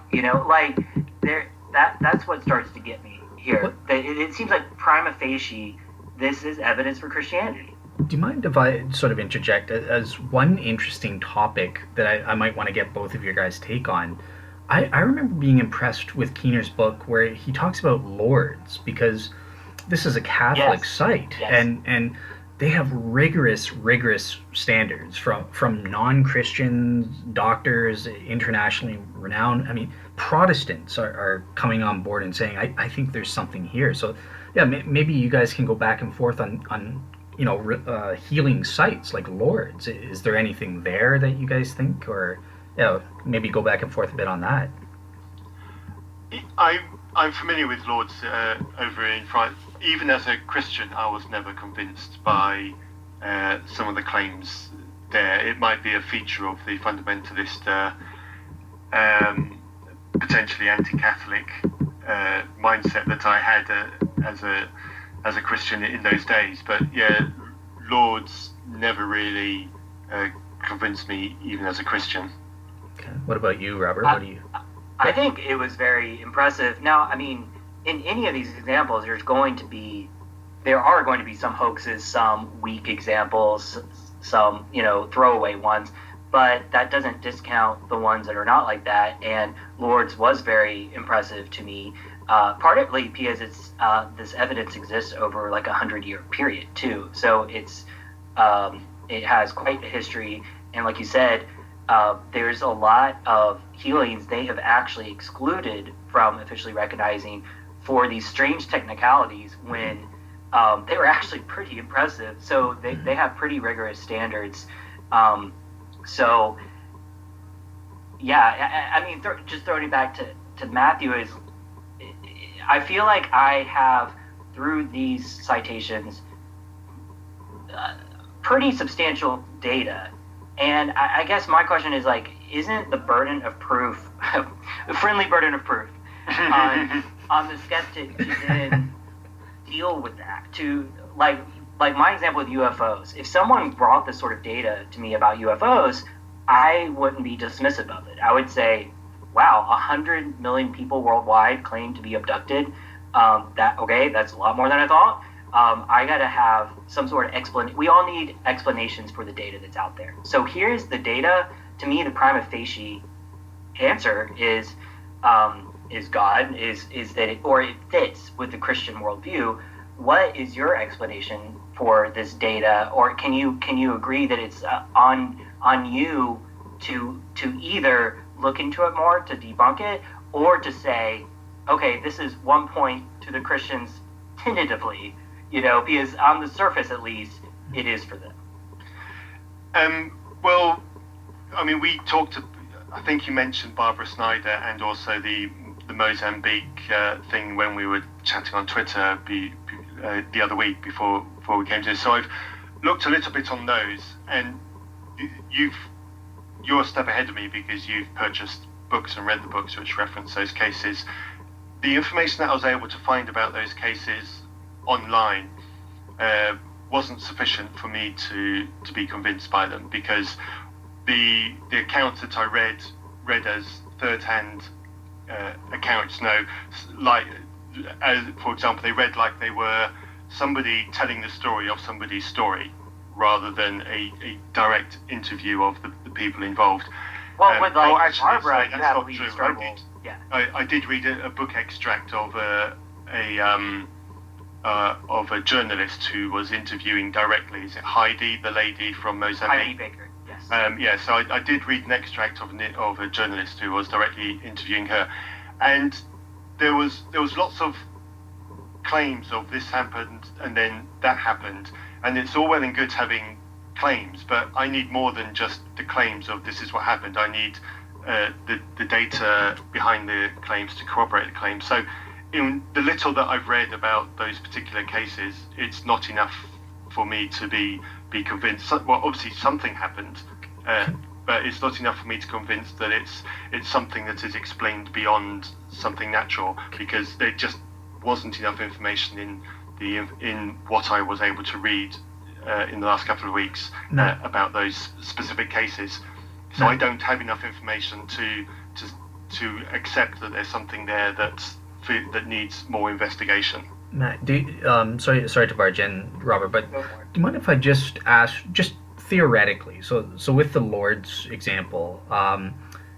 [SPEAKER 3] that's what starts to get me here. It seems like prima facie, this is evidence for Christianity.
[SPEAKER 1] Do you mind if I sort of interject as one interesting topic that I might want to get both of your guys' take on? I remember being impressed with Keener's book where he talks about lords, because this is a Catholic site,
[SPEAKER 3] yes.
[SPEAKER 1] and they have rigorous standards from non-Christian doctors, internationally renowned. I mean, Protestants are coming on board and saying, I think there's something here. So yeah, maybe you guys can go back and forth on healing sites like Lourdes. Is there anything there that you guys think, or maybe go back and forth a bit on that?
[SPEAKER 2] I'm familiar with Lourdes over in France. Even as a Christian, I was never convinced by some of the claims there. It might be a feature of the fundamentalist, potentially anti-Catholic mindset that I had as a Christian in those days. But yeah, Lourdes never really convinced me, even as a Christian.
[SPEAKER 1] Okay. What about you, Robert? What do you?
[SPEAKER 3] I think it was very impressive. Now, I mean, in any of these examples, there are going to be some hoaxes, some weak examples, some throwaway ones, but that doesn't discount the ones that are not like that. And Lourdes was very impressive to me, partly because it's this evidence exists over like 100-year period too. So it has quite a history, and like you said, there's a lot of healings they have actually excluded from officially recognizing for these strange technicalities when they were actually pretty impressive. So they have pretty rigorous standards. So yeah, I mean, just throwing it back to Matthew, I feel like I have, through these citations, pretty substantial data. And I guess my question is, like, isn't the burden of proof, a friendly burden of proof, on the skeptic to then deal with that? To, like my example with UFOs, if someone brought this sort of data to me about UFOs, I wouldn't be dismissive of it. I would say, wow, 100 million people worldwide claim to be abducted. That's a lot more than I thought. I got to have some sort of explanation. We all need explanations for the data that's out there. So here's the data. To me, the prima facie answer is God, is that it fits with the Christian worldview. What is your explanation for this data, or can you agree that it's on you to either look into it more to debunk it, or to say, okay, this is one point to the Christians tentatively, because on the surface at least it is for them.
[SPEAKER 2] Well, I mean, we talked. I think you mentioned Barbara Snyder and also the Mozambique thing when we were chatting on Twitter the other week before we came to this. So I've looked a little bit on those, and you're a step ahead of me because you've purchased books and read the books which reference those cases. The information that I was able to find about those cases online wasn't sufficient for me to be convinced by them, because the accounts that I read as third-hand accounts, like, for example, they read like they were somebody telling the story of somebody's story rather than a direct interview of the people involved.
[SPEAKER 3] Well, with Barbara, you have to struggle.
[SPEAKER 2] I did read a book extract of a journalist who was interviewing directly. Is it Heidi, the lady from Mozambique?
[SPEAKER 3] Heidi Baker, yes.
[SPEAKER 2] So I did read an extract of a journalist who was directly interviewing her, and there was lots of claims of this happened and then that happened, and it's all well and good having claims, but I need more than just the claims of this is what happened. I need the data behind the claims to corroborate the claims. So in the little that I've read about those particular cases, it's not enough for me to be convinced. Well, obviously something happened, but it's not enough for me to convince that it's something that is explained beyond something natural, because there just wasn't enough information in what I was able to read in the last couple of weeks about those specific cases. So I don't have enough information to accept that there's something there that needs more investigation.
[SPEAKER 1] Matt, sorry to barge in, Robert, but do you mind if I just ask, just theoretically, so with the Lord's example,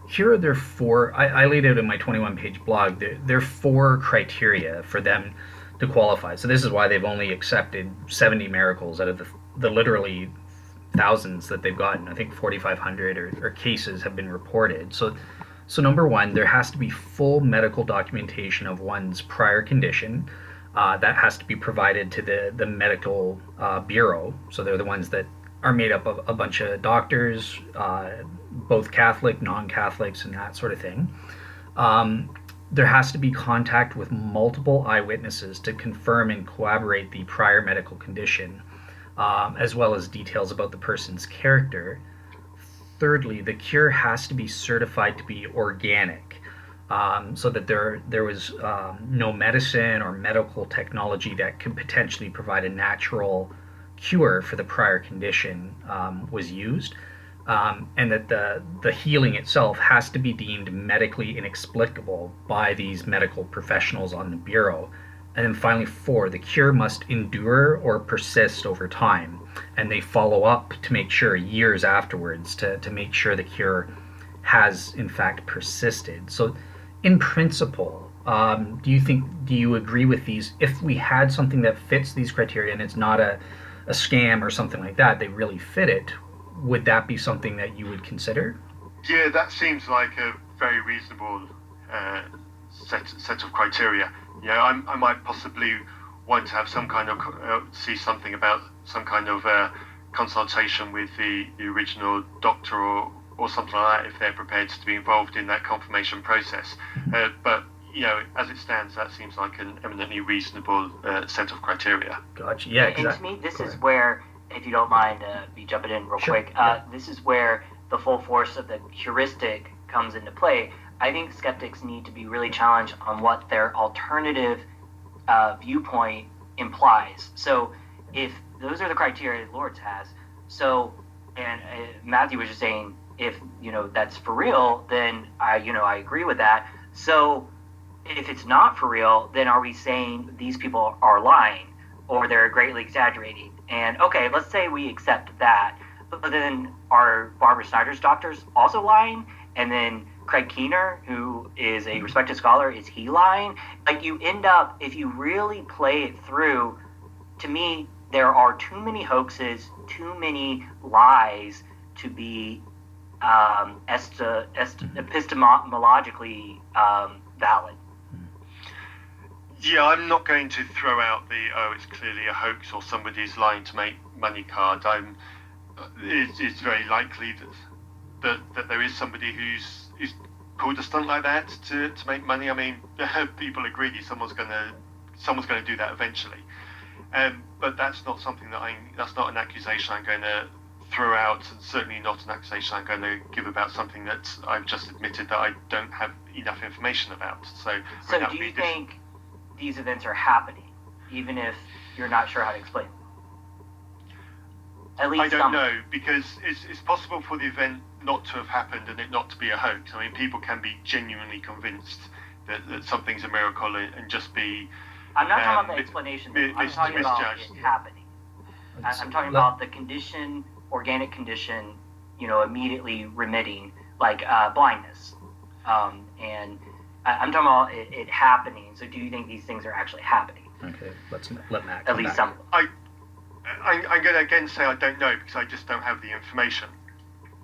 [SPEAKER 1] here are their four, I laid out in my 21-page blog, there are four criteria for them to qualify. So this is why they've only accepted 70 miracles out of the literally thousands that they've gotten. I think 4,500 or cases have been reported. So number one, there has to be full medical documentation of one's prior condition. That has to be provided to the medical bureau. So they're the ones that are made up of a bunch of doctors, both Catholic, non-Catholics, and that sort of thing. There has to be contact with multiple eyewitnesses to confirm and corroborate the prior medical condition, as well as details about the person's character. Thirdly, the cure has to be certified to be organic, so that there was no medicine or medical technology that could potentially provide a natural cure for the prior condition was used, and that the healing itself has to be deemed medically inexplicable by these medical professionals on the Bureau. And then finally, 4, the cure must endure or persist over time, and they follow up to make sure years afterwards to make sure the cure has in fact persisted. So in principle, do you agree with these? If we had something that fits these criteria and it's not a scam or something like that, they really fit it, would that be something that you would consider?
[SPEAKER 2] Yeah, that seems like a very reasonable set of criteria. I might possibly want to have some kind of see something about some kind of consultation with the original doctor or something like that, if they're prepared to be involved in that confirmation process. But as it stands, that seems like an eminently reasonable set of criteria.
[SPEAKER 1] Gotcha. Yeah,
[SPEAKER 3] and to me, this is where, if you don't mind me jumping in real quick, this is where the full force of the heuristic comes into play. I think skeptics need to be really challenged on what their alternative viewpoint implies. So if those are the criteria Lord's has, and Matthew was just saying, if that's for real, then I agree with that. So if it's not for real, then are we saying these people are lying or they're greatly exaggerating? And okay, let's say we accept that, but then are Barbara Snyder's doctors also lying? And then Craig Keener, who is a respected scholar, is he lying? Like, you end up, if you really play it through, to me, there are too many hoaxes, too many lies to be epistemologically valid.
[SPEAKER 2] Yeah, I'm not going to throw out it's clearly a hoax or somebody's lying to make money card. It's very likely that there is somebody who's pulled a stunt like that to make money. I mean, people are greedy. Someone's going to do that eventually. But that's not something that's not an accusation I'm going to throw out, and certainly not an accusation I'm going to give about something that I've just admitted that I don't have enough information about. So
[SPEAKER 3] do you think these events are happening, even if you're not sure how to explain them? At least
[SPEAKER 2] I don't know, because it's possible for the event not to have happened and it not to be a hoax. I mean, people can be genuinely convinced that something's a miracle and just be...
[SPEAKER 3] I'm not talking about the explanation. I'm talking about it happening. I'm talking about the condition, organic condition, immediately remitting, like blindness. And I'm talking about it happening. So do you think these things are actually happening?
[SPEAKER 1] Okay, let Matt
[SPEAKER 3] at least some.
[SPEAKER 2] I'm going to again say I don't know, because I just don't have the information.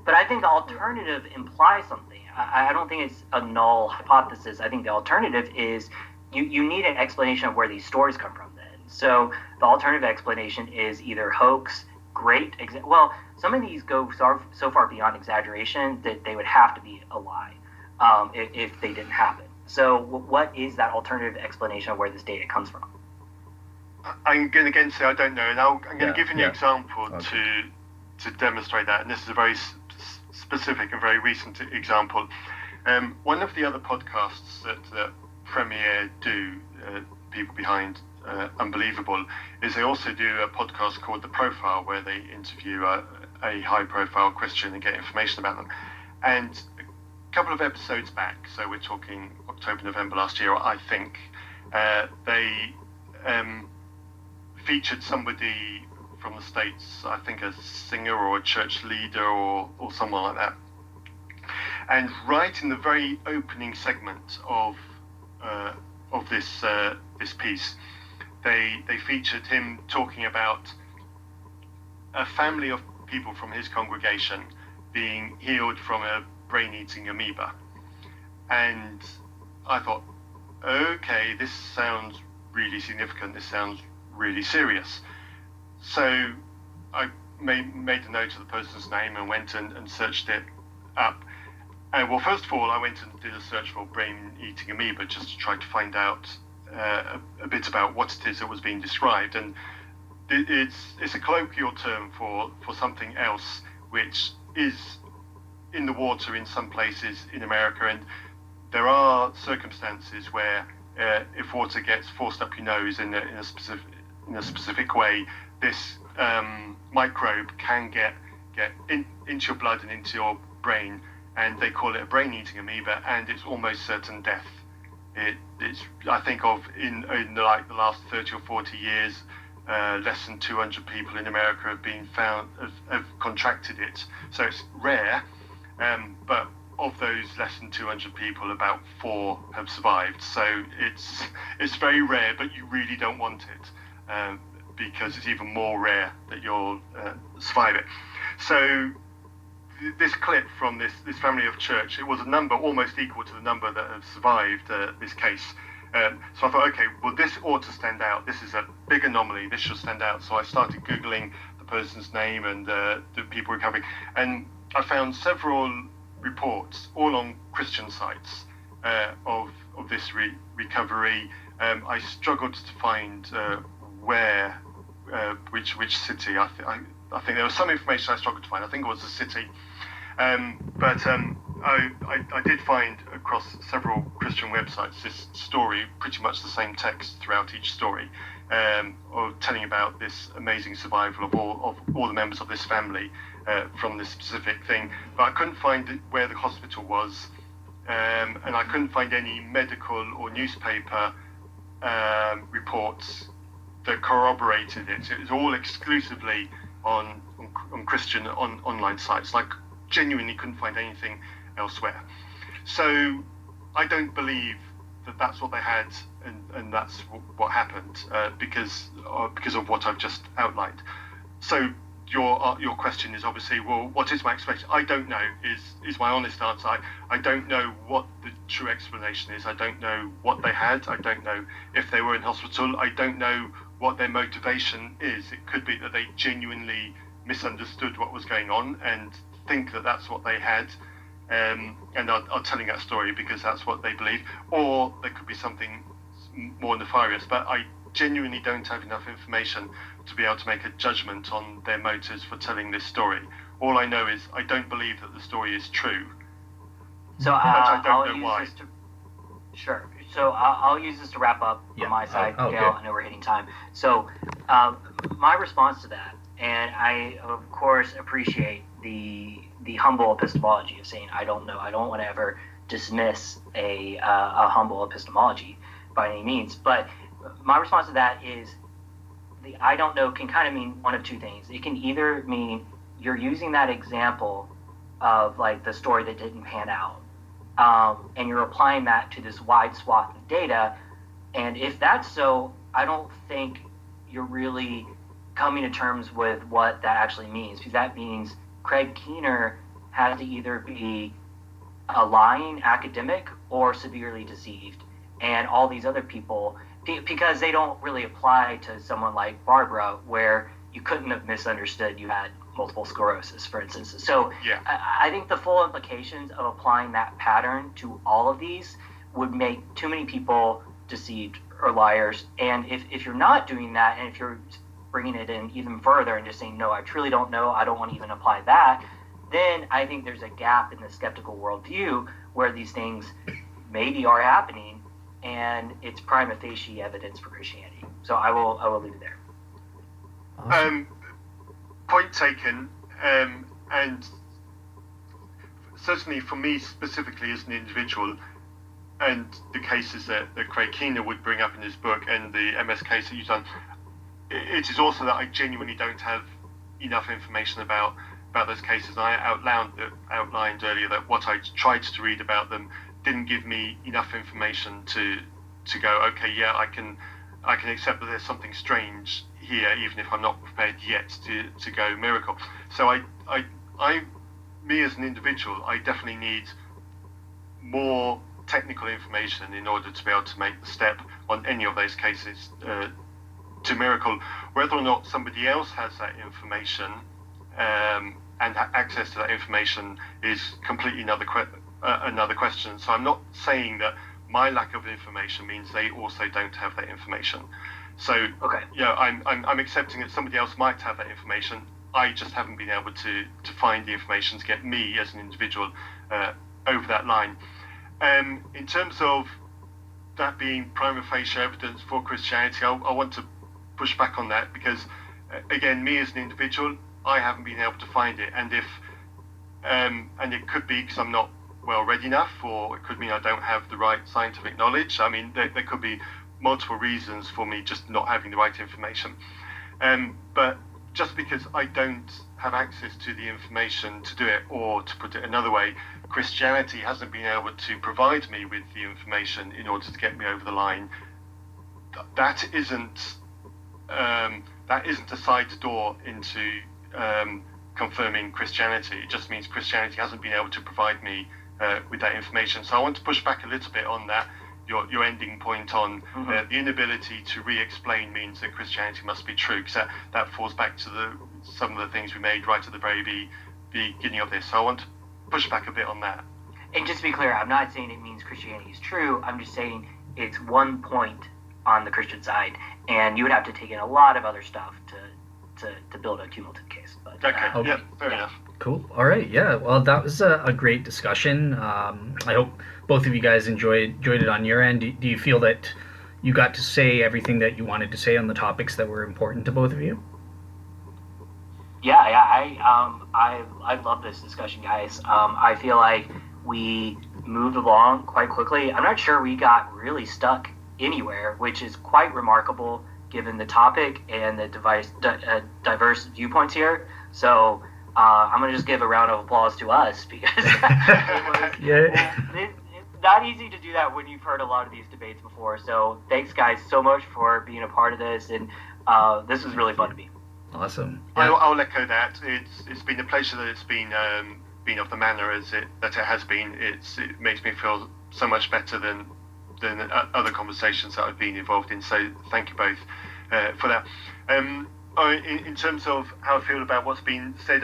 [SPEAKER 3] But I think the alternative implies something. I don't think it's a null hypothesis. I think the alternative is you need an explanation of where these stories come from then. So the alternative explanation is either hoax, some of these go so far beyond exaggeration that they would have to be a lie if they didn't happen. So what is that alternative explanation of where this data comes from?
[SPEAKER 2] I'm going to again say I don't know, and I'm going to give you an example to demonstrate that. And this is a very specific and very recent example. One of the other podcasts that Premiere do, people behind Unbelievable, is they also do a podcast called The Profile, where they interview a high-profile Christian and get information about them. And a couple of episodes back, so we're talking October, November last year, I think, they featured somebody from the States, I think a singer or a church leader or someone like that. And right in the very opening segment of this piece, they featured him talking about a family of people from his congregation being healed from a brain-eating amoeba. And I thought, okay, this sounds really significant. This sounds really serious. So I made a note of the person's name and went and searched it up. And well, first of all, I went and did a search for brain-eating amoeba just to try to find out a bit about what it is that was being described. And it's a colloquial term for something else which is in the water in some places in America. And there are circumstances where if water gets forced up your nose in a specific way, this microbe can get into your blood and into your brain, and they call it a brain-eating amoeba, and it's almost certain death. It's I think of in like the last 30 or 40 years, less than 200 people in America have contracted it. So it's rare, but of those less than 200 people, about 4 have survived. So it's very rare, but you really don't want it. Because it's even more rare that you'll survive it. So this clip from this family of church, it was a number almost equal to the number that have survived this case. So I thought, okay, well, this ought to stand out. This is a big anomaly. This should stand out. So I started Googling the person's name and the people recovering. And I found several reports, all on Christian sites, of this recovery. I struggled to find where, which city. I think there was some information I struggled to find. I think it was the city. But I did find across several Christian websites this story, pretty much the same text throughout each story, of telling about this amazing survival of all the members of this family from this specific thing, but I couldn't find where the hospital was, and I couldn't find any medical or newspaper reports that corroborated it. It was all exclusively on Christian online sites. Like, genuinely couldn't find anything elsewhere. So I don't believe that that's what they had, and that's what happened because of what I've just outlined. So your question is obviously, well, what is my explanation? I don't know is my honest answer. I don't know what the true explanation is. I don't know what they had. I don't know if they were in hospital. I don't know what their motivation is. It could be that they genuinely misunderstood what was going on and think that that's what they had, and are telling that story because that's what they believe, or there could be something more nefarious. But I genuinely don't have enough information to be able to make a judgment on their motives for telling this story. All I know is I don't believe that the story is true.
[SPEAKER 3] So I'll use this to, sure. So I'll use this to wrap up on my side.
[SPEAKER 1] Okay.
[SPEAKER 3] Dale, I know we're hitting time. So my response to that, and I of course appreciate the humble epistemology of saying I don't know. I don't want to ever dismiss a humble epistemology by any means. But my response to that is the I don't know can kind of mean one of two things. It can either mean you're using that example of like the story that didn't pan out, and you're applying that to this wide swath of data. And if that's so, I don't think you're really coming to terms with what that actually means, because that means Craig Keener has to either be a lying academic or severely deceived, and all these other people, because they don't really apply to someone like Barbara, where you couldn't have misunderstood you had multiple sclerosis, for instance. So yeah. I think the full implications of applying that pattern to all of these would make too many people deceived or liars. And if you're not doing that, and if you're bringing it in even further and just saying, no, I truly don't know, I don't want to even apply that, then I think there's a gap in the skeptical worldview where these things maybe are happening, and it's prima facie evidence for Christianity. So I will leave it there.
[SPEAKER 1] Awesome.
[SPEAKER 2] Point taken, and certainly for me specifically as an individual, and the cases that Craig Keener would bring up in his book and the MS case that you've done, it is also that I genuinely don't have enough information about those cases. I outlined earlier that what I tried to read about them didn't give me enough information to go, okay, yeah, I can accept that there's something strange here, even if I'm not prepared yet to go miracle. So me as an individual, I definitely need more technical information in order to be able to make the step on any of those cases to miracle. Whether or not somebody else has that information and access to that information is completely another question. So I'm not saying that my lack of information means they also don't have that information. So
[SPEAKER 3] okay.
[SPEAKER 2] Yeah, I'm accepting that somebody else might have that information. I just haven't been able to find the information to get me as an individual over that line. In terms of that being prima facie evidence for Christianity, I want to push back on that because, again, me as an individual, I haven't been able to find it. And and it could be because I'm not well read enough, or it could mean I don't have the right scientific knowledge. I mean, there could be multiple reasons for me just not having the right information. But just because I don't have access to the information to do it, or to put it another way, Christianity hasn't been able to provide me with the information in order to get me over the line, that isn't a side door into confirming Christianity. It just means Christianity hasn't been able to provide me with that information. So I want to push back a little bit on that. Your ending point on the inability to re-explain means that Christianity must be true, because that falls back to some of the things we made right at the very beginning of this. So I want to push back a bit on that.
[SPEAKER 3] And just to be clear, I'm not saying it means Christianity is true. I'm just saying it's one point on the Christian side, and you would have to take in a lot of other stuff to build a cumulative case. But,
[SPEAKER 2] okay. Yeah, fair enough.
[SPEAKER 1] Cool. All right. Yeah. Well, that was a great discussion. I hope both of you guys enjoyed it on your end. Do you feel that you got to say everything that you wanted to say on the topics that were important to both of you?
[SPEAKER 3] Yeah. I love this discussion, guys. I feel like we moved along quite quickly. I'm not sure we got really stuck anywhere, which is quite remarkable given the topic and the diverse viewpoints here. So I'm gonna just give a round of applause to us because
[SPEAKER 1] Yeah.
[SPEAKER 3] it's not easy to do that when you've heard a lot of these debates before. So thanks, guys, so much for being a part of this, and this was really fun to me.
[SPEAKER 1] Awesome.
[SPEAKER 2] I'll echo that. It's been a pleasure that it's been of the manner that it has been. It makes me feel so much better than other conversations that I've been involved in. So thank you both for that. In terms of how I feel about what's been said,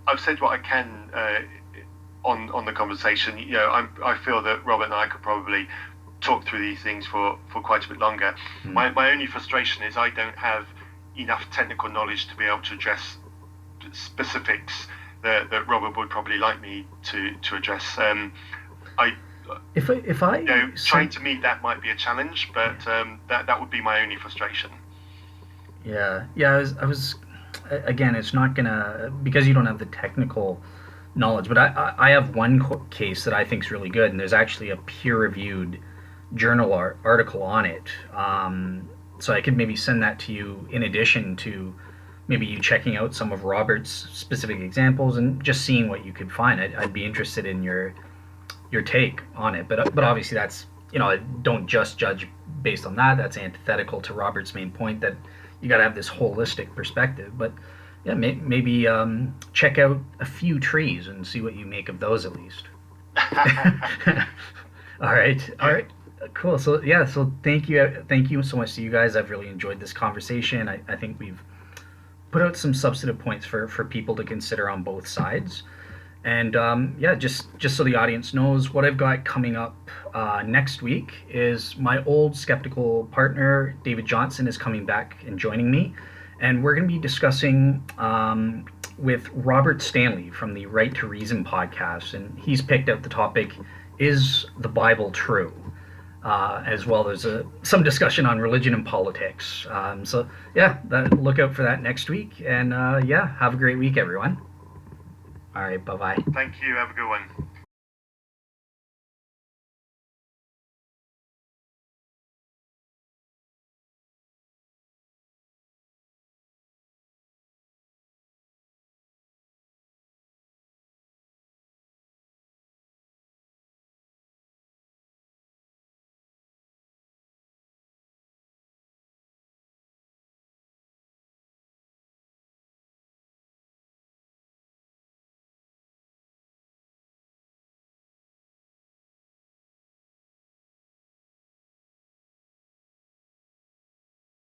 [SPEAKER 2] I've said what I can on the conversation. I feel that Robert and I could probably talk through these things for quite a bit longer. My only frustration is I don't have enough technical knowledge to be able to address specifics that Robert would probably like me to address.
[SPEAKER 1] If I
[SPEAKER 2] Trying to meet that might be a challenge, but that would be my only frustration.
[SPEAKER 1] Yeah, I was again, it's not gonna, because you don't have the technical knowledge, but I have one case that I think is really good, and there's actually a peer-reviewed journal article on it. So I could maybe send that to you in addition to maybe you checking out some of Robert's specific examples and just seeing what you could find. I'd be interested in your take on it, but obviously that's, don't just judge based on that. That's antithetical to Robert's main point that you got to have this holistic perspective. But yeah, maybe check out a few trees and see what you make of those at least. All right, cool. So yeah, so thank you so much to you guys. I've really enjoyed this conversation. I think we've put out some substantive points for people to consider on both sides. And yeah, just so the audience knows, what I've got coming up next week is my old skeptical partner, David Johnson, is coming back and joining me. And we're going to be discussing with Robert Stanley from the Right to Reason podcast. And he's picked out the topic, is the Bible true? As well as some discussion on religion and politics. So yeah, look out for that next week. And yeah, have a great week, everyone. All right, bye-bye.
[SPEAKER 2] Thank you. Have a good one.